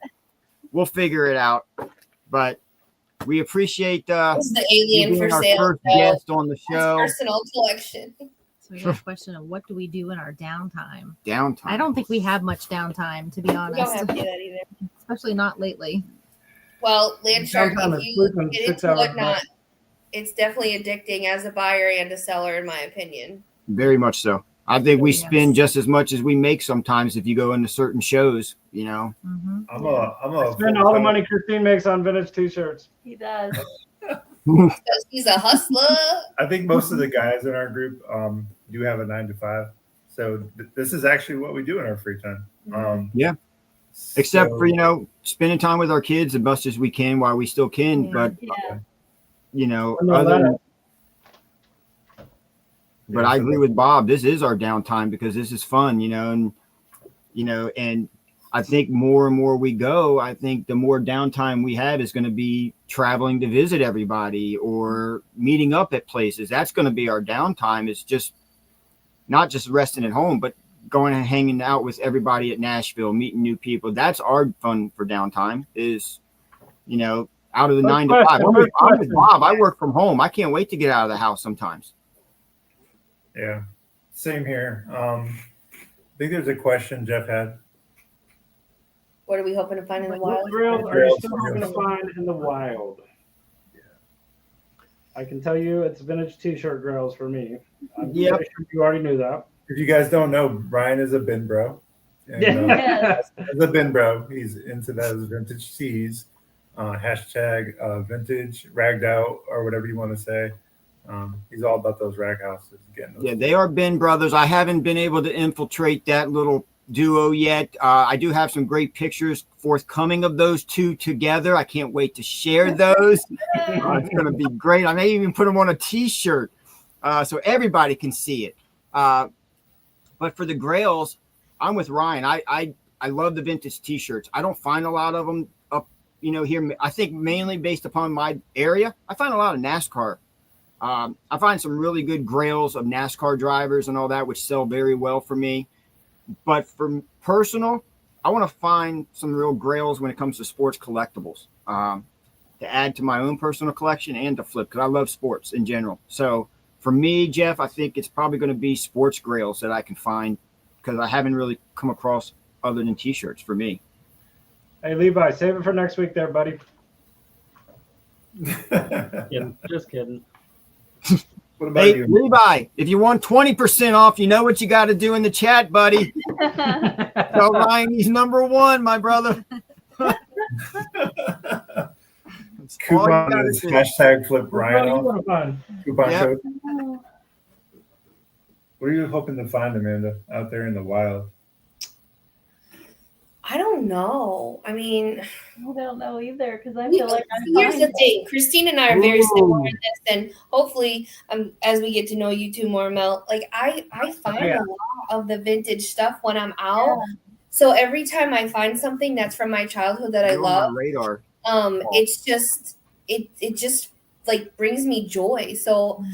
we'll figure it out. But we appreciate the alien being for our sale first guest on the show. Personal collection. So we got a question of what do we do in our downtime? Downtime. I don't think we have much downtime, to be We don't have honest. to do that either. Especially not lately. Well, Landshark, Sometimes if you sleeping get 6 into hours whatnot, it's definitely addicting as a buyer and a seller, in my opinion. Very much so. I think we Yes. spend just as much as we make sometimes if you go into certain shows, you know. Mm-hmm. I'm a Spend all the money Christine makes on vintage t-shirts. He does. Because he's a hustler. I think most of the guys in our group do have a 9 to 5. So this is actually what we do in our free time. Yeah. Except for, you know, spending time with our kids as much as we can while we still can. Yeah. But, Yeah. you know, I agree with Bob. This is our downtime because this is fun, you know, and I think more and more we go, I think the more downtime we have is going to be traveling to visit everybody or meeting up at places. That's going to be our downtime. It's just not just resting at home, but going and hanging out with everybody at Nashville, meeting new people. That's our fun for downtime is, you know, out of the 9 to 5. I'm with Bob. I work from home. I can't wait to get out of the house sometimes. Yeah, same here. I think there's a question Jeff had. What are we hoping to find in the wild? What grills are you still hoping to find in the wild? I can tell you it's vintage t-shirt grills for me. I'm pretty sure you already knew that. If you guys don't know, Brian is a bin bro. And, Yes. as a bin bro, he's into those vintage tees. Hashtag vintage, ragged out, or whatever you want to say. He's all about those rag houses. Yeah, they are Ben brothers. I haven't been able to infiltrate that little duo yet. I do have some great pictures forthcoming of those two together. I can't wait to share those. It's going to be great. I may even put them on a t-shirt so everybody can see it. But for the grails, I'm with Ryan. I love the vintage t-shirts. I don't find a lot of them up, you know, here. I think mainly based upon my area. I find a lot of NASCAR. I find some really good grails of NASCAR drivers and all that, which sell very well for me. But for personal, I want to find some real grails when it comes to sports collectibles to add to my own personal collection and to flip because I love sports in general. So for me, Jeff, I think it's probably going to be sports grails that I can find because I haven't really come across other than t-shirts for me. Hey, Levi, save it for next week there, buddy. Just kidding. What about Hey, you? Levi, if you want 20% off, you know what you got to do in the chat, buddy. Tell Ryan he's number one, my brother. Coupon is hashtag flip What Ryan. do you want to find? Coupon Yep. code. What are you hoping to find, Amanda, out there in the wild? I don't know. I mean, I don't know either because I feel like I'm here's the fine. thing. Christine and I are very similar in this, and hopefully, as we get to know you two more, Mel, like I find a lot of the vintage stuff when I'm out. Yeah. So every time I find something that's from my childhood that I You're on love, my radar. it's just it just like brings me joy. So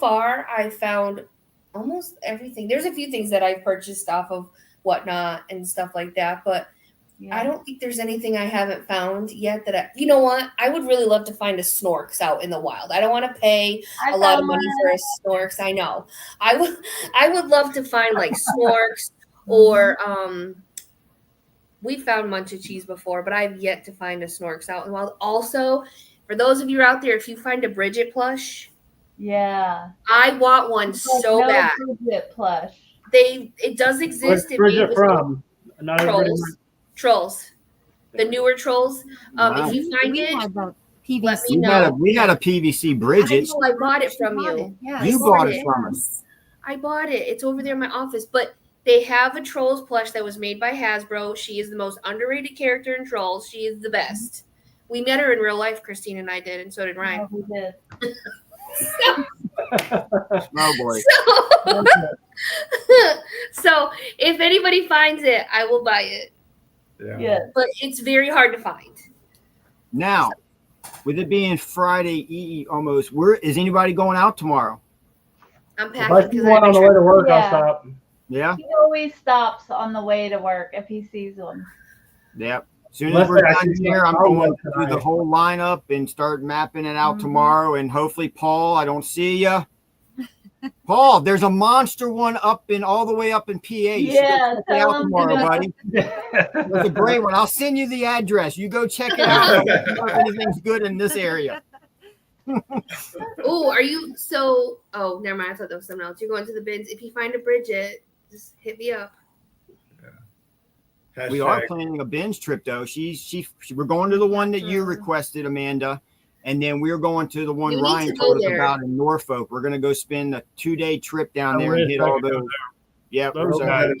far I found almost everything. There's a few things that I've purchased off of Whatnot and stuff like that, but Yeah. I don't think there's anything I haven't found yet that you know what? I would really love to find a snorks out in the wild. I don't want to pay a lot of money for a snorks. I know. I would love to find like snorks or we found munch cheese before, but I've yet to find a snorks out in the wild. Also, for those of you out there, if you find a Bridget plush, Yeah. I want one so bad. Bridget plush. It does exist in Bridget from? Not everybody Trolls. The newer Trolls. Wow. If you find it, had the let PVC. me know. We had a PVC Bridget. I bought it from you. Yeah, You bought it from us. I bought it. It's over there in my office. But they have a Trolls plush that was made by Hasbro. She is the most underrated character in Trolls. She is the best. We met her in real life, Christine and I did, and so did Ryan. Oh, we did. Oh boy. So if anybody finds it, I will buy it. Yeah. But it's very hard to find. Now, with it being Friday almost, is anybody going out tomorrow? I'm If I packing see because one on the way to work, Yeah. I'll stop. Yeah? He always stops on the way to work if he sees one. Yep. As soon as Unless we're they done actually here, I'm sell going one through the tonight. whole lineup and start mapping it out Mhm. tomorrow. And hopefully, Paul, I don't see you. Paul, there's a monster one all the way up in PA. You should go Yeah, check it tell out him tomorrow, to- buddy. It's a great one. I'll send you the address. You go check it out. Let me know if anything's good in this area. Oh, are you so? Oh, never mind. I thought that was something else. You're going to the bins. If you find a Bridget, just hit me up. We are planning a binge trip though. We're going to the one that you requested, Amanda, and then we're going to the one You need Ryan to go told us there. about in Norfolk. We're going to go spend a 2-day trip down I there and wish hit I all could go those. Yep. Those so- guys.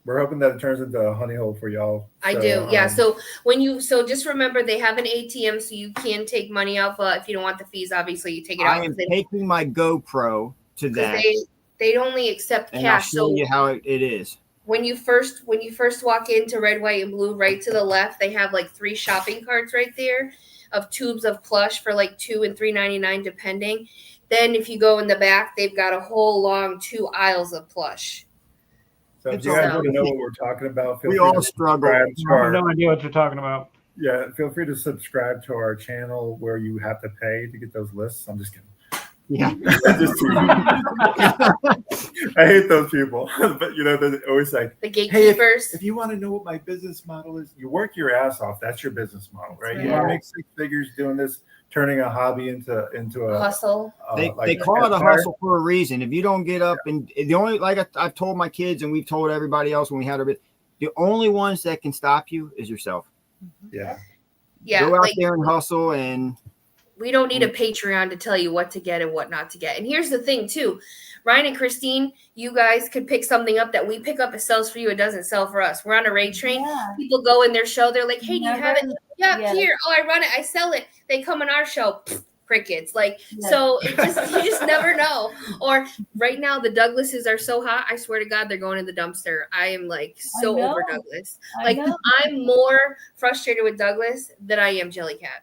We're hoping that it turns into a honey hole for y'all. I So, do. Yeah. So just remember they have an ATM so you can take money out, but if you don't want the fees, obviously you take it out. I am taking my GoPro to that, They only accept and I'll cash. show So you how it is. when you first walk into Red, White, and Blue, right to the left, they have like 3 shopping carts right there of tubes of plush for like $2 and $3.99 depending. Then if you go in the back, they've got a whole long 2 aisles of plush. So if It's you guys all- want to know what we're talking about, feel We free all to struggle. subscribe to I have our, no idea what you're talking about. yeah, feel free to subscribe to our channel where you have to pay to get those lists. I'm just kidding. Yeah. Just teasing. I hate those people, but they're always like, The hey, gatekeepers. if you want to know what my business model is, you work your ass off. That's your business model, right? You right. want to make 6 figures doing this, turning a hobby into a hustle. They like call it a empire. hustle for a reason. If you don't get up and the only, like I've told my kids and we've told everybody else when we had the only ones that can stop you is yourself. Yeah. Yeah. Go out Like, there and hustle, and we don't need a Patreon to tell you what to get and what not to get. And here's the thing, too. Ryan and Christine, you guys could pick something up that we pick up. It sells for you. It doesn't sell for us. We're on a raid train. Yeah. People go in their show. They're like, hey, do you have it? Yeah, Yeah. here. Oh, I run it. I sell it. They come in our show. Crickets. Like, Yeah. so you just never know. Or right now, the Douglases are so hot. I swear to God, they're going in the dumpster. I am like so I know. over Douglas. I Like, know. I'm more frustrated with Douglas than I am Jellycat.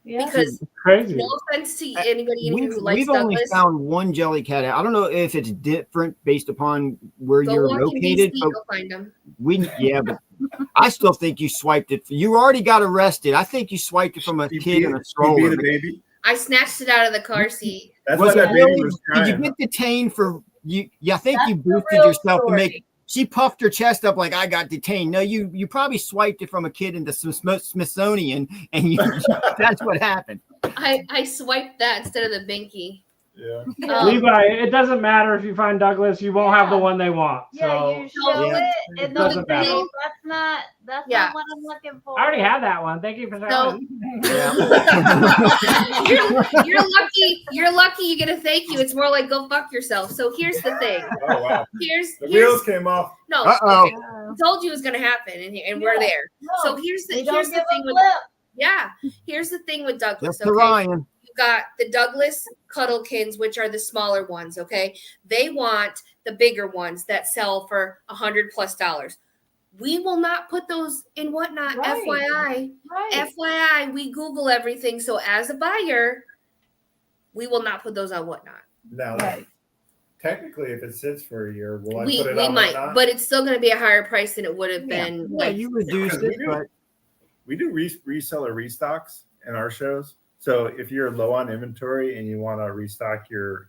Yeah. Because It's crazy. no offense to anybody in here who likes we've only Douglas. found one Jellycat. I don't know if it's different based upon where Go you're walk in located, DC, but you'll find them. but I still think you swiped it. You already got arrested. I think you swiped it from a You kid beat- in a you stroller. beat a baby. I snatched it out of the car seat. That's Was why it that baby really? was Did you crying. get detained for you? Yeah, I think That's you the boosted real yourself to make. story. She puffed her chest up like I got detained. No, you probably swiped it from a kid in the Smithsonian, and that's what happened. I swiped that instead of the binky. Yeah. Levi, it doesn't matter if you find Douglas, you won't have the one they want. Yeah, So you show Yeah. it, It and they'll doesn't say, matter. that's Yeah. not what I'm looking for. I already have that one. Thank you for selling. You're lucky you get a thank you. It's more like go fuck yourself. So here's the thing. Oh wow. Here's The wheels came off. no. Uh-oh. Okay. I told you it was gonna happen, and we're Yeah. there. No, So here's we the don't here's the give thing a with flip. here's the thing with Douglas. That's to Okay, Ryan. you got the Douglas Cuddlekins, which are the smaller ones. Okay, they want the bigger ones that sell for $100+ We will not put those in whatnot. Right. FYI, Right. FYI, we Google everything. So as a buyer, we will not put those on whatnot. Now, Right. technically, if it sits for a year, will I We put it we on might, or not? but it's still going to be a higher price than it would have been. Yeah, Like you reduced Because it, but we do reseller restocks in our shows. So if you're low on inventory and you want to restock your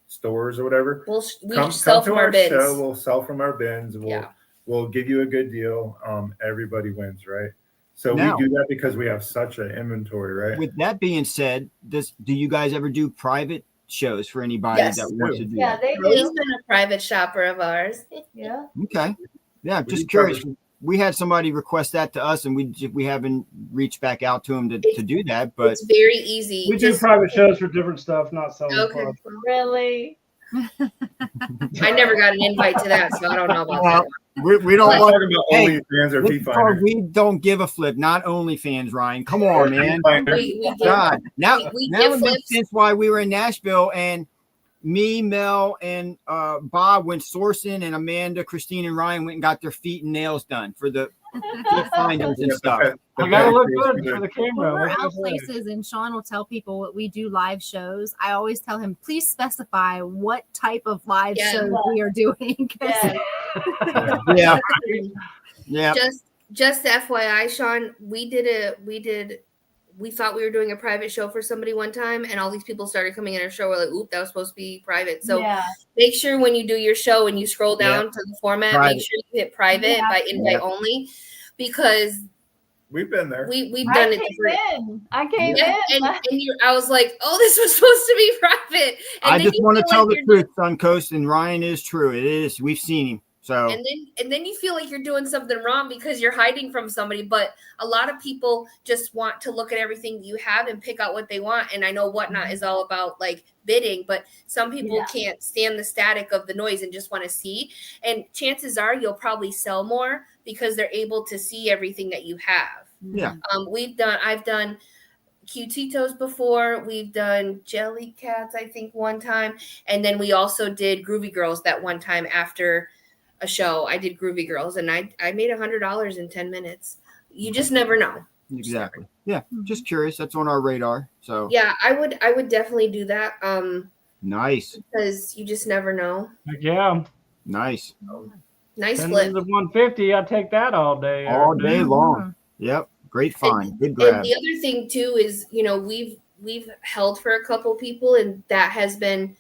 stores or whatever, we come sell to from our our bins. show. We'll sell from our bins. Yeah. We'll give you a good deal. Everybody wins, right? So Now- we do that because we have such an inventory, right? with that being said, do you guys ever do private shows for anybody Yes. that wants to do Yeah, that? they He's do. been a private shopper of ours. Yeah. Okay. Yeah, We just do curious. private- We had somebody request that to us, and we haven't reached back out to him to do that. But It's very easy. We do private shows for different stuff, not selling Okay. Plush. Really? I never got an invite to that, so I don't know about that. we don't I'm want. talking about Hey, OnlyFans or This Fee is called Finder. we don't give a flip, not OnlyFans, Ryan. Come on, man. We give, God, now we now give it makes flips. sense why we were in Nashville and me, Mel, and Bob went sourcing, and Amanda, Christine, and Ryan went and got their feet and nails done for the feet finders and stuff. I gotta look good for the camera. When we're What can I out say? places and Sean will tell people what we do live shows, I always tell him, please specify what type of live Yeah. show we are doing. 'cause Yeah. Yeah, yeah. Just FYI, Sean, we thought we were doing a private show for somebody one time, and all these people started coming in our show. We're like, oop, that was supposed to be private. So yeah. make sure when you do your show and you scroll down to the format, Private. make sure you hit private Yeah. by invite only, because We've been there. we've I done it came different. in. I came Yeah, in. I was like, oh, this was supposed to be private. And I then just you want to feel tell like the you're truth, Suncoast, and Ryan is true. It is. We've seen him. So and then you feel like you're doing something wrong because you're hiding from somebody. But a lot of people just want to look at everything you have and pick out what they want. And I know Whatnot is all about like bidding, but some people Yeah. can't stand the static of the noise and just want to see. And chances are you'll probably sell more because they're able to see everything that you have. yeah, I've done Cutitos before. We've done Jelly Cats, I think, one time. And then we also did Groovy Girls that one time after a show. I did Groovy Girls and I made $100 in 10 minutes. You just never know. exactly. Yeah, just curious. That's on our radar. So Yeah, I would definitely do that. nice, Because you just never know. Like, yeah, nice, Nice 10 flip. minutes of 150. I take that all day. all every day long. Yep, great find, good And grab. the other thing too is, we've held for a couple people and that has been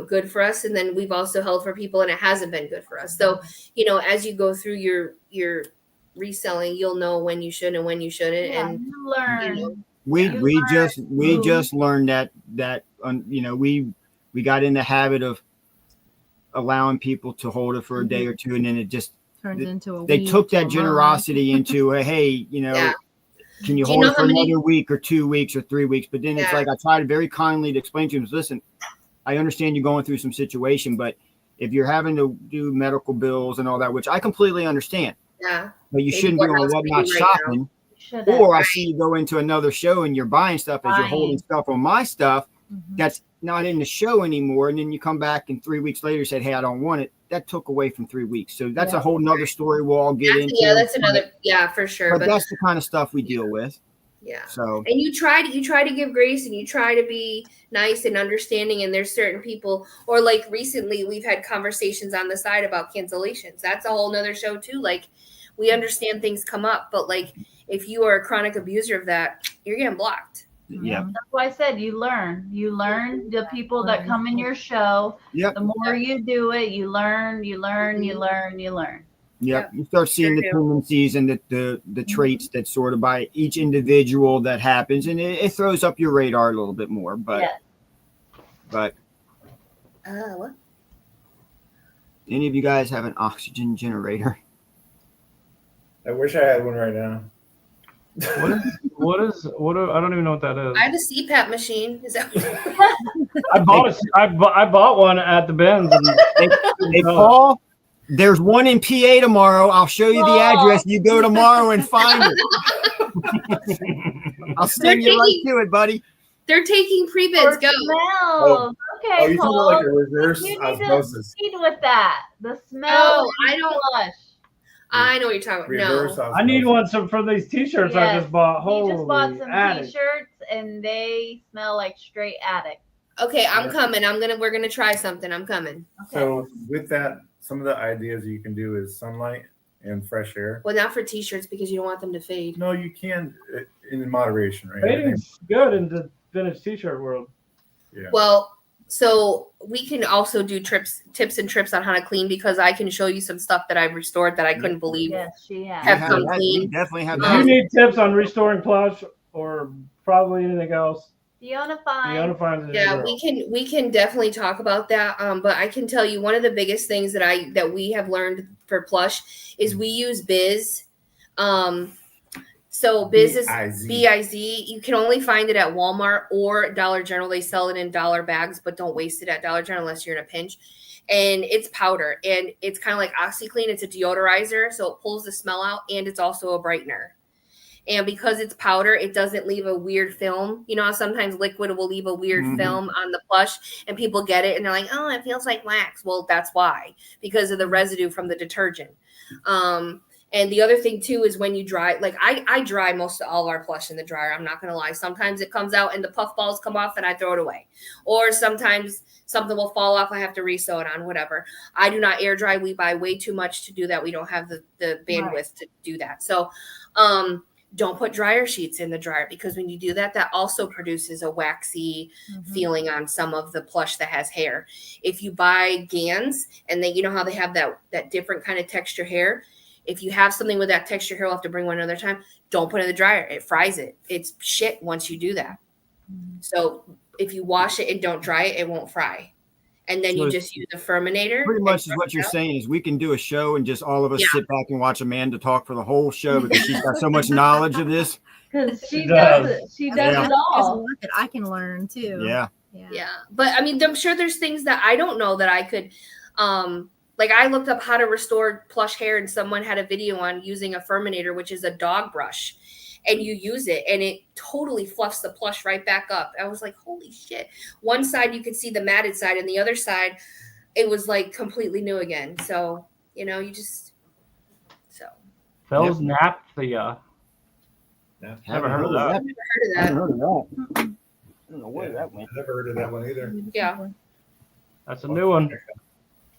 good for us. And then we've also held for people and it hasn't been good for us. So, as you go through your reselling, you'll know when you should and when you shouldn't. Yeah, And you learn. We just learned that we got in the habit of allowing people to hold it for a day or two, and then it just turns into a they week took to a that month. generosity into a hey, Yeah. can you Do you hold know it for how many- another week or 2 weeks or 3 weeks? But then it's Yeah. like I tried very kindly to explain to him, listen, I understand you're going through some situation, but if you're having to do medical bills and all that, which I completely understand, yeah. but you Maybe shouldn't be what on else we Whatnot do right now. shopping. Should Or I see you go into another show and you're buying stuff as you're Buying. holding stuff on my stuff Mhm. that's not in the show anymore. And then you come back and 3 weeks later said, hey, I don't want it. That took away from 3 weeks. So that's Yeah. a whole nother story we'll all get into. That's another, for sure. But But that's the kind of stuff we deal with. yeah. So And you try to give grace and you try to be nice and understanding. And there's certain people, or like recently we've had conversations on the side about cancellations. That's a whole nother show too. Like we understand things come up, but like if you are a chronic abuser of that, you're getting blocked. yeah. That's why I said you learn. You learn the people that come in your show. Yep. The more you do it, you learn, you learn, you learn, you learn. Yep. You start seeing the Sure do. tendencies and the traits that sort of by each individual that happens, and it throws up your radar a little bit more. But Yes. but What? any of you guys have an oxygen generator? I wish I had one right now. What is I don't even know what that is. I have a CPAP machine. Is that I bought one at the bins. And Hey, Paul, there's one in PA tomorrow. I'll show you the Oh. address. You go tomorrow and find it. I'll send you right to it, buddy. they're taking pre-bids? Go. Smells. Okay, Oh, you talking Paul. about like a reverse You need to osmosis? lead with that. The smell. No, I don't. Plush. I know what you're talking about. Reverse No. osmosis. I need one for these t-shirts I Yes. just bought. He Holy just bought some attic. t-shirts and they smell like straight attic. Okay, I'm coming. We're gonna try something. I'm coming. Okay. So with that, some of the ideas you can do is sunlight and fresh air. Well, not for t-shirts because you don't want them to fade. No, you can in moderation, right? Fading's good in the vintage t-shirt world. Yeah. Well, so we can also do tips and trips on how to clean because I can show you some stuff that I've restored that I couldn't believe. Yes, she has. Have come We clean. definitely have If that. you need tips on restoring Plush or probably anything else, Fiona Fine. Fiona finds it. Yeah, we can definitely talk about that. But I can tell you one of the biggest things that we have learned for Plush is we use Biz. So Biz is BIZ. You can only find it at Walmart or Dollar General. They sell it in dollar bags, but don't waste it at Dollar General unless you're in a pinch. And it's powder, and it's kind of like OxyClean. It's a deodorizer, so it pulls the smell out, and it's also a brightener. And because it's powder, it doesn't leave a weird film. You know, sometimes liquid will leave a weird film on the Plush, and people get it, and they're like, "Oh, it feels like wax." Well, that's why, because of the residue from the detergent. And the other thing too is when you dry, like I dry most of all of our Plush in the dryer. I'm not gonna lie. Sometimes it comes out and the puff balls come off, and I throw it away. Or sometimes something will fall off. I have to re-sew it on. Whatever. I do not air dry. We buy way too much to do that. We don't have the bandwidth to do that. So, don't put dryer sheets in the dryer because when you do that, that also produces a waxy feeling on some of the Plush that has hair. If you buy Gans and then you know how they have that different kind of texture hair, if you have something with that texture hair, we'll have to bring one another time. Don't put it in the dryer. It fries it. It's shit once you do that. So if you wash it and don't dry it, it won't fry. And then you just use a Furminator. Pretty much is what you're saying is we can do a show and just all of us sit back and watch Amanda talk for the whole show because she's got so much knowledge of this. Because she does it. She does it There's a all. lot that I can learn too. Yeah. Yeah. But I mean, I'm sure there's things that I don't know that I could, like I looked up how to restore Plush hair and someone had a video on using a Furminator, which is a dog brush, and you use it and it totally fluffs the Plush right back up. I was like, holy shit. One side you could see the matted side and the other side, it was like completely new again. So, you know, Phil's Napthia. Never heard of that. I've never heard I of haven't that. heard of that. I don't know where that went. I've never heard of that one either. Yeah. That's a new one.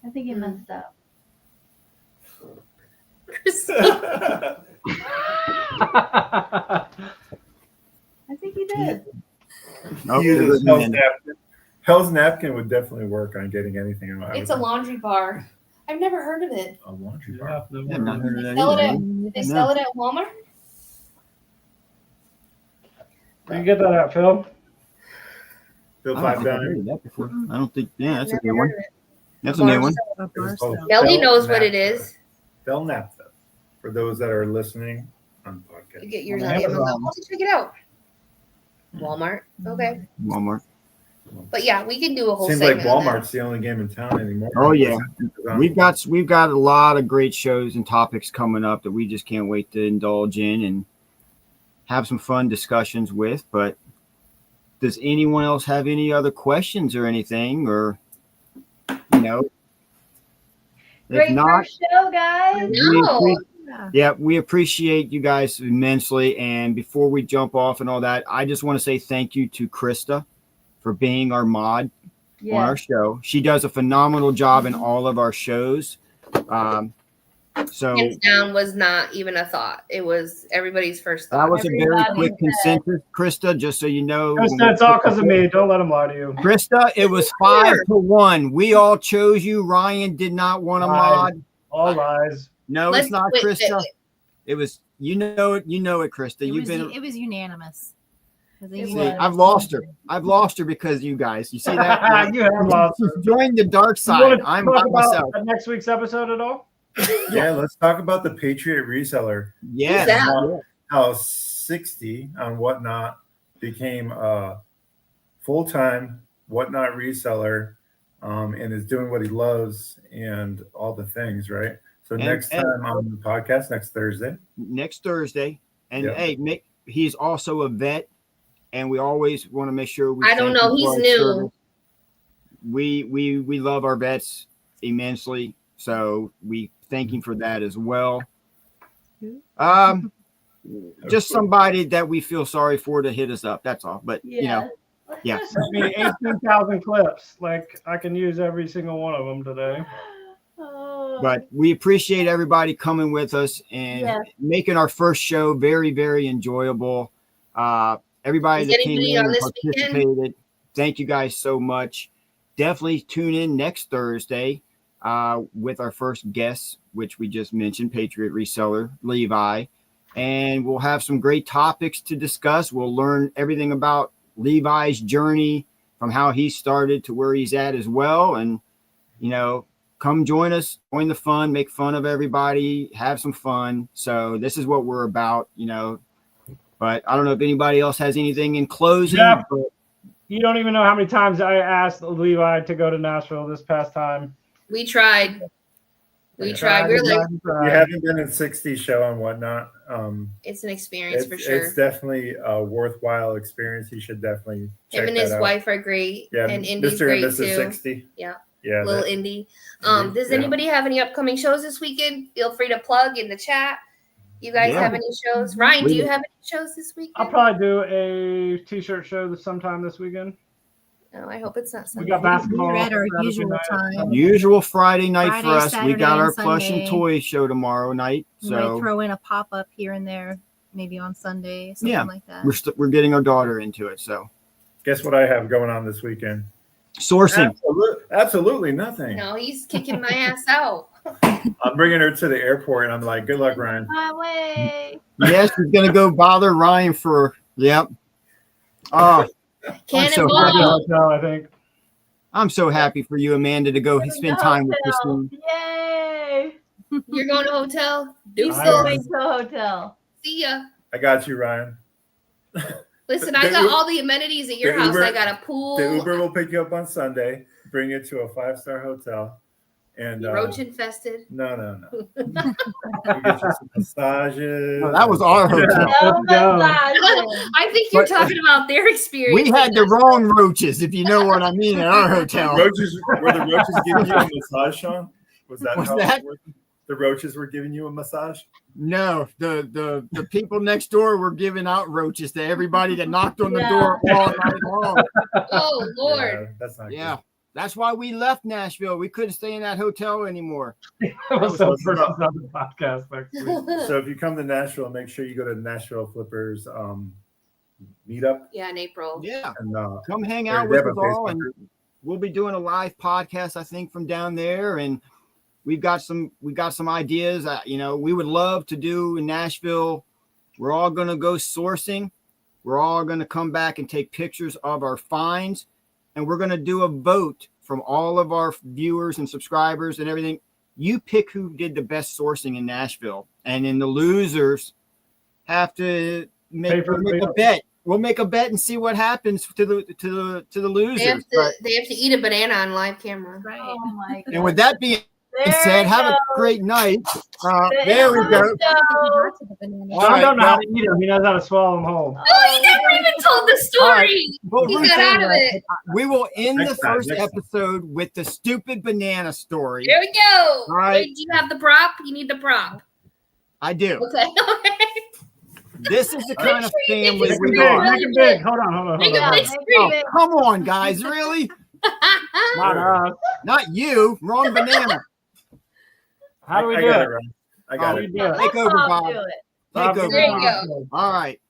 I think he messed up. I I think he did. Nope, He it uses wasn't Hell's in. napkin. Hell's napkin would definitely work on getting anything out. It's a laundry bar. I've never heard of it. a laundry bar. Yeah, I've not heard of that Sell it either. at, they sell it at Walmart? Where you get that at, Phil? Bill I Five don't think I've Dime. heard of that before. I don't think. Yeah, that's a Never new one. heard of it. That's a new one. A It was bar called stuff. Melly Bell knows what it Naphtha. is. Bell Naphtha. For those that are listening on the You podcast. get yours On on Amazon. Amazon. I'll have to check it out. Walmart. Okay. Walmart. But yeah, we can do a whole Seems like segment on that. Walmart's the only game in town anymore. Oh, yeah. We've got a lot of great shows and topics coming up that we just can't wait to indulge in and have some fun discussions with. But does anyone else have any other questions or anything? Or, you know, if Great not, first show, guys. No. we appreciate you guys immensely. And before we jump off and all that, I just want to say thank you to Krista for being our mod on our show. She does a phenomenal job in all of our shows. So Hands down was not even a thought. It was everybody's first that thought. was a very Everybody quick said- consensus, Krista, just so you know. Krista, it's all because of me. Don't let him lie to you. Krista, it was 5-1. We all chose you. Ryan did not want a Lies. mod. All lies. No, Let's- it's not wait, Krista. wait. It was you know it, Krista. It You've was, been it was unanimous. 'Cause they It used- was. I've lost her. I've lost her because of you guys. You see that? You have lost. She's joined the dark You side. want to I'm talk by about myself. next week's episode at all? Yeah, let's talk about the Patriot Reseller. Yes. that? Yeah. How 60 on Whatnot became a full-time Whatnot reseller and is doing what he loves and all the things, right? So next time on the podcast, next Thursday. Next Thursday. And Yeah. hey, he's also a vet, and we always want to make sure we. I don't thank know. him for He's his new. service. We love our vets immensely, so we thank him for that as well. Just somebody that we feel sorry for to hit us up. That's all. But you know, Yeah. Sent me 18,000 clips. Like I can use every single one of them today. Oh. But we appreciate everybody coming with us and Yes. making our first show very, very enjoyable. Everybody Is that came anybody in on and this weekend? participated, thank you guys so much. Definitely tune in next Thursday with our first guest, which we just mentioned, Patriot Reseller, Levi. And we'll have some great topics to discuss. We'll learn everything about Levi's journey from how he started to where he's at as well. And, you know, come join us, join the fun, make fun of everybody, have some fun. So this is what we're about, you know. But I don't know if anybody else has anything in closing. Yeah. But You don't even know how many times I asked Levi to go to Nashville this past time. We tried. We tried. We're like, You haven't been in 60 show and whatnot. it's an experience It's, for sure. it's definitely a worthwhile experience. You should definitely check Him and that his out. wife are great. Yeah, And Indy's Mr. great and Mrs. too. 60. Yeah. Yeah. Little that- Indy. Indy, Does yeah. anybody have any upcoming shows this weekend? Feel free to plug in the chat. You guys Yeah. have any shows? Ryan, do you have any shows this weekend? I'll probably do a t-shirt show sometime this weekend. Oh, I hope it's not We Sunday. got basketball. We're at our Saturday usual night. time. usual Friday night Friday, for us. We Saturday, got our and plush and Sunday. toy show tomorrow night. We might So throw in a pop up here and there, maybe on Sunday, something Yeah. like that. we're getting our daughter into it. So Guess what I have going on this weekend? sourcing. Absolutely nothing. No, he's kicking my ass out. I'm bringing her to the airport, and I'm like, "Good luck, Ryan." Highway. Yes, he's gonna go bother Ryan for yep. Oh, Cannonball. Hotel, I think. I'm so happy for you, Amanda, to go spend time with Christine. Yay. You're going to hotel? He's I going Deuces. to a hotel. See ya. I got you, Ryan. Listen, I got all the amenities at your the house. Uber- I got a pool, The Uber will pick you up on Sunday, bring you to a 5-star hotel, and roach infested. no. We get you some massages. No, that was our hotel. No go. massages. I think you're But- talking about their experience. We had the wrong roaches, if you know what I mean, at our hotel. Roaches were the roaches giving you a massage, Sean? Was that Was how that? it worked? The roaches were giving you a massage? No, the people next door were giving out roaches to everybody that knocked on the Yeah. door all night long. Oh Lord. Yeah, that's not Yeah. That's why we left Nashville. We couldn't stay in that hotel anymore. That was the That was first about- on the podcast next week. good. So if you come to Nashville, make sure you go to Nashville Flippers meetup. Yeah, in April. Yeah. And Come hang or out they with have us a all, Facebook and group. we'll be doing a live podcast, I think, from down there. And we got some ideas. You know, we would love to do in Nashville. We're all going to go sourcing. We're all going to come back and take pictures of our finds, and we're going to do a vote from all of our viewers and subscribers and everything. You pick who did the best sourcing in Nashville, and then the losers have to make a bet. We'll make a bet and see what happens to the losers. They have to eat a banana on live camera. Right. Oh my god. And with that being There said, it have a goes. great night. There we go. So, All John right, don't know how well- to eat them. He knows how to swallow them whole. Oh, he never even told the story. Well, He Ruth, got out of it. we will end the Next time, first next time. episode with the stupid banana story. There we go. All right. Wait, do you have the prop? You need the prop. I do. Okay. This is the kind of sure you family make it we Big, big. are. make it big. Hold on. Make it yeah, big make Oh, it big. come on, guys. Really? Not us. Not you. Wrong banana. How do we I do got it? it, Ryan. I How got do we it. do it? Take over, Bob, Bob. do it. Take over, There you Bob. go. All right.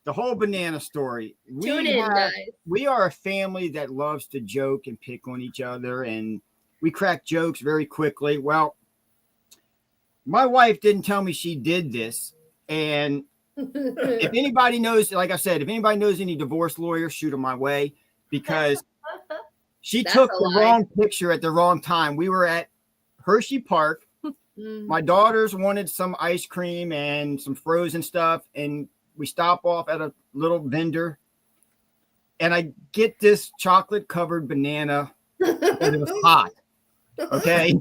The whole banana story. Tune in, guys. We are a family that loves to joke and pick on each other, and we crack jokes very quickly. Well, my wife didn't tell me she did this, and if anybody knows, like I said, if anybody knows any divorce lawyers, shoot them my way, because she That's took a the lie. wrong picture at the wrong time. We were at Hershey Park. Mm. My daughters wanted some ice cream and some frozen stuff, and we stop off at a little vendor, and I get this chocolate covered banana because it was hot. Okay.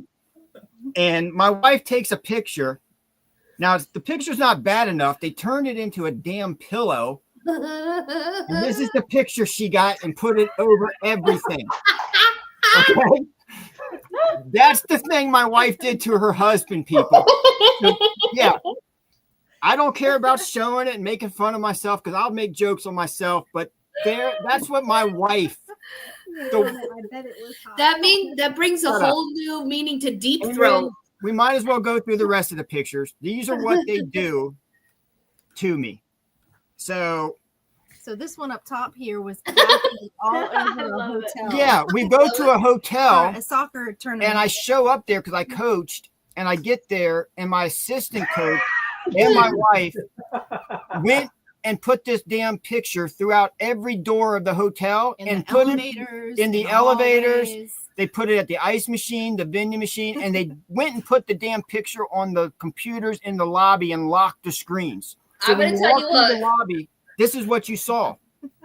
And my wife takes a picture. Now the picture's not bad enough. They turned it into a damn pillow. And this is the picture she got and put it over everything. Okay. That's the thing my wife did to her husband, people. So, yeah. I don't care about showing it and making fun of myself because I'll make jokes on myself, but there. That's what my wife. I bet it was hot. That brings a Shut up. whole new meaning to deep And throat. then we might as well go through the rest of the pictures. These are what they do to me. So this one up top here was Kathy all over a love it. hotel. yeah, we go to a hotel A soccer tournament. and I show up there because I coached, and I get there and my assistant coach and my wife went and put this damn picture throughout every door of the hotel in and the put it elevators, in the elevators. hallways. They put it at the ice machine, the vending machine, and they went and put the damn picture on the computers in the lobby and locked the screens. So I'm when gonna tell you walk through the what. lobby, this is what you saw.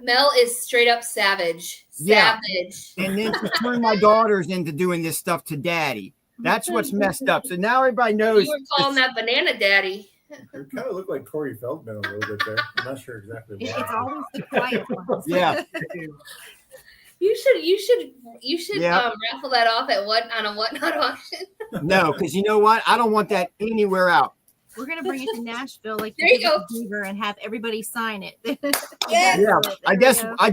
Mel is straight up savage. Yeah. Savage. And then she turned my daughters into doing this stuff to daddy. That's what's messed up. So now everybody knows. You were calling that banana daddy. You kind of look like Corey Feldman a little bit there. I'm not sure exactly why. It's always the quiet ones. Yeah. You should Yeah. raffle that off at on a whatnot auction. No, because you know what? I don't want that anywhere out. We're gonna bring it to Nashville, like There you go. Beaver, and have everybody sign it. Yeah. Yeah. There I we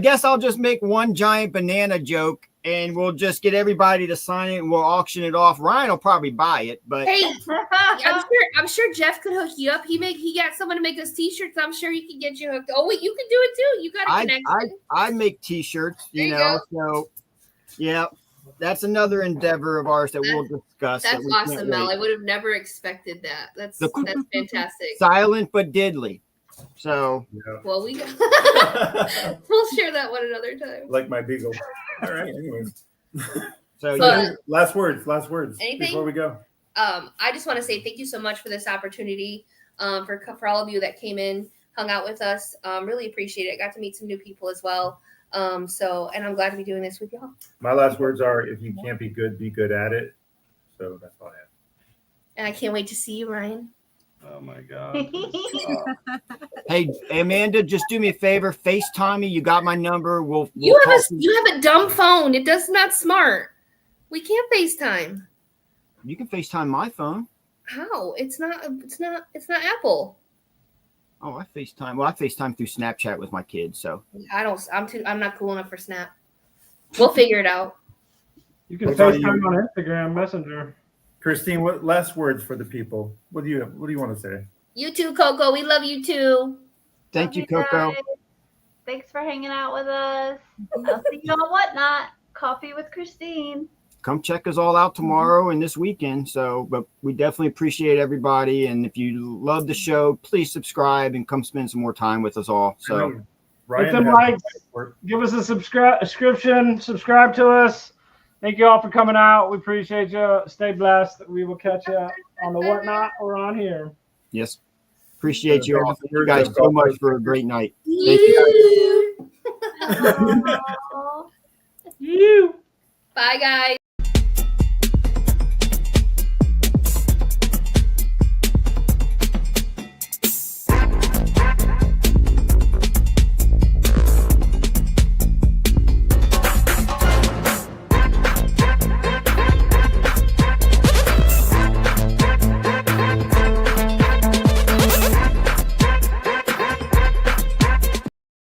guess go. I'll just make one giant banana joke and we'll just get everybody to sign it and we'll auction it off. Ryan will probably buy it, but Hey, I'm sure Jeff could hook you up. He got someone to make us t-shirts. I'm sure he can get you hooked. Oh wait, you can do it too. You got a connection. I make t-shirts, There you you know. So yeah, that's another endeavor of ours that we'll discuss. That's that we can't awesome, Mel. wait. I would have never expected that. That's fantastic. Silent but deadly. So Yeah. Well, we'll share that one another time. Like my beagle. All right. Anyways. so But- yeah. Last words. Anything? Before we go. I just want to say thank you so much for this opportunity. For all of you that came in, hung out with us. Really appreciate it. Got to meet some new people as well. And I'm glad to be doing this with y'all. My last words are: if you can't be good at it. So that's all I have. And I can't wait to see you, Ryan. Oh my god. Hey Amanda, just do me a favor. FaceTime me. You got my number. We'll You talk to have a dumb phone. It does not smart. We can't FaceTime. You can FaceTime my phone. How? It's not Apple. Oh, I FaceTime. Well, I FaceTime through Snapchat with my kids. So I'm not cool enough for Snap. We'll figure it out. You can What about FaceTime you? on Instagram Messenger. Christine, what last words for the people? What do you want to say? You too, Coco. We love you too. thank you, Love Coco. guys. Thanks for hanging out with us. I'll see you on Whatnot. Coffee with Christine. Come check us all out tomorrow and this weekend. So, but we definitely appreciate everybody. And if you love the show, please subscribe and come spend some more time with us all. So, Hit them had likes. work. Give us a subscription. Subscribe to us. Thank you all for coming out. We appreciate you. Stay blessed. We will catch you on the Whatnot or on here. yes, appreciate you all. Thank you guys so much for a great night. Thank you. Aw. You. Bye, guys.